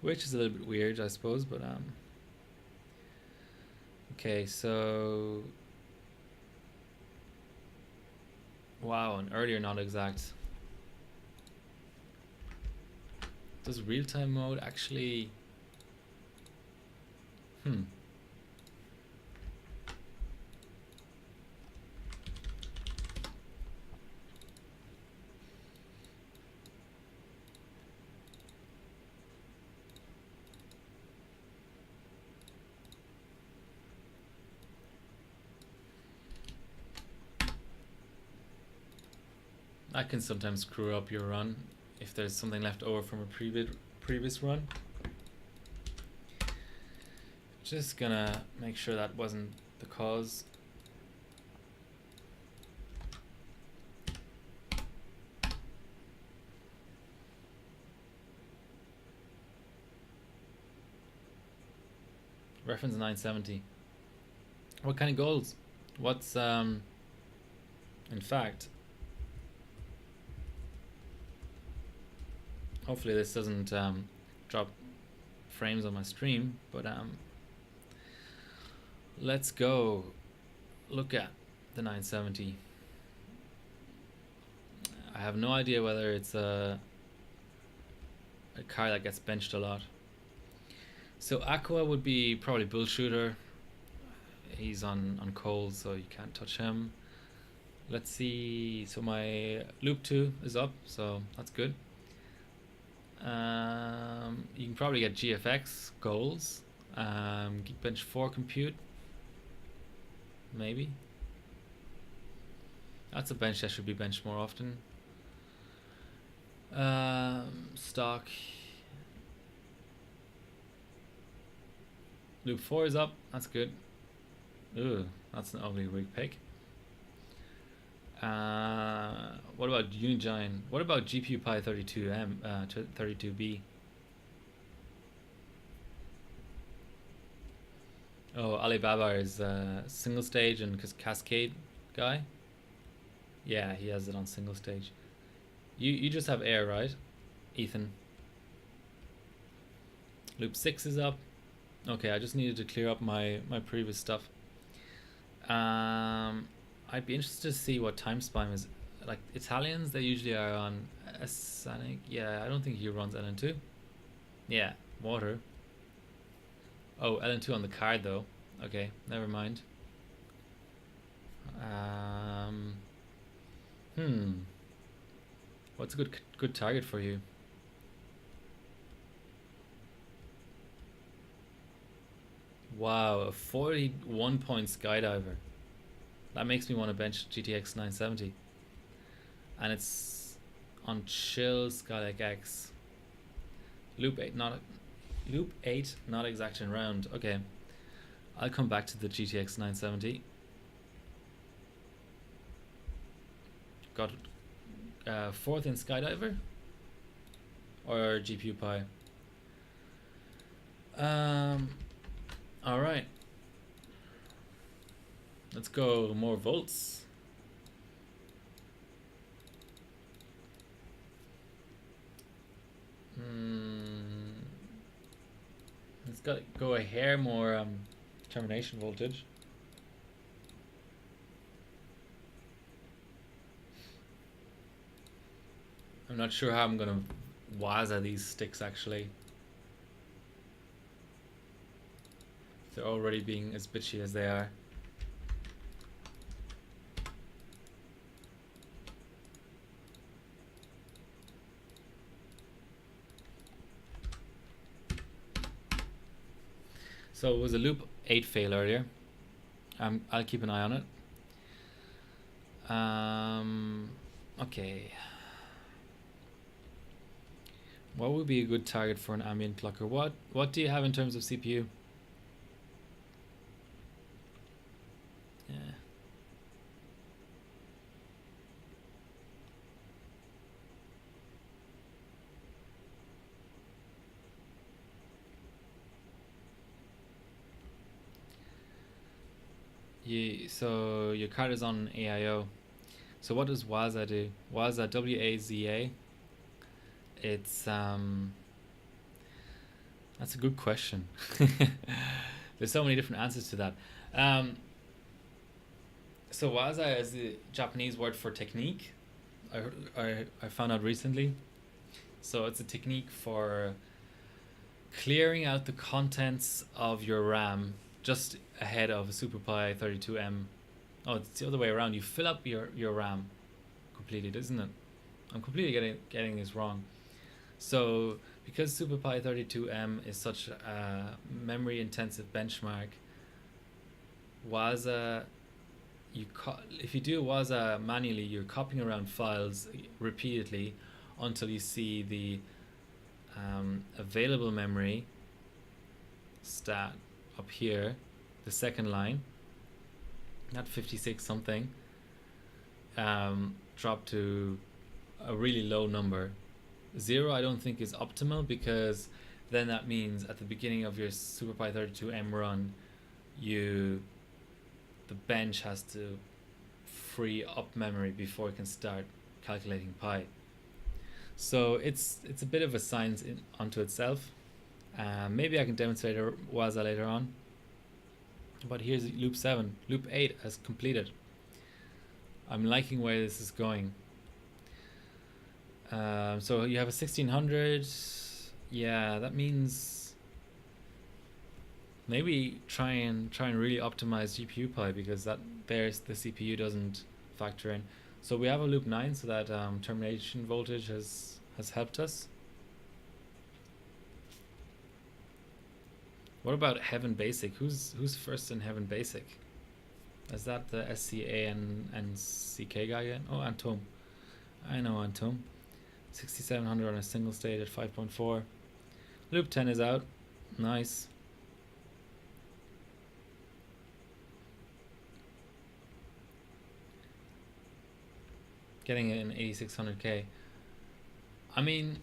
which is a little bit weird, I suppose. But okay, so wow, an earlier not exact. Does real-time mode actually that can sometimes screw up your run if there's something left over from a previous run. Just gonna make sure that wasn't the cause. Reference 970. What kind of goals? What's in fact, hopefully this doesn't drop frames on my stream, but let's go look at the 970. I have no idea whether it's a car that gets benched a lot. So Aqua would be probably bull shooter. He's on cold, so you can't touch him. Let's see. So my loop 2 is up, so that's good. You can probably get GFX goals. Geekbench 4 compute. Maybe. That's a bench that should be benched more often. Stock. Loop 4 is up. That's good. Ooh, that's an ugly rig pick. What about Unigine? What about GPU Pi 32M, 32B? Oh, Alibaba is single stage and cascade guy. Yeah, he has it on single stage. You just have air, right, Ethan? Loop 6 is up. Okay, I just needed to clear up my previous stuff. I'd be interested to see what time spam is. Like Italians, they usually are on Asanic. Yeah, I don't think he runs LN2. Yeah, water. Oh, LN2 on the card though. Okay, never mind. Um, hmm. What's a good target for you? Wow, a 41 point skydiver. That makes me want to bench GTX 970. And it's on chill Skylake X. Loop 8 not exact in round. Okay. I'll come back to the GTX 970. Got fourth in Skydiver or GPU Pi. All right. Let's go more volts. Let's go a hair more termination voltage. I'm not sure how I'm gonna waza these sticks actually. They're already being as bitchy as they are. So it was a loop 8 fail earlier. I'll keep an eye on it. Okay. What would be a good target for an ambient clocker? What do you have in terms of CPU? Yeah. So your card is on AIO. So what does Waza do? Waza, W-A-Z-A. It's that's a good question. There's so many different answers to that. So Waza is the Japanese word for technique. I found out recently. So it's a technique for clearing out the contents of your RAM just ahead of a SuperPi 32M. Oh, it's the other way around. You fill up your RAM completely, isn't it? I'm completely getting this wrong. So because SuperPi 32M is such a memory intensive benchmark, Waza, if you do Waza manually, you're copying around files repeatedly until you see the available memory stat up here, the second line, not 56 something, drop to a really low number. 0 I don't think is optimal, because then that means at the beginning of your SuperPi 32M run, the bench has to free up memory before it can start calculating pi. So it's a bit of a science unto itself. Maybe I can demonstrate Waza later on. But here's loop 7. Loop 8 has completed. I'm liking where this is going. So you have a 1600. Yeah, that means maybe try and really optimize GPU Pi, because the CPU doesn't factor in. So we have a loop 9, so that termination voltage has helped us. What about Heaven Basic? Who's first in Heaven Basic? Is that the SCA and CK guy again? Oh, Antom. I know Antom. 6700 on a single state at 5.4. Loop 10 is out. Nice. Getting it in 8600K. I mean,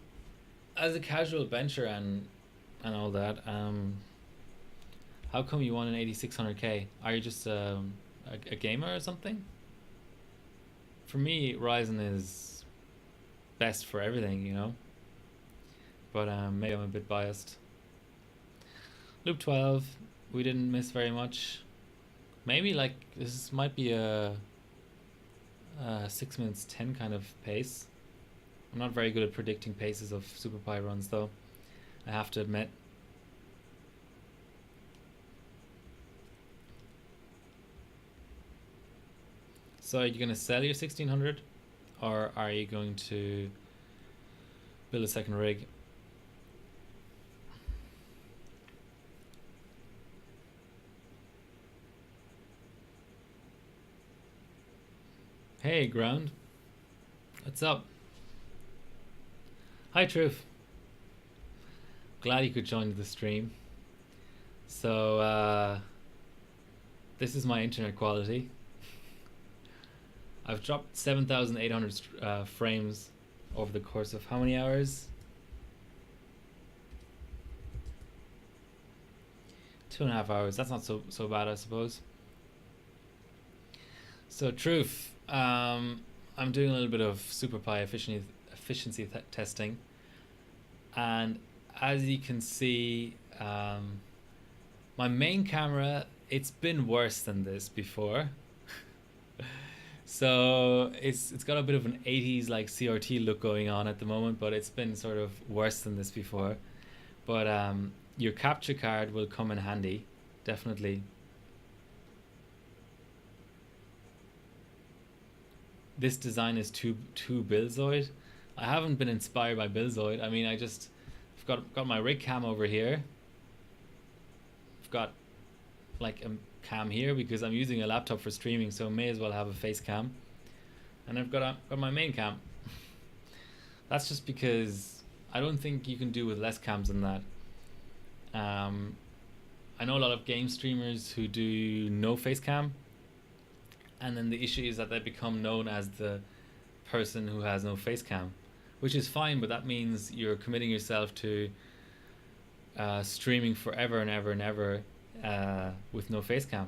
as a casual bencher and all that, how come you want an 8600K? Are you just a gamer or something? For me, Ryzen is best for everything, you know. But maybe I'm a bit biased. Loop 12, we didn't miss very much. Maybe like this might be a 6 minutes 10 kind of pace. I'm not very good at predicting paces of SuperPi runs though, I have to admit. So are you going to sell your 1600 or are you going to build a second rig? Hey Ground, what's up? Hi Truth, glad you could join the stream. So this is my internet quality. I've dropped 7,800 frames over the course of how many hours? 2.5 hours. That's not so bad, I suppose. So Truth, I'm doing a little bit of SuperPi efficiency testing, and as you can see, my main camera, it's been worse than this before. So it's got a bit of an 80s like CRT look going on at the moment, but it's been sort of worse than this before. But your capture card will come in handy, definitely. This design is too Billzoid. I haven't been inspired by Billzoid. I mean, I've got my rig cam over here. I've got like a cam here because I'm using a laptop for streaming, so may as well have a face cam. And I've got my main cam. That's just because I don't think you can do with less cams than that. I know a lot of game streamers who do no face cam, and then the issue is that they become known as the person who has no face cam, which is fine, but that means you're committing yourself to streaming forever and ever and ever with no face cam.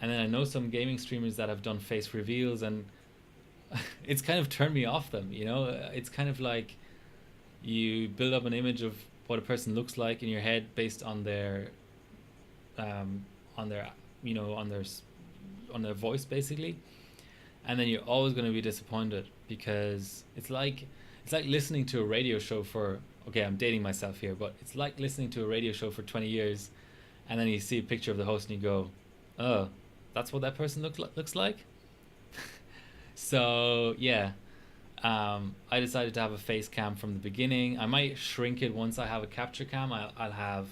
And then I know some gaming streamers that have done face reveals, and it's kind of turned me off them, you know. It's kind of like you build up an image of what a person looks like in your head based on their you know, on their voice basically, and then you're always going to be disappointed because it's like listening to a radio show for, okay, I'm dating myself here, but it's like listening to a radio show for 20 years and then you see a picture of the host and you go, oh, that's what that person looks like. So yeah, I decided to have a face cam from the beginning. I might shrink it once I have a capture cam. I'll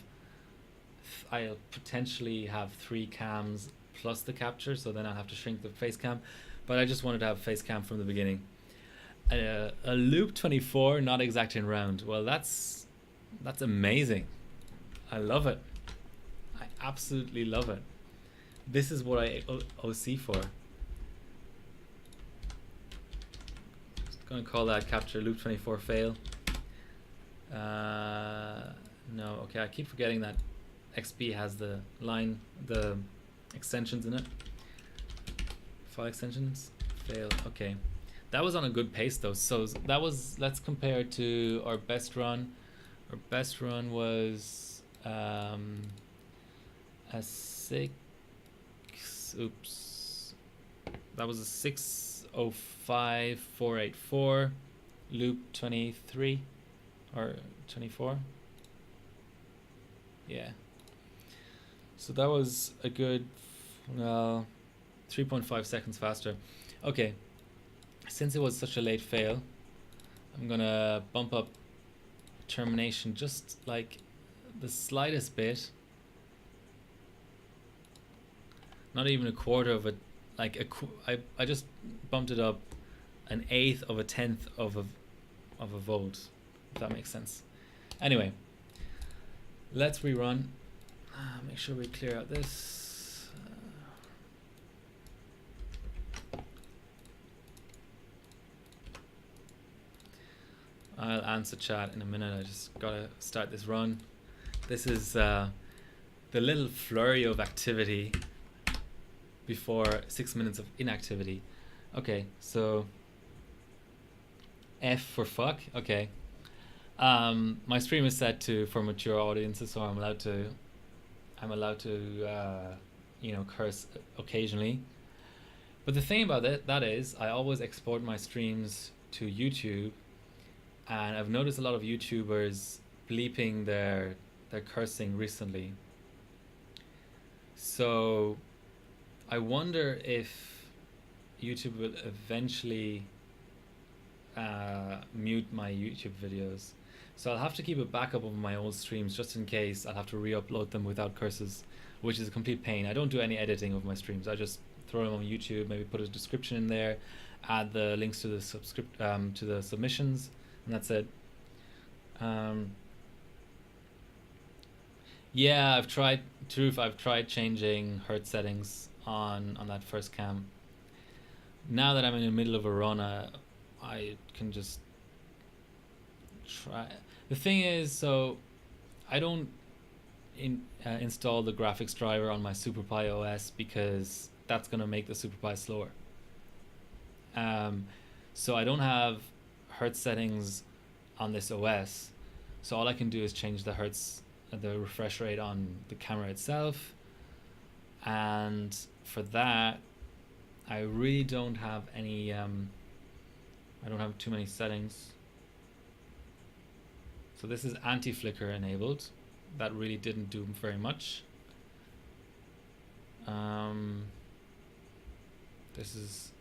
potentially have 3 cams plus the capture, so then I'll have to shrink the face cam, but I just wanted to have a face cam from the beginning. A loop 24 not exacting round, well, that's amazing. I love it. I absolutely love it. This is what I OC for. Just gonna call that capture loop 24 fail. No, okay, I keep forgetting that XP has the extensions in it. File extensions, fail, okay. That was on a good pace though, so that was, let's compare it to our best run. Our best run was a 6, oops. That was a 6:05.484, loop 23, or 24. Yeah. So that was a good 3.5 seconds faster. Okay, since it was such a late fail, I'm gonna bump up termination just like the slightest bit. Not even a quarter of a, like I just bumped it up 1/8 of a 1/10 of a volt, if that makes sense. Anyway, let's rerun. Make sure we clear out this. I'll answer chat in a minute. I just gotta start this run. This is the little flurry of activity before 6 minutes of inactivity. Okay, so F for fuck. Okay. My stream is set to for mature audiences, so I'm allowed to I'm allowed to, curse occasionally. But the thing about that is, I always export my streams to YouTube, and I've noticed a lot of YouTubers bleeping their cursing recently. So I wonder if YouTube will eventually mute my YouTube videos. So I'll have to keep a backup of my old streams just in case I'll have to re-upload them without curses, which is a complete pain. I don't do any editing of my streams. I just throw them on YouTube, maybe put a description in there, add the links to the to the submissions, and that's it. Yeah, I've tried. Truth, I've tried changing hertz settings on that first cam. Now that I'm in the middle of a run, I can just try. The thing is, so I don't install the graphics driver on my SuperPi OS because that's gonna make the SuperPi slower. So I don't have hertz settings on this OS. So all I can do is change the hertz, the refresh rate on the camera itself, and for that, I really don't have any. I don't have too many settings. So this is anti-flicker enabled. That really didn't do very much. This is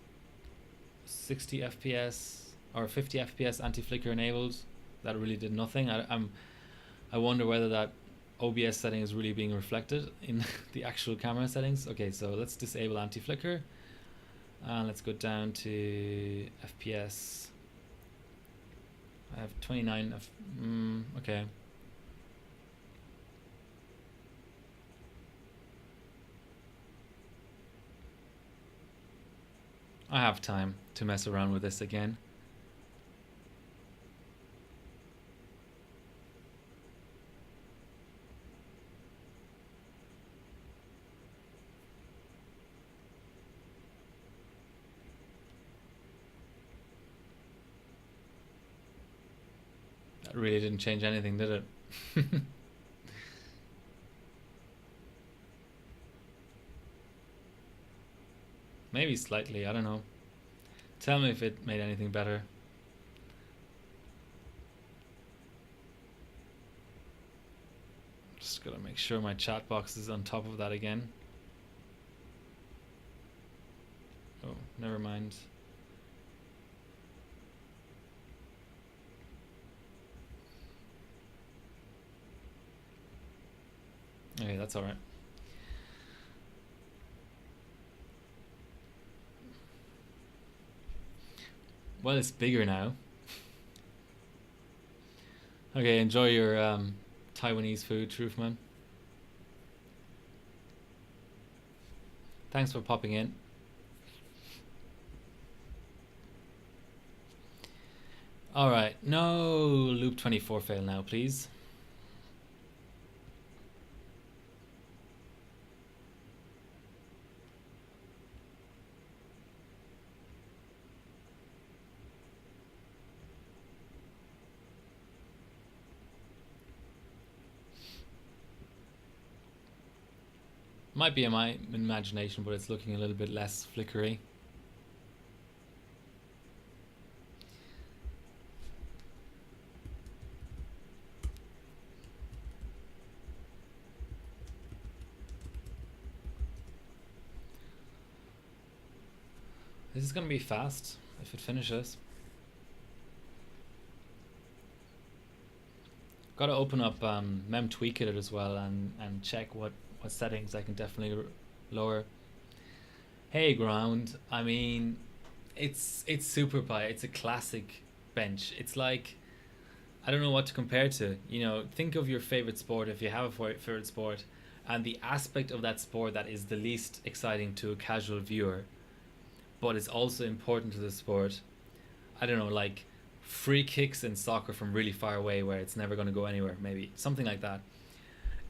60 FPS or 50 FPS anti-flicker enabled. That really did nothing. I wonder whether that OBS setting is really being reflected in the actual camera settings. Okay, so let's disable anti-flicker. Let's go down to FPS. I have 29 of okay. I have time to mess around with this again. That really didn't change anything, did it? Maybe slightly, I don't know. Tell me if it made anything better. Just gotta make sure my chat box is on top of that again. Oh, never mind. Okay, that's alright. Well, it's bigger now. Okay, enjoy your Taiwanese food, Truthman. Thanks for popping in. Alright, no loop 24 fail now, please. Might be in my imagination, but it's looking a little bit less flickery. This is gonna be fast if it finishes. Gotta open up memTweakit as well and check what settings I can definitely lower. Hey Ground, I mean, it's SuperPi. It's a classic bench. It's like, I don't know what to compare to. You know, think of your favorite sport if you have a favorite sport, and the aspect of that sport that is the least exciting to a casual viewer, but it's also important to the sport. I don't know, like free kicks in soccer from really far away where it's never going to go anywhere, maybe something like that,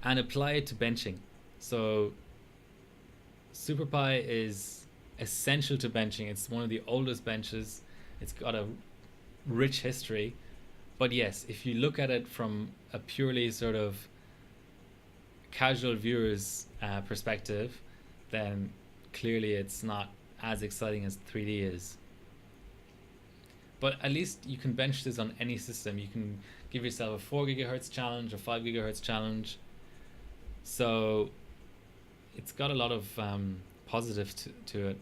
and apply it to benching. So SuperPi is essential to benching. It's one of the oldest benches. It's got a rich history. But yes, if you look at it from a purely sort of casual viewer's perspective, then clearly it's not as exciting as 3D is. But at least you can bench this on any system. You can give yourself a 4 gigahertz challenge, a 5 gigahertz challenge. So it's got a lot of positive to it.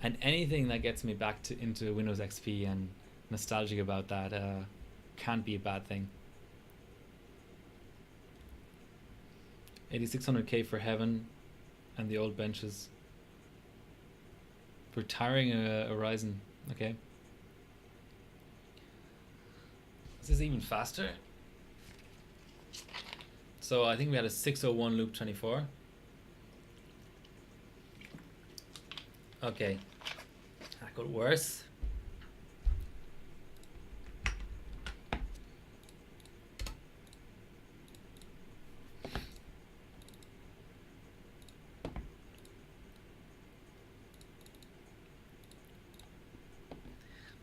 And anything that gets me back into Windows XP and nostalgic about that can't be a bad thing. 8600K for Heaven and the old benches. Retiring a Ryzen. Okay. Is this even faster? So I think we had a 601 loop 24. Okay. That got worse.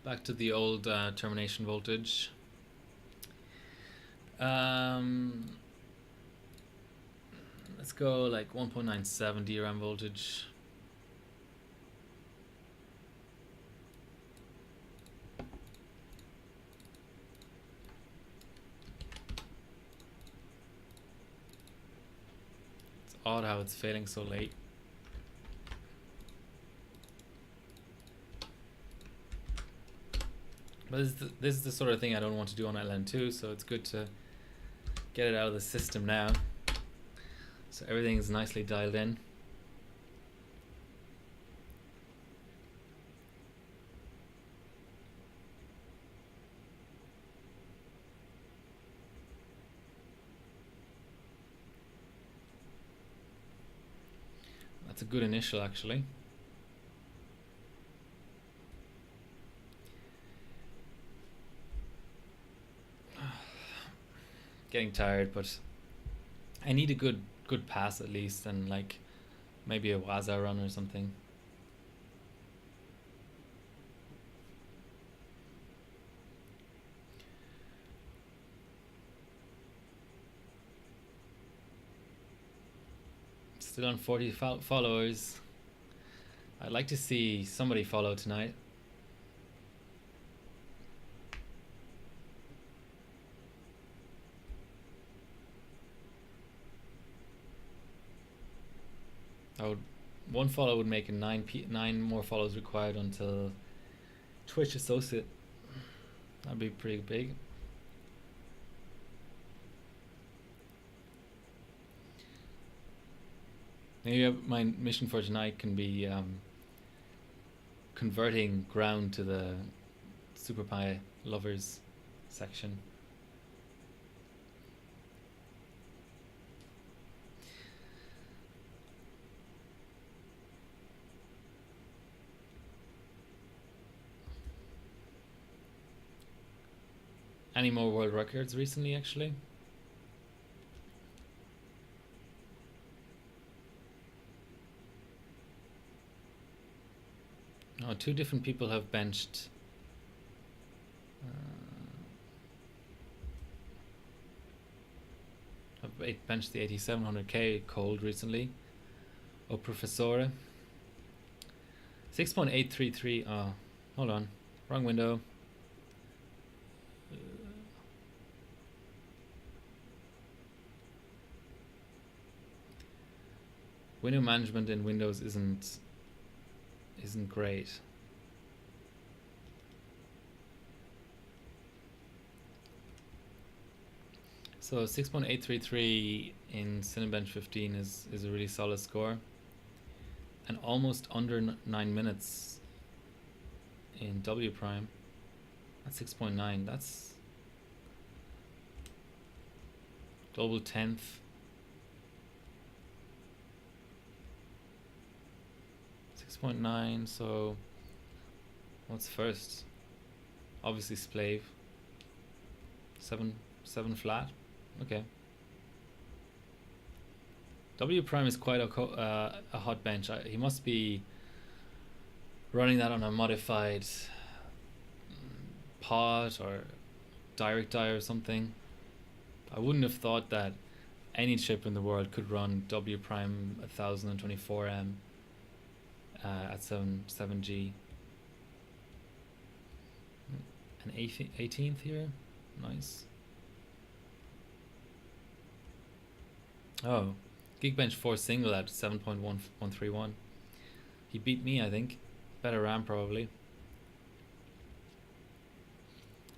Back to the old termination voltage. Let's go like 1.97 DRAM voltage. It's odd how it's failing so late. But this is the sort of thing I don't want to do on LN2, so it's good to get it out of the system now. So everything's nicely dialed in. That's a good initial, actually. Getting tired, but I need a good pass at least, and like maybe a Waza run or something. Still on 40 followers. I'd like to see somebody follow tonight. One follow would make a 9 more follows required until Twitch associate. That'd be pretty big. Maybe my mission for tonight can be converting ground to the SuperPi lovers section. Any more world records recently, actually? Oh, 2 different people have benched. I've benched the 8700K cold recently. Oh, Professore. 6.833. Oh, hold on. Wrong window. Window management in Windows isn't great. So 6.833 in Cinebench 15 is a really solid score, and almost under 9 minutes in W prime. That's 6.9. That's global 10th. 6.9, so what's first? Obviously Splave. 7 flat. Okay. W prime is quite a hot bench. He must be running that on a modified pod or direct die or something. I wouldn't have thought that any chip in the world could run W prime 1024M at 7G. An 18th here, nice. Oh, Geekbench 4 single at 7.1131. He beat me, I think. Better RAM probably.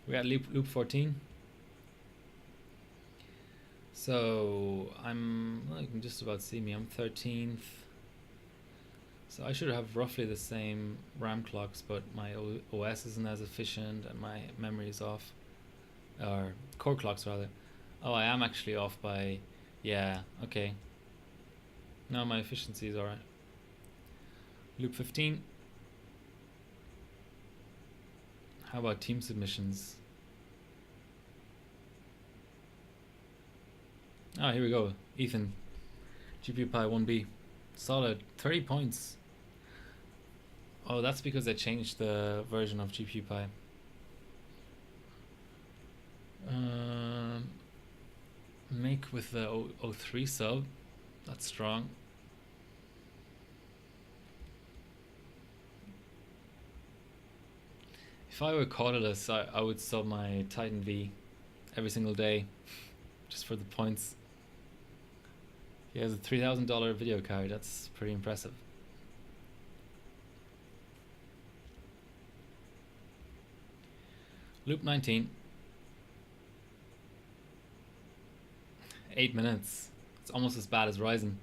We got loop 14. So well, you can just about see me. I'm 13th. So I should have roughly the same RAM clocks, but my OS isn't as efficient and my memory is off. Or core clocks rather. Oh, I am actually off by, yeah, okay. No, my efficiency is alright. Loop 15. How about team submissions? Oh, here we go. Ethan, GPU Pi 1B. Solid, 30 points. Oh, that's because I changed the version of GPU Pi. Make with the 03 sub. That's strong. If I were Cordless, I would sub my Titan V every single day, just for the points. He has a $3,000 video card. That's pretty impressive. Loop 19. 8 minutes. It's almost as bad as Ryzen.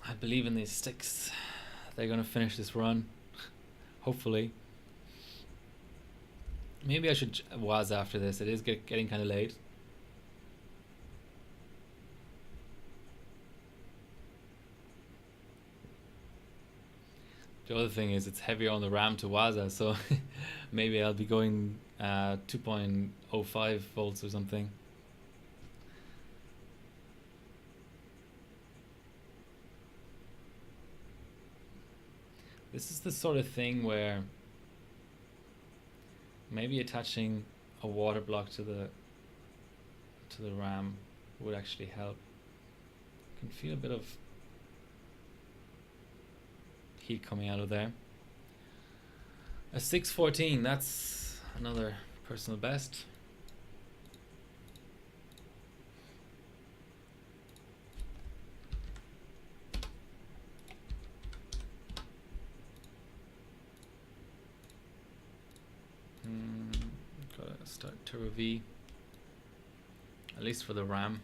I believe in these sticks. They're gonna finish this run. Hopefully. Maybe I should WAS after this. It is getting kind of late. The other thing is it's heavier on the RAM to WASA, so maybe I'll be going 2.05 volts or something. This is the sort of thing where maybe attaching a water block to the RAM would actually help. You can feel a bit of heat coming out of there. A 614, that's another personal best. Gotta start Turbo V, at least for the RAM.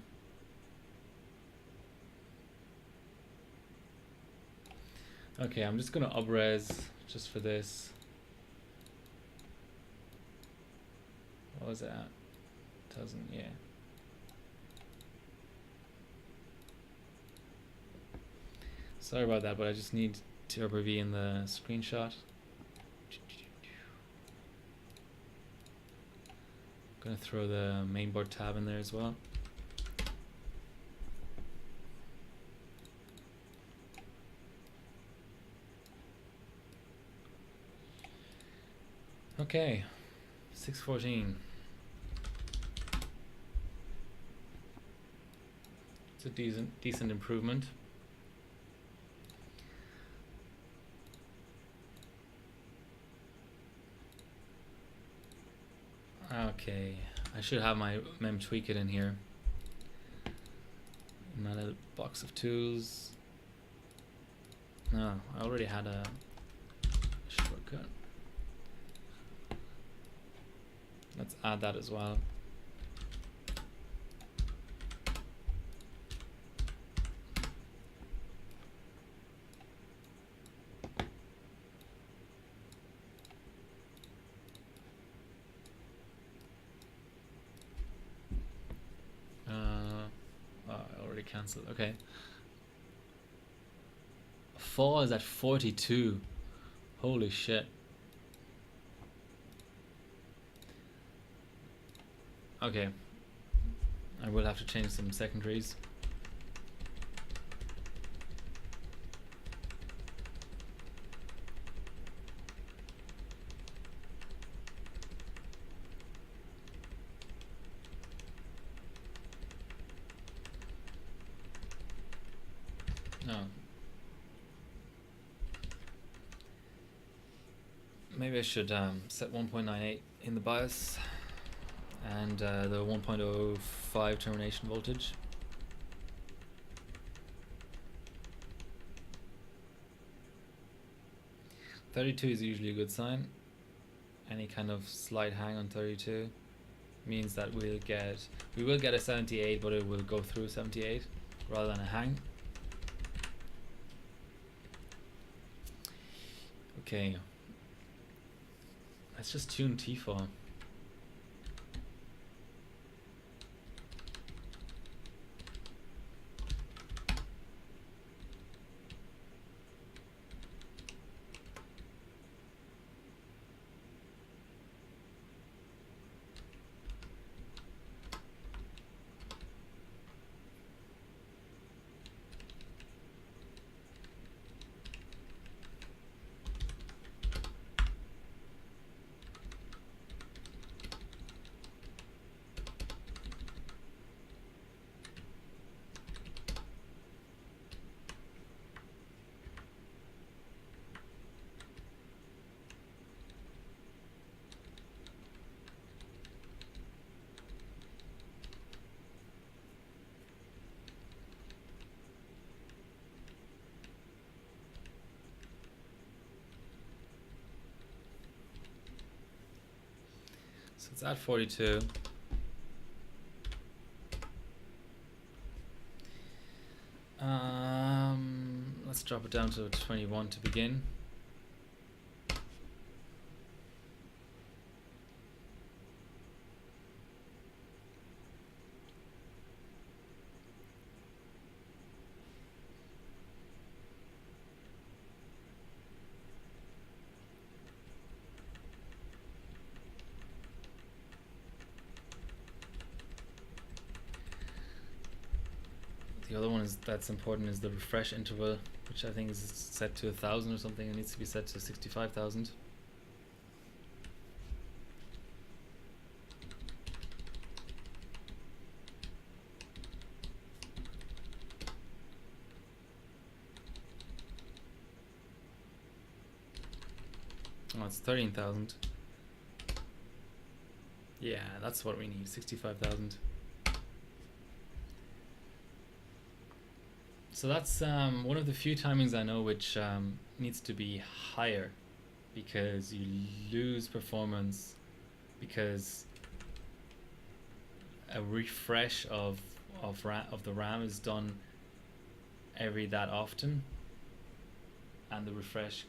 Okay, I'm just gonna up-res just for this. What was it at? 1000, yeah. Sorry about that, but I just need Turbo V in the screenshot. Gonna throw the mainboard tab in there as well. Okay, 614. It's a decent improvement. Okay, I should have my mem tweak it in here. My little box of tools. No, I already had a shortcut. Let's add that as well. Oh, I already cancelled. Okay. fall is at 42. Holy shit. Okay. I will have to change some secondaries. No. Maybe I should set 1.98 in the BIOS and the 1.05 termination voltage. .32 is usually a good sign. Any kind of slight hang on 32 means that we will get a 78, but it will go through 78 rather than a hang. Okay, let's just tune T4. So it's at 42. Let's drop it down to 21 to begin. The other one that's important is the refresh interval, which I think is set to 1,000 or something. It needs to be set to 65,000. Oh, it's 13,000. Yeah, that's what we need, 65,000. So that's one of the few timings I know which needs to be higher, because you lose performance because a refresh of the RAM is done every that often, and the refresh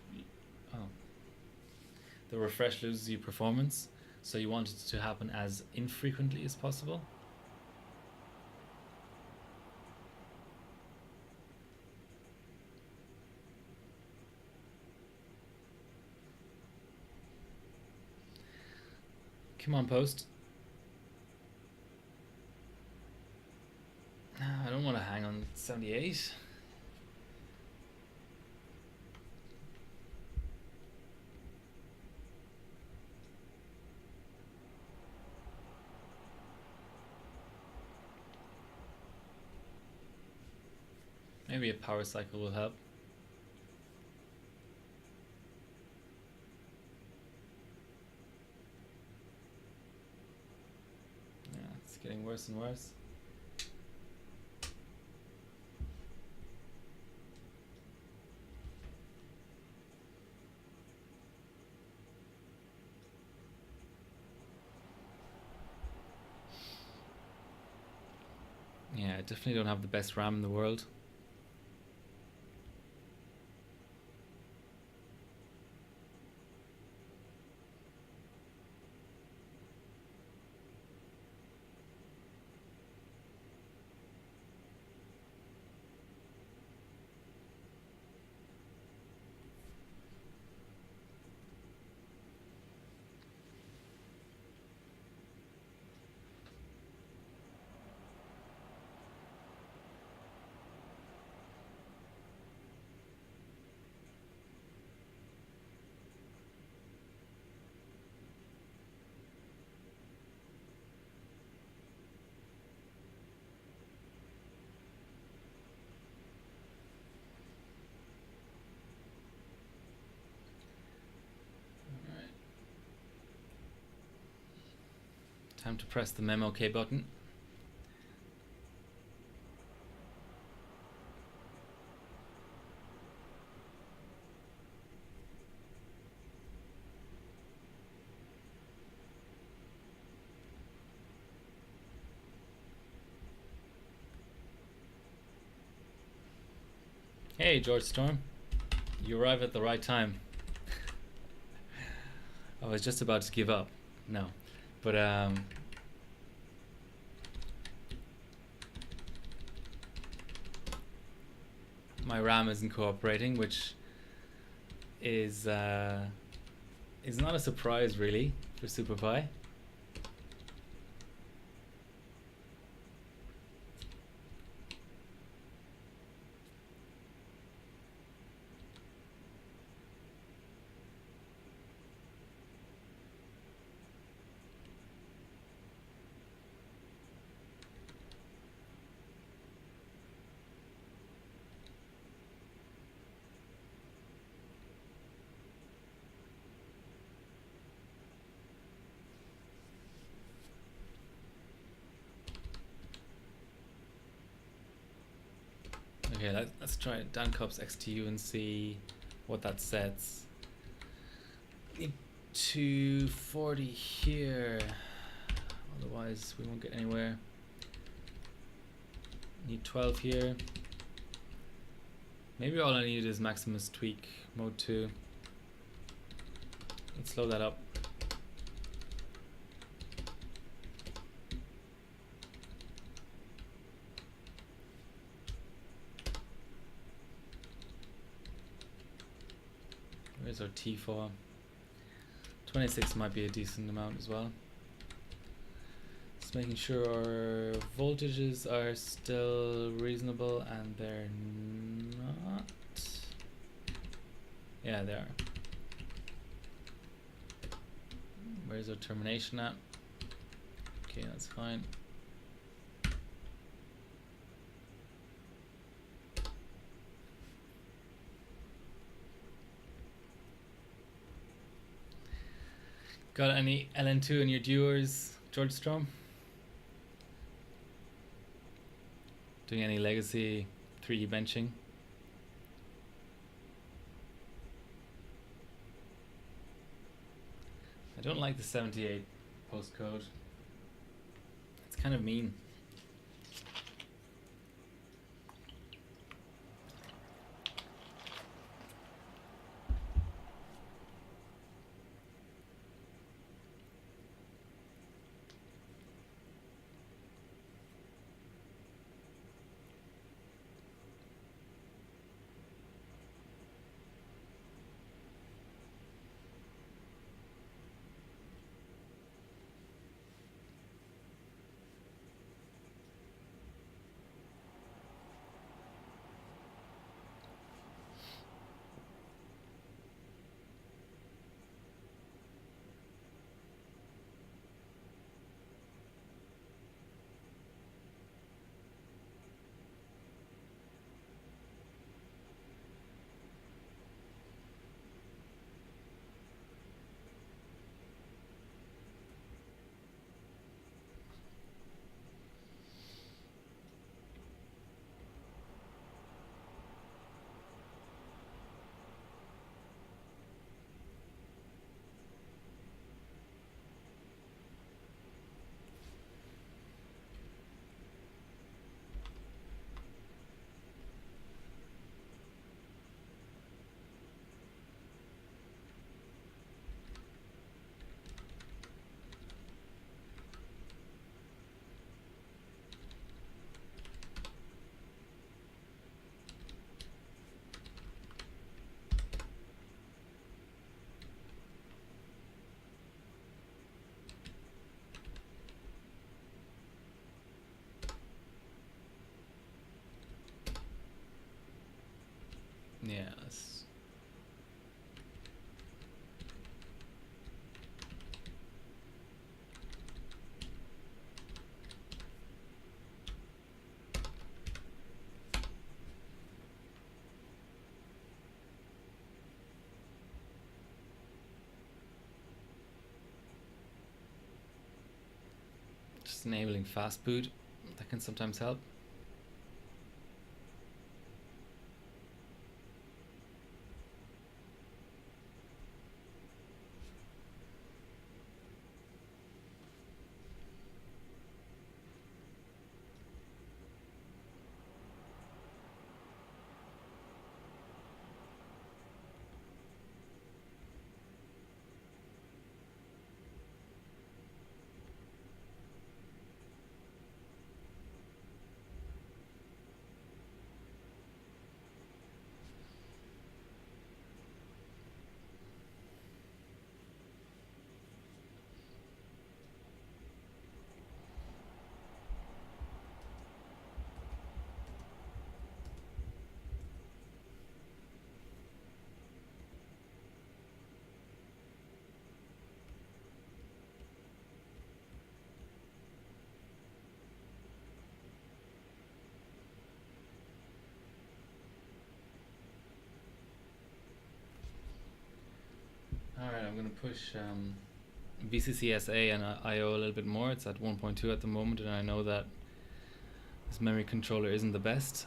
loses you performance, so you want it to happen as infrequently as possible. Come on, post. I don't want to hang on 78. Maybe a power cycle will help. Yeah, it's getting worse and worse. Yeah, I definitely don't have the best RAM in the world. Time to press the memo OK button. Hey, George Storm. You arrive at the right time. I was just about to give up. No. But my RAM isn't cooperating, which is not a surprise really for SuperPi. Okay, let's try Dan Cup's XTU and see what that sets. Need 240 here, otherwise we won't get anywhere. Need 12 here. Maybe all I need is Maximus Tweak Mode 2. Let's slow that up. Where's our T4? 26 might be a decent amount as well. Just making sure our voltages are still reasonable, and they're not. Yeah, they are. Where's our termination at? Okay, that's fine. Got any LN2 in your viewers, George Strom? Doing any legacy 3D benching? I don't like the 78 postcode. It's kind of mean. just enabling fast boot. That can sometimes help. Alright, I'm going to push VCCSA and IO a little bit more. It's at 1.2 at the moment, and I know that this memory controller isn't the best.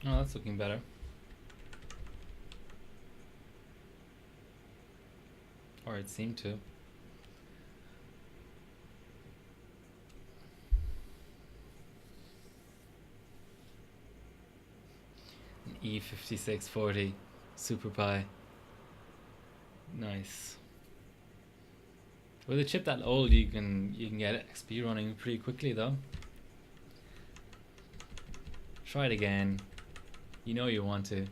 Oh, that's looking better. Or it seemed to. An E5640 Super Pi. Nice. With a chip that old, you can get XP running pretty quickly though. Try it again. You know you want to.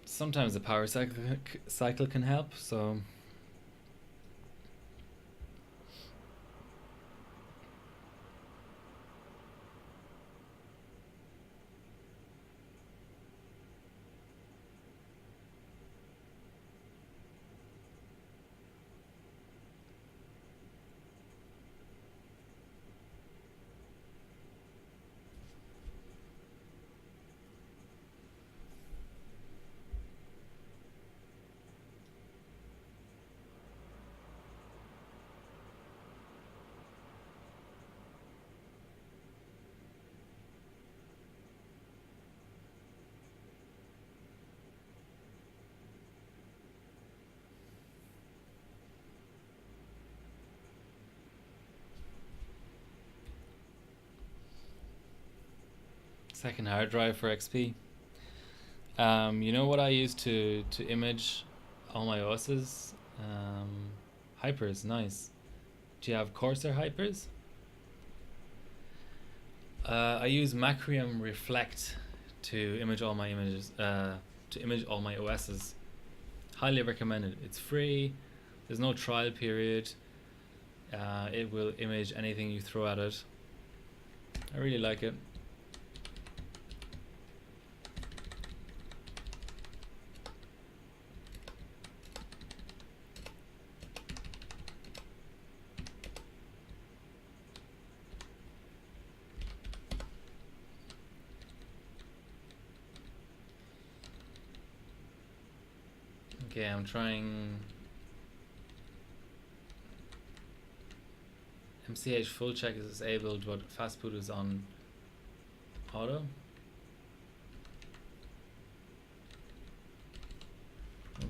Sometimes the power cycle can help, so second hard drive for XP. You know what I use to image all my OSs? Hypers, nice. Do you have Corsair Hypers? I use Macrium Reflect to image all my images, to image all my OSs. Highly recommended. It's free. There's no trial period. It will image anything you throw at it. I really like it. Okay, I'm trying MCH full check is disabled, but fast boot is on auto.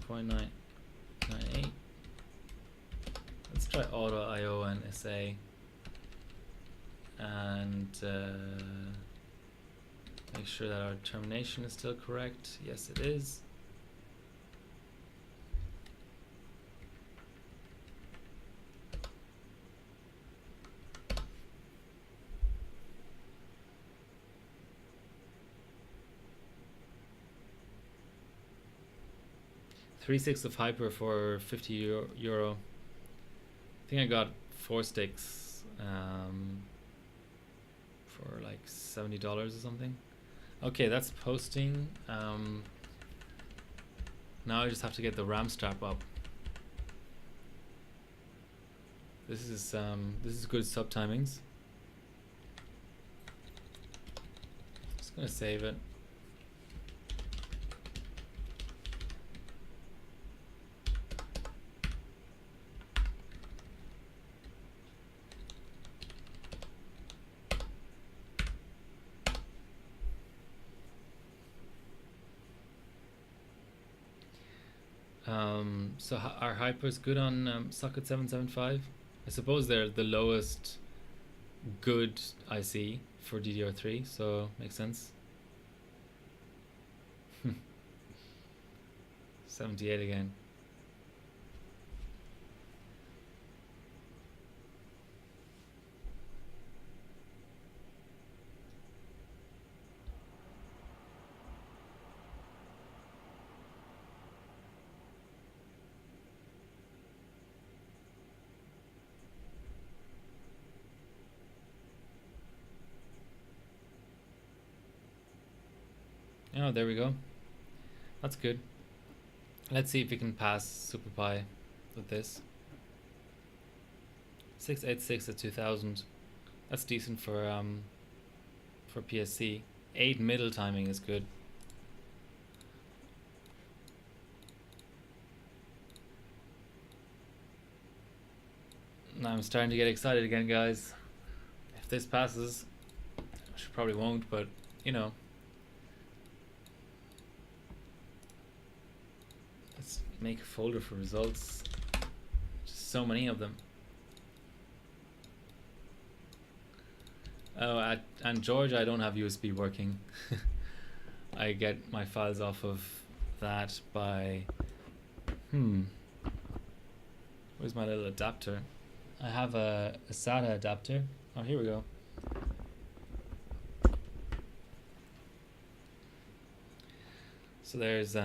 1.998. Let's try auto IO and SA and make sure that our termination is still correct. Yes, it is. Three-six of hyper for 50 euro. I think I got 4 sticks for like $70 or something. Okay, that's posting. Now I just have to get the RAM strap up. This is good sub timings. Just gonna save it. So our hyper's good on socket 775. I suppose they're the lowest good IC for DDR3, so makes sense. 78 again. Oh, there we go. That's good. Let's see if we can pass SuperPi with this. 686 at 2000. That's decent for PSC. 8 middle timing is good. Now I'm starting to get excited again, guys. If this passes, which probably won't, but you know. Let's make a folder for results. Just so many of them. Oh, and Georgia, I don't have USB working. I get my files off of that by... Where's my little adapter? I have a SATA adapter. Oh, here we go. So there's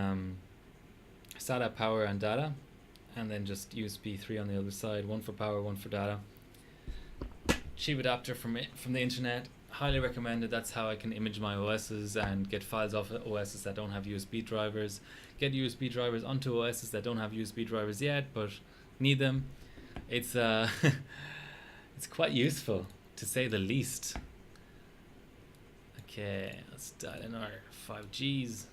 SATA power and data, and then just USB 3 on the other side. One for power, one for data. Cheap adapter from the internet. Highly recommended. That's how I can image my OSs and get files off of OSs that don't have USB drivers. Get USB drivers onto OSs that don't have USB drivers yet, but need them. It's it's quite useful, to say the least. Okay, let's dial in our 5Gs.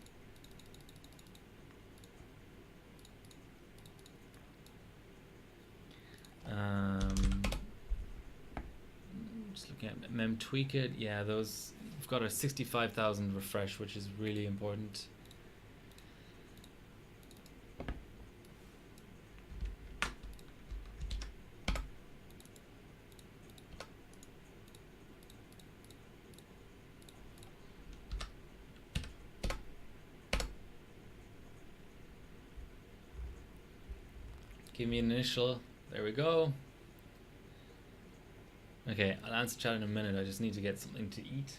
Just looking at mem tweak it. Yeah, those, we've got a 65,000 refresh, which is really important. Give me an initial. There we go. Okay, I'll answer chat in a minute. I just need to get something to eat,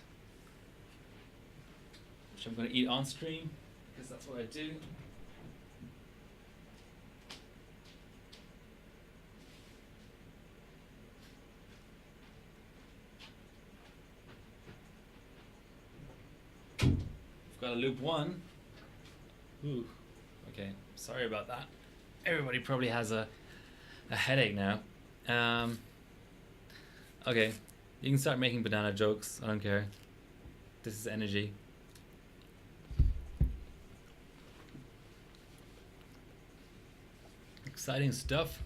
which I'm going to eat on stream because that's what I do. We've got a loop 1. Ooh, okay, sorry about that. Everybody probably has a headache now. Okay, you can start making banana jokes. I don't care. This is energy. Exciting stuff.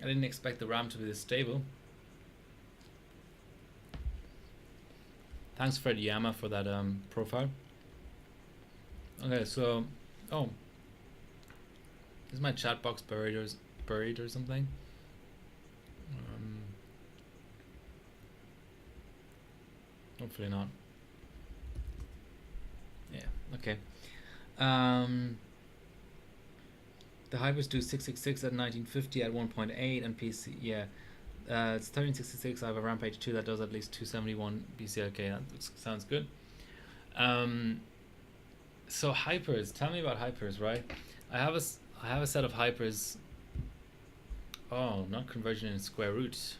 I didn't expect the RAM to be this stable. Thanks Fred Yama for that profile. Okay, so oh, is my chat box buried or something? Hopefully not. Yeah. Okay. The Hypers do 666 at 1950 at 1.8 and PC. Yeah. It's 1366. I have a Rampage 2 that does at least 271 BC. Okay, that sounds good. So hypers. Tell me about hypers, right? I have a set of hypers. Oh, not conversion in square root.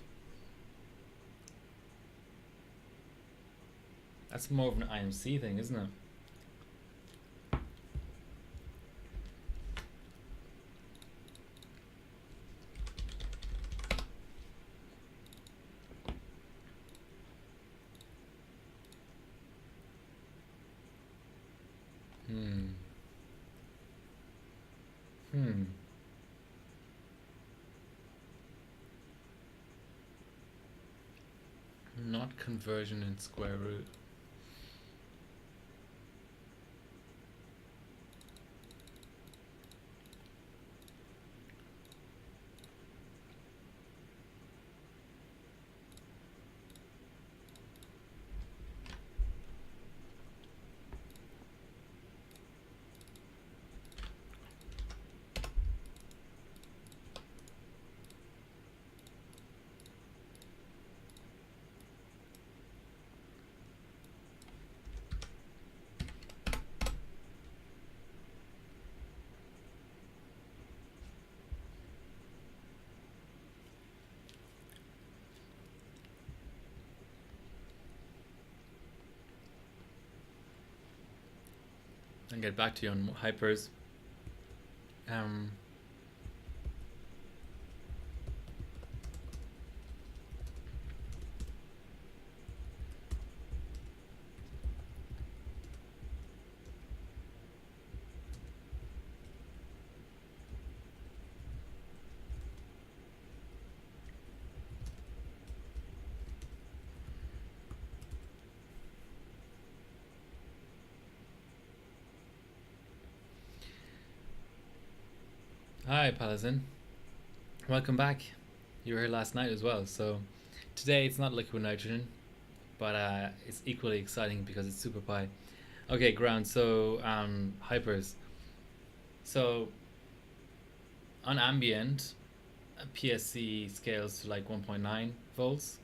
That's more of an IMC thing, isn't it? Not conversion in square root. And get back to you on hypers. Hi, Palazin. Welcome back. You were here last night as well. So today it's not liquid nitrogen, but it's equally exciting because it's super pi. Okay, ground. So hypers. So on ambient, PSC scales to like 1.9 volts.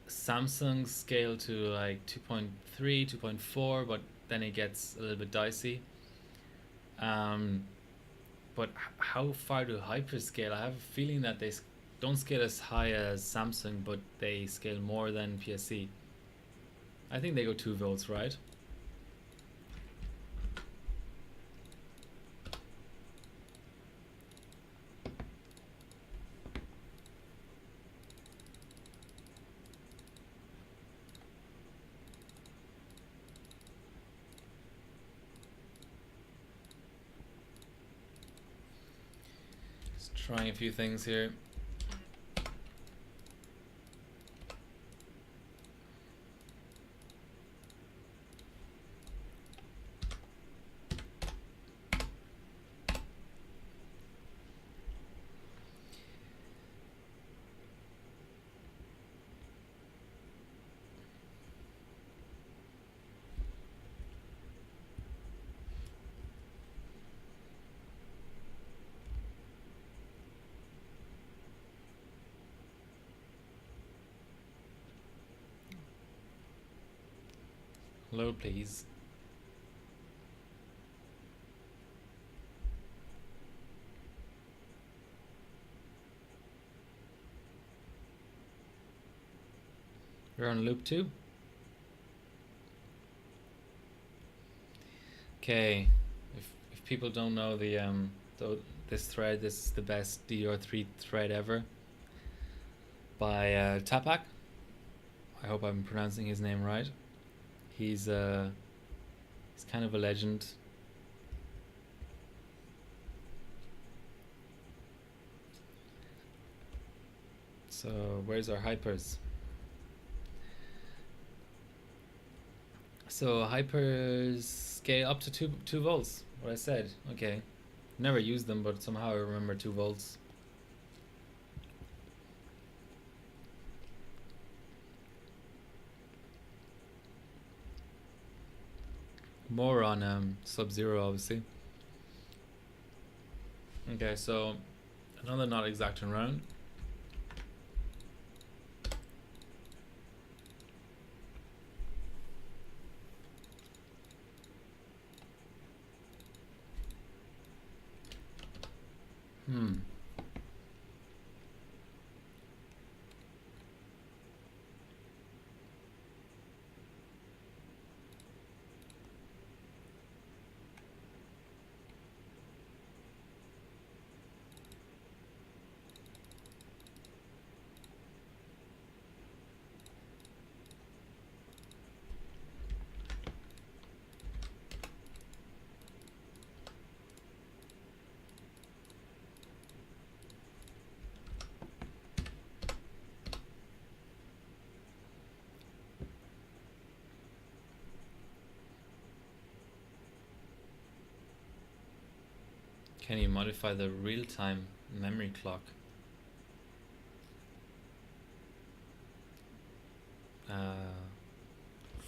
Samsung scale to like 2.3, 2.4, but then it gets a little bit dicey. But how far do hypers scale? I have a feeling that they don't scale as high as Samsung, but they scale more than PSC. I think they go 2 volts, right? Trying a few things here. Load, please. You're on loop 2. Okay, if people don't know this thread, this is the best DDR3 thread ever by Tapak. I hope I'm pronouncing his name right. He's kind of a legend. So where's our hypers? So hypers scale up to 2 volts. What I said. Okay. Never used them, but somehow I remember 2 volts. More on Sub-Zero, obviously. Okay, so another not exacting round. Can you modify the real-time memory clock?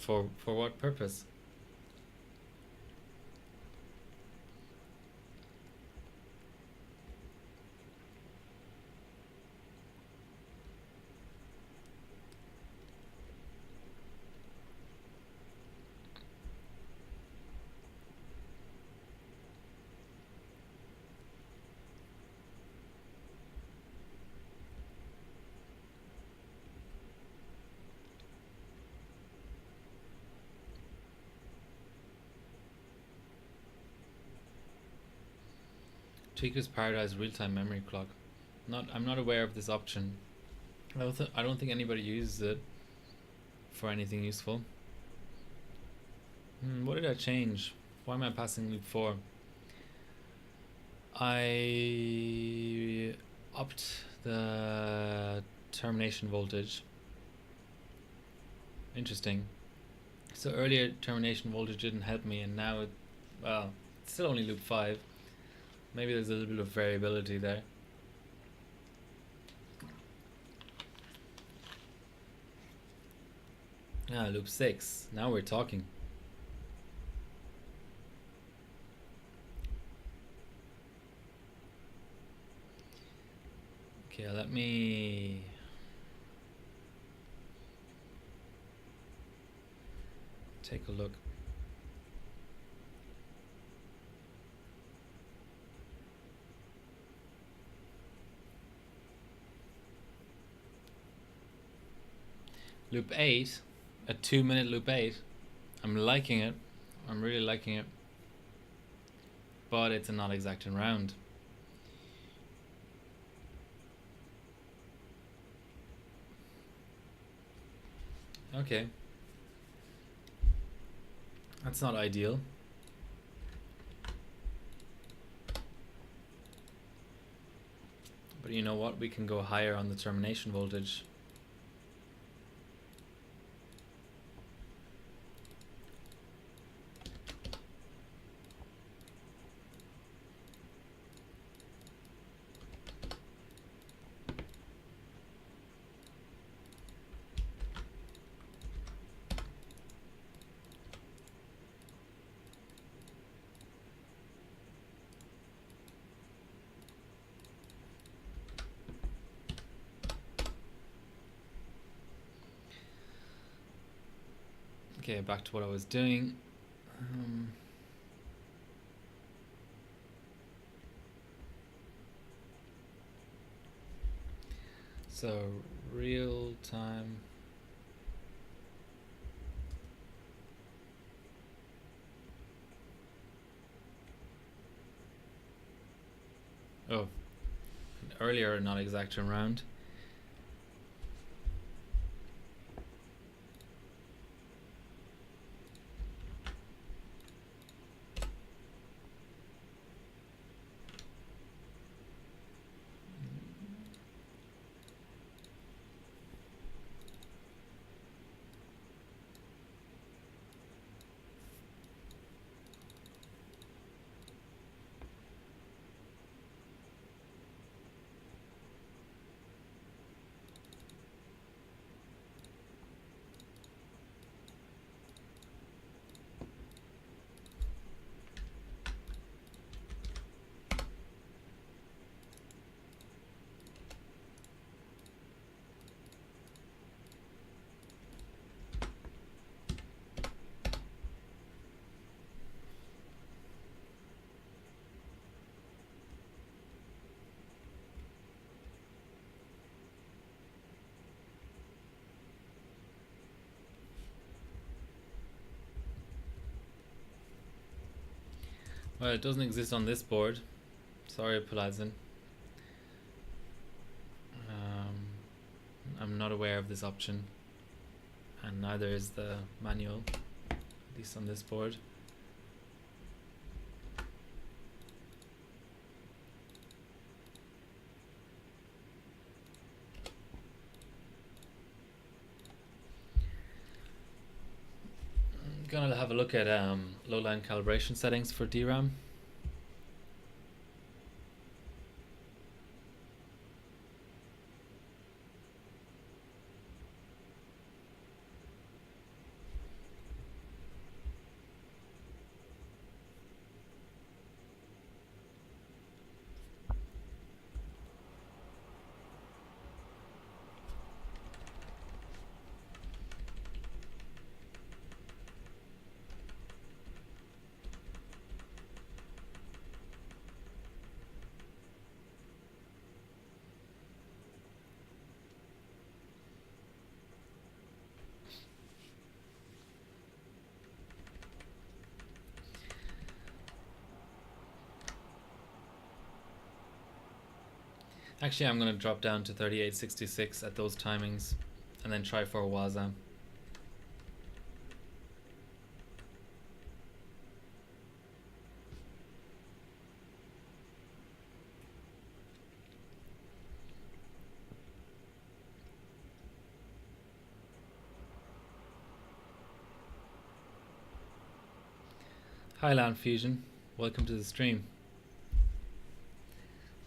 For what purpose? Tweaker's Paradise real-time memory clock. I'm not aware of this option. I don't think anybody uses it for anything useful. What did I change? Why am I passing loop 4? I upped the termination voltage. Interesting. So earlier termination voltage didn't help me, and now it's still only loop 5. Maybe there's a little bit of variability there. Loop 6. Now we're talking. Okay, let me take a look. Loop 8, a 2-minute loop 8. I'm liking it. I'm really liking it. But it's a not exacting round. Okay. That's not ideal. But you know what? We can go higher on the termination voltage. Okay, back to what I was doing. So real time. Oh, earlier not exacting round. Well, it doesn't exist on this board. Sorry, Palazin. I'm not aware of this option, and neither is the manual, at least on this board. I'm gonna have a look at low-line calibration settings for DRAM. Actually, I'm going to drop down to 3866 at those timings and then try for a Waza. Hi Land Fusion, welcome to the stream.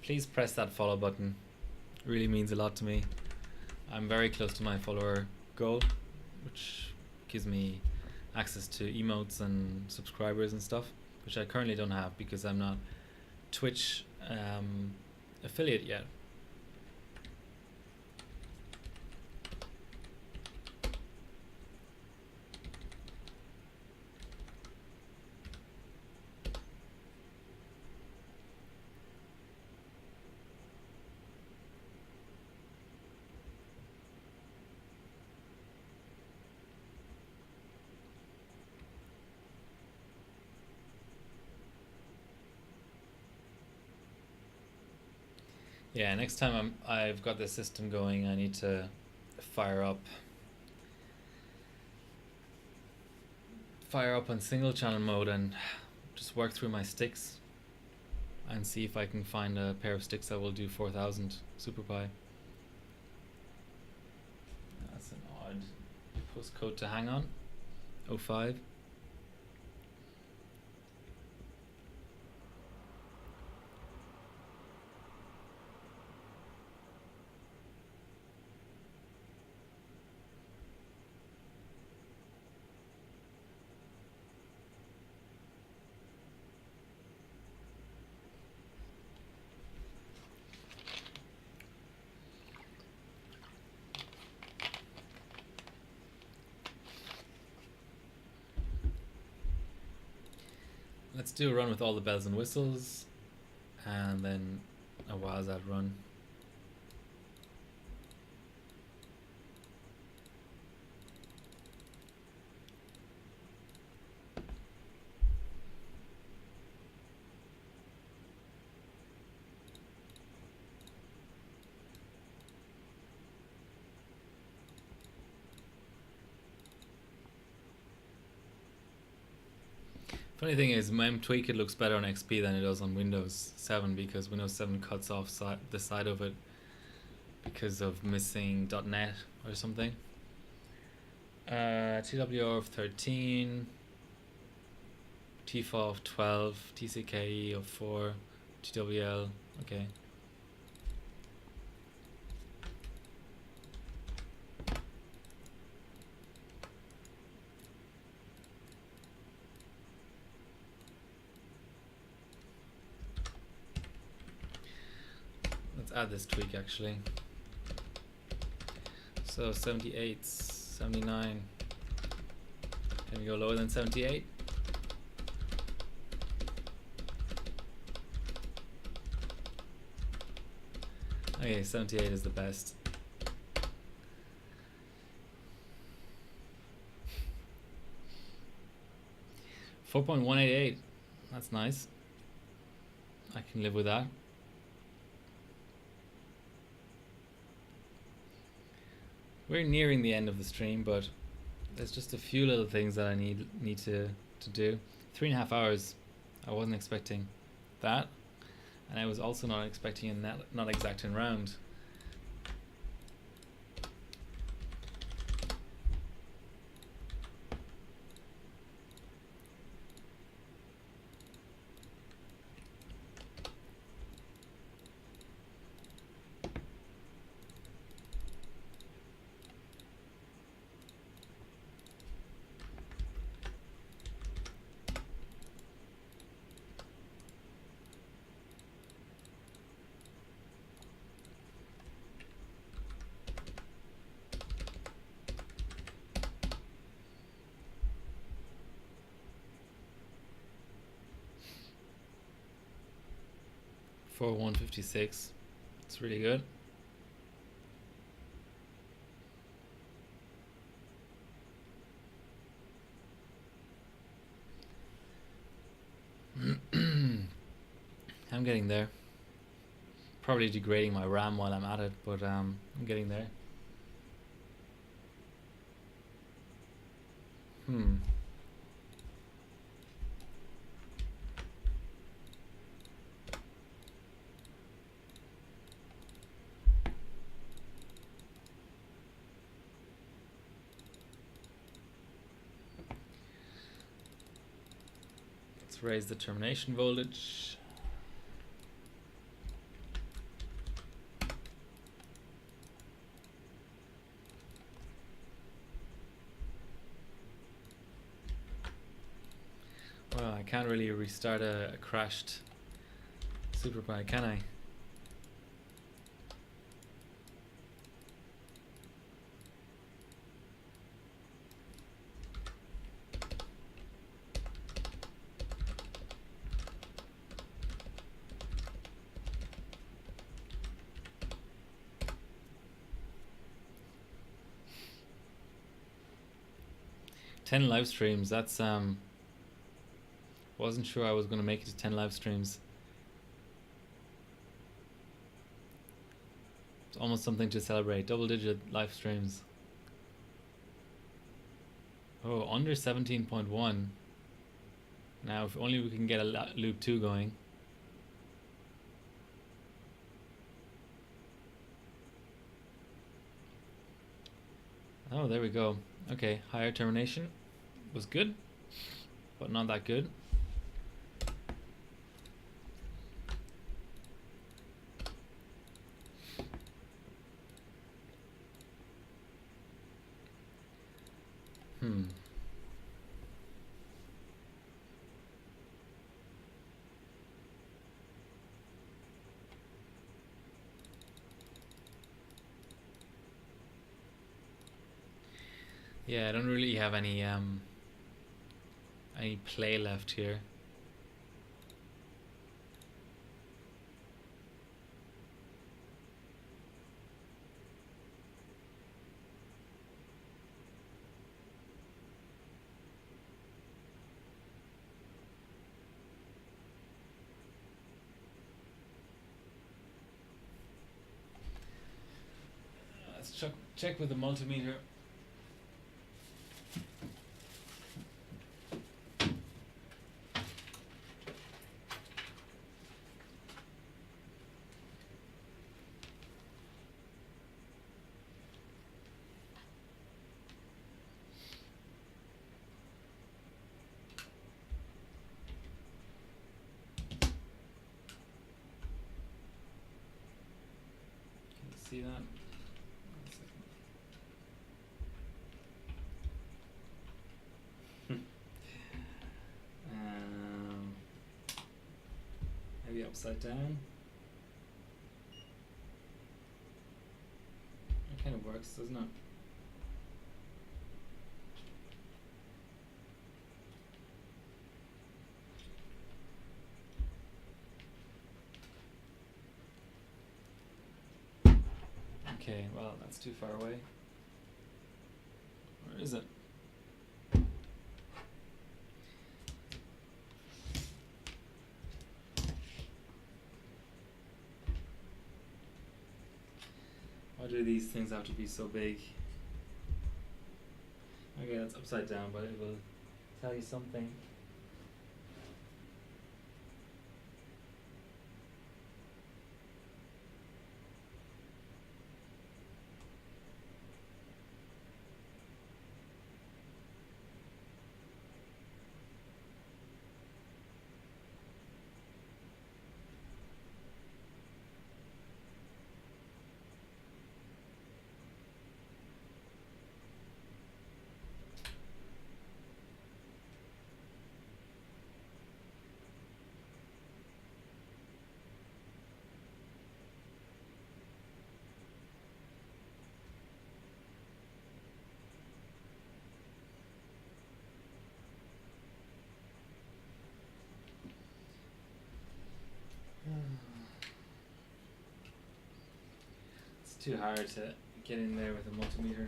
Please press that follow button, it really means a lot to me. I'm very close to my follower goal, which gives me access to emotes and subscribers and stuff, which I currently don't have because I'm not Twitch affiliate yet. Yeah, next time I've got this system going, I need to fire up on single channel mode and just work through my sticks and see if I can find a pair of sticks that will do 4000 SuperPi. That's an odd postcode to hang on. 05. Let's do a run with all the bells and whistles, and then a Wazat run. Funny thing is, Tweak it looks better on XP than it does on Windows 7 because Windows 7 cuts off the side of it because of missing .NET or something. TWR of 13, TFA of 12, TCKE of 4, TWL, okay. Let's add this tweak actually. So 78, 79. Can we go lower than 78? Okay, 78 is the best. $4.188. That's nice. I can live with that. We're nearing the end of the stream, but there's just a few little things that I need to do. 3.5 hours. I wasn't expecting that, and I was also not expecting a not exacting round. For 156, it's really good. I'm getting there. Probably degrading my RAM while I'm at it, but I'm getting there. Let's raise the termination voltage. Well, I can't really restart a crashed SuperPi, can I? Ten live streams. That's wasn't sure I was going to make it to 10 live streams. It's almost something to celebrate. Double-digit live streams. Oh, under 17.1. Now, if only we can get a loop 2 going. Oh, there we go. Okay, higher termination was good, but not that good. Yeah, I don't really have any play left here. Let's check with the multimeter. See that? Maybe upside down. It kind of works, doesn't it? Okay, well, that's too far away. Where is it? Why do these things have to be so big? Okay, that's upside down, but it will tell you something. It's too hard to get in there with a multimeter.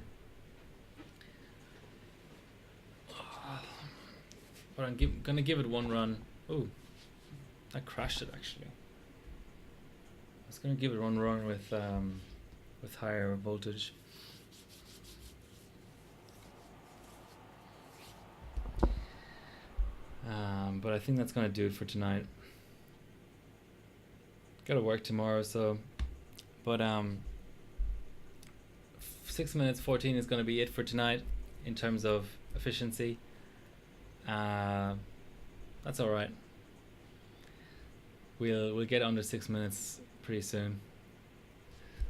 But I'm gonna give it one run. Oh, that crashed it actually. I was gonna give it one run with higher voltage. But I think that's gonna do it for tonight. Gotta work tomorrow, so. But 6 minutes 14 is gonna be it for tonight in terms of efficiency. That's all right. We'll get under 6 minutes pretty soon.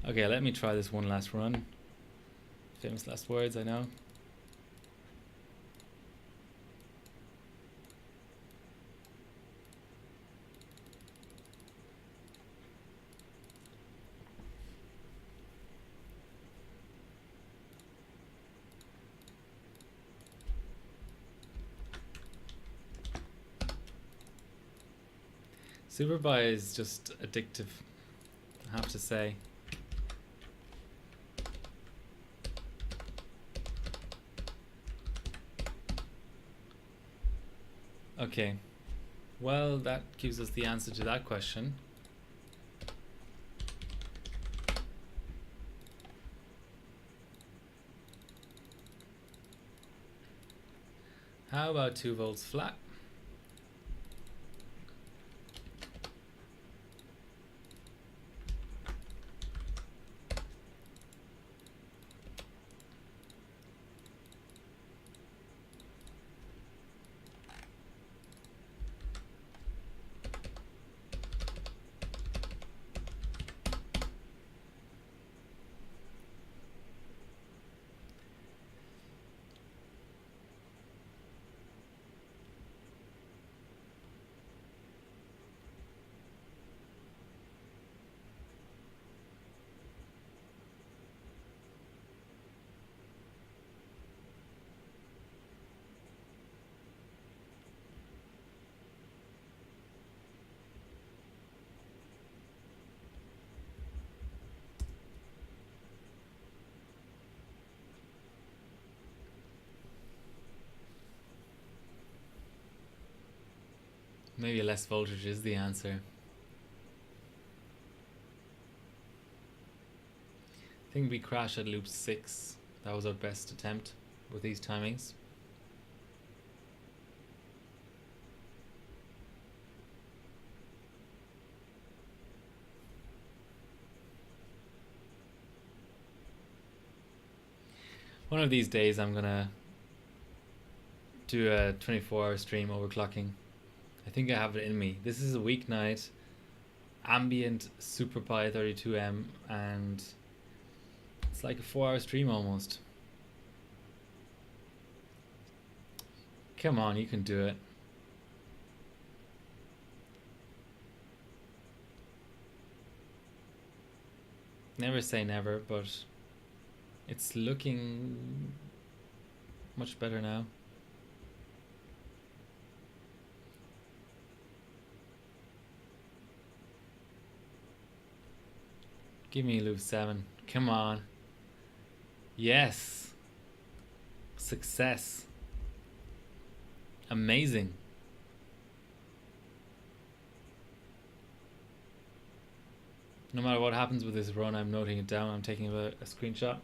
Okay, let me try this one last run. Famous last words, I know. Superbuy is just addictive, I have to say. Okay, well, that gives us the answer to that question. How about 2 volts flat? Maybe less voltage is the answer. I think we crashed at loop 6. That was our best attempt with these timings. One of these days I'm gonna do a 24-hour stream overclocking. I think I have it in me. This is a weeknight, ambient SP32M, and it's like a 4-hour stream almost. Come on, you can do it. Never say never, but it's looking much better now. Give me loop 7. Come on. Yes. Success. Amazing. No matter what happens with this run, I'm noting it down. I'm taking a screenshot.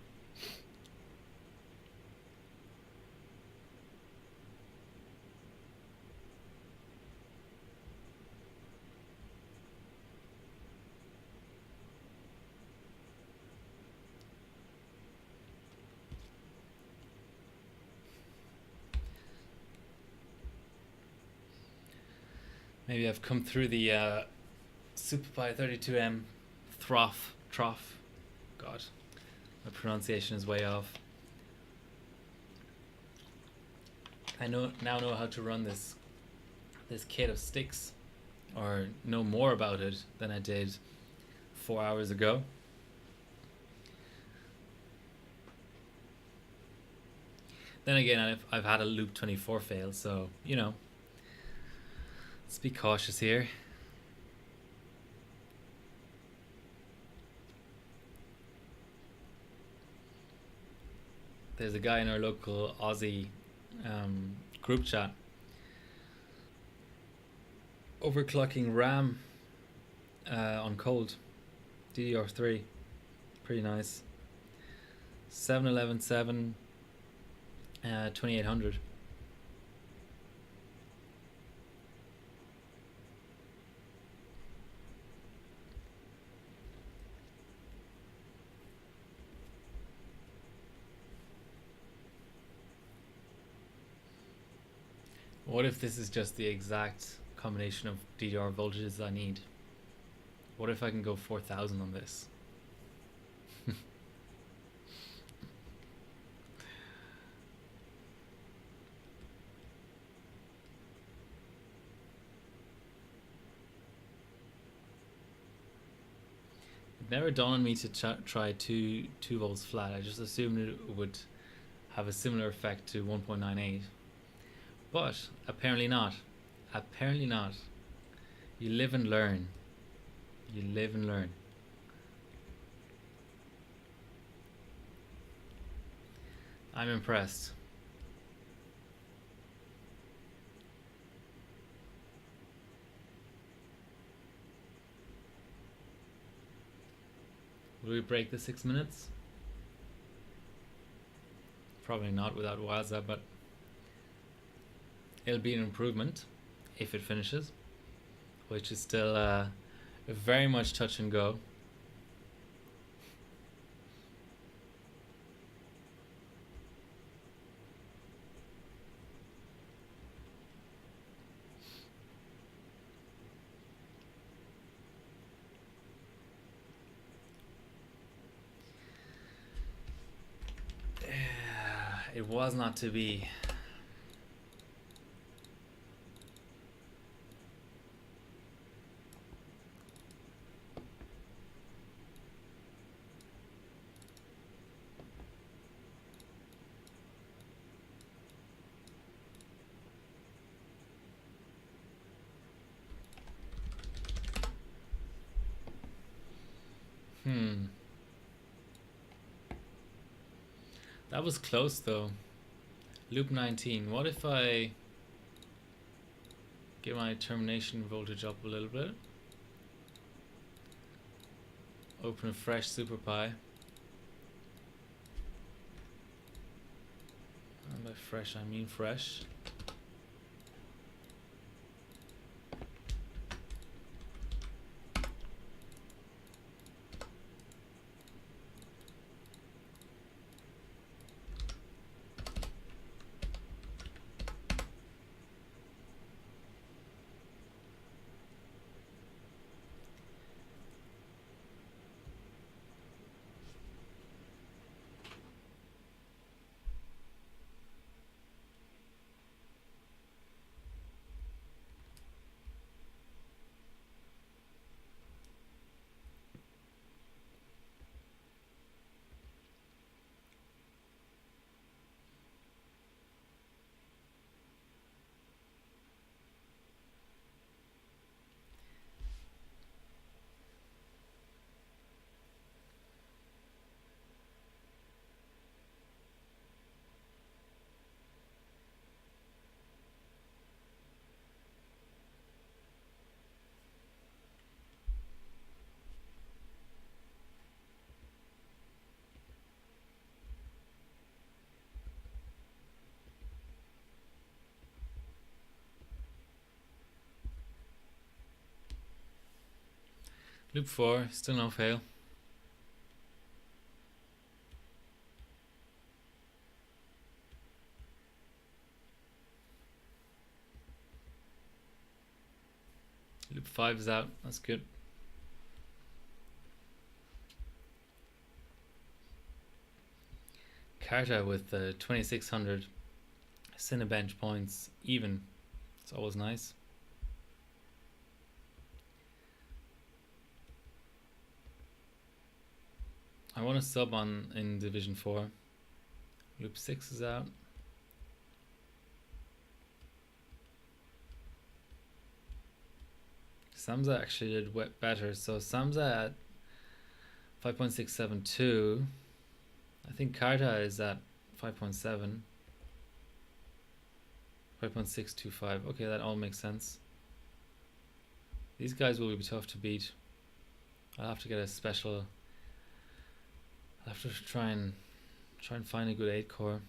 Maybe I've come through the SP32M trough. God, my pronunciation is way off. I now know how to run this kit of sticks, or know more about it than I did 4 hours ago. Then again, I've had a loop 24 fail, so you know, let's be cautious here. There's a guy in our local Aussie group chat overclocking RAM on cold DDR3, pretty nice. 711.7 2800. What if this is just the exact combination of DDR voltages I need? What if I can go 4000 on this? It never dawned on me to try 2 volts flat. I just assumed it would have a similar effect to 1.98. But apparently not. Apparently not. You live and learn. You live and learn. I'm impressed. Will we break the 6 minutes? Probably not without Waza, but it'll be an improvement if it finishes, which is still very much touch and go. It was not to be. That was close though. Loop 19. What if I get my termination voltage up a little bit? Open a fresh SuperPi. And by fresh I mean fresh. Loop 4, still no fail. Loop 5 is out, that's good. Carta with 2600 Cinebench points even. It's always nice. I want to sub on in Division 4. Loop 6 is out. Samza actually did better. So Samza at 5.672. I think Carta is at 5.7. 5.625. Okay, that all makes sense. These guys will be tough to beat. I'll have to get a special. I'll have to try and find a good 8 core.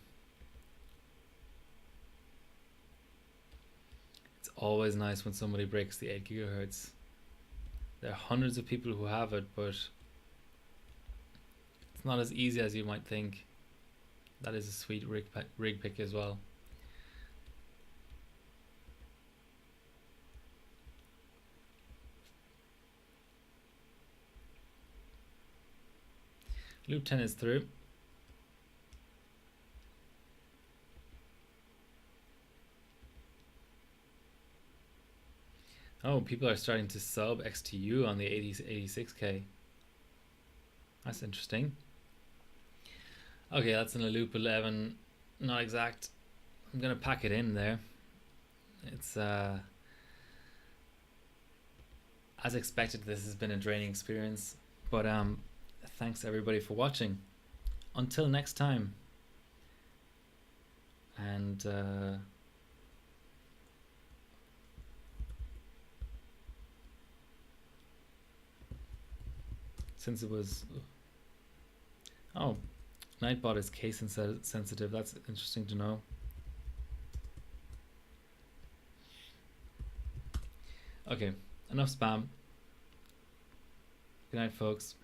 It's always nice when somebody breaks the 8 gigahertz. There are hundreds of people who have it, but it's not as easy as you might think. That is a sweet rig pick as well. Loop 10 is through. Oh, people are starting to sub XTU on the 86K. That's interesting. Okay, that's in a loop 11. Not exact. I'm gonna pack it in there. It's as expected, this has been a draining experience, but thanks everybody for watching. Until next time. And since it was Nightbot is case sensitive, that's interesting to know. Okay, enough spam. Good night, folks.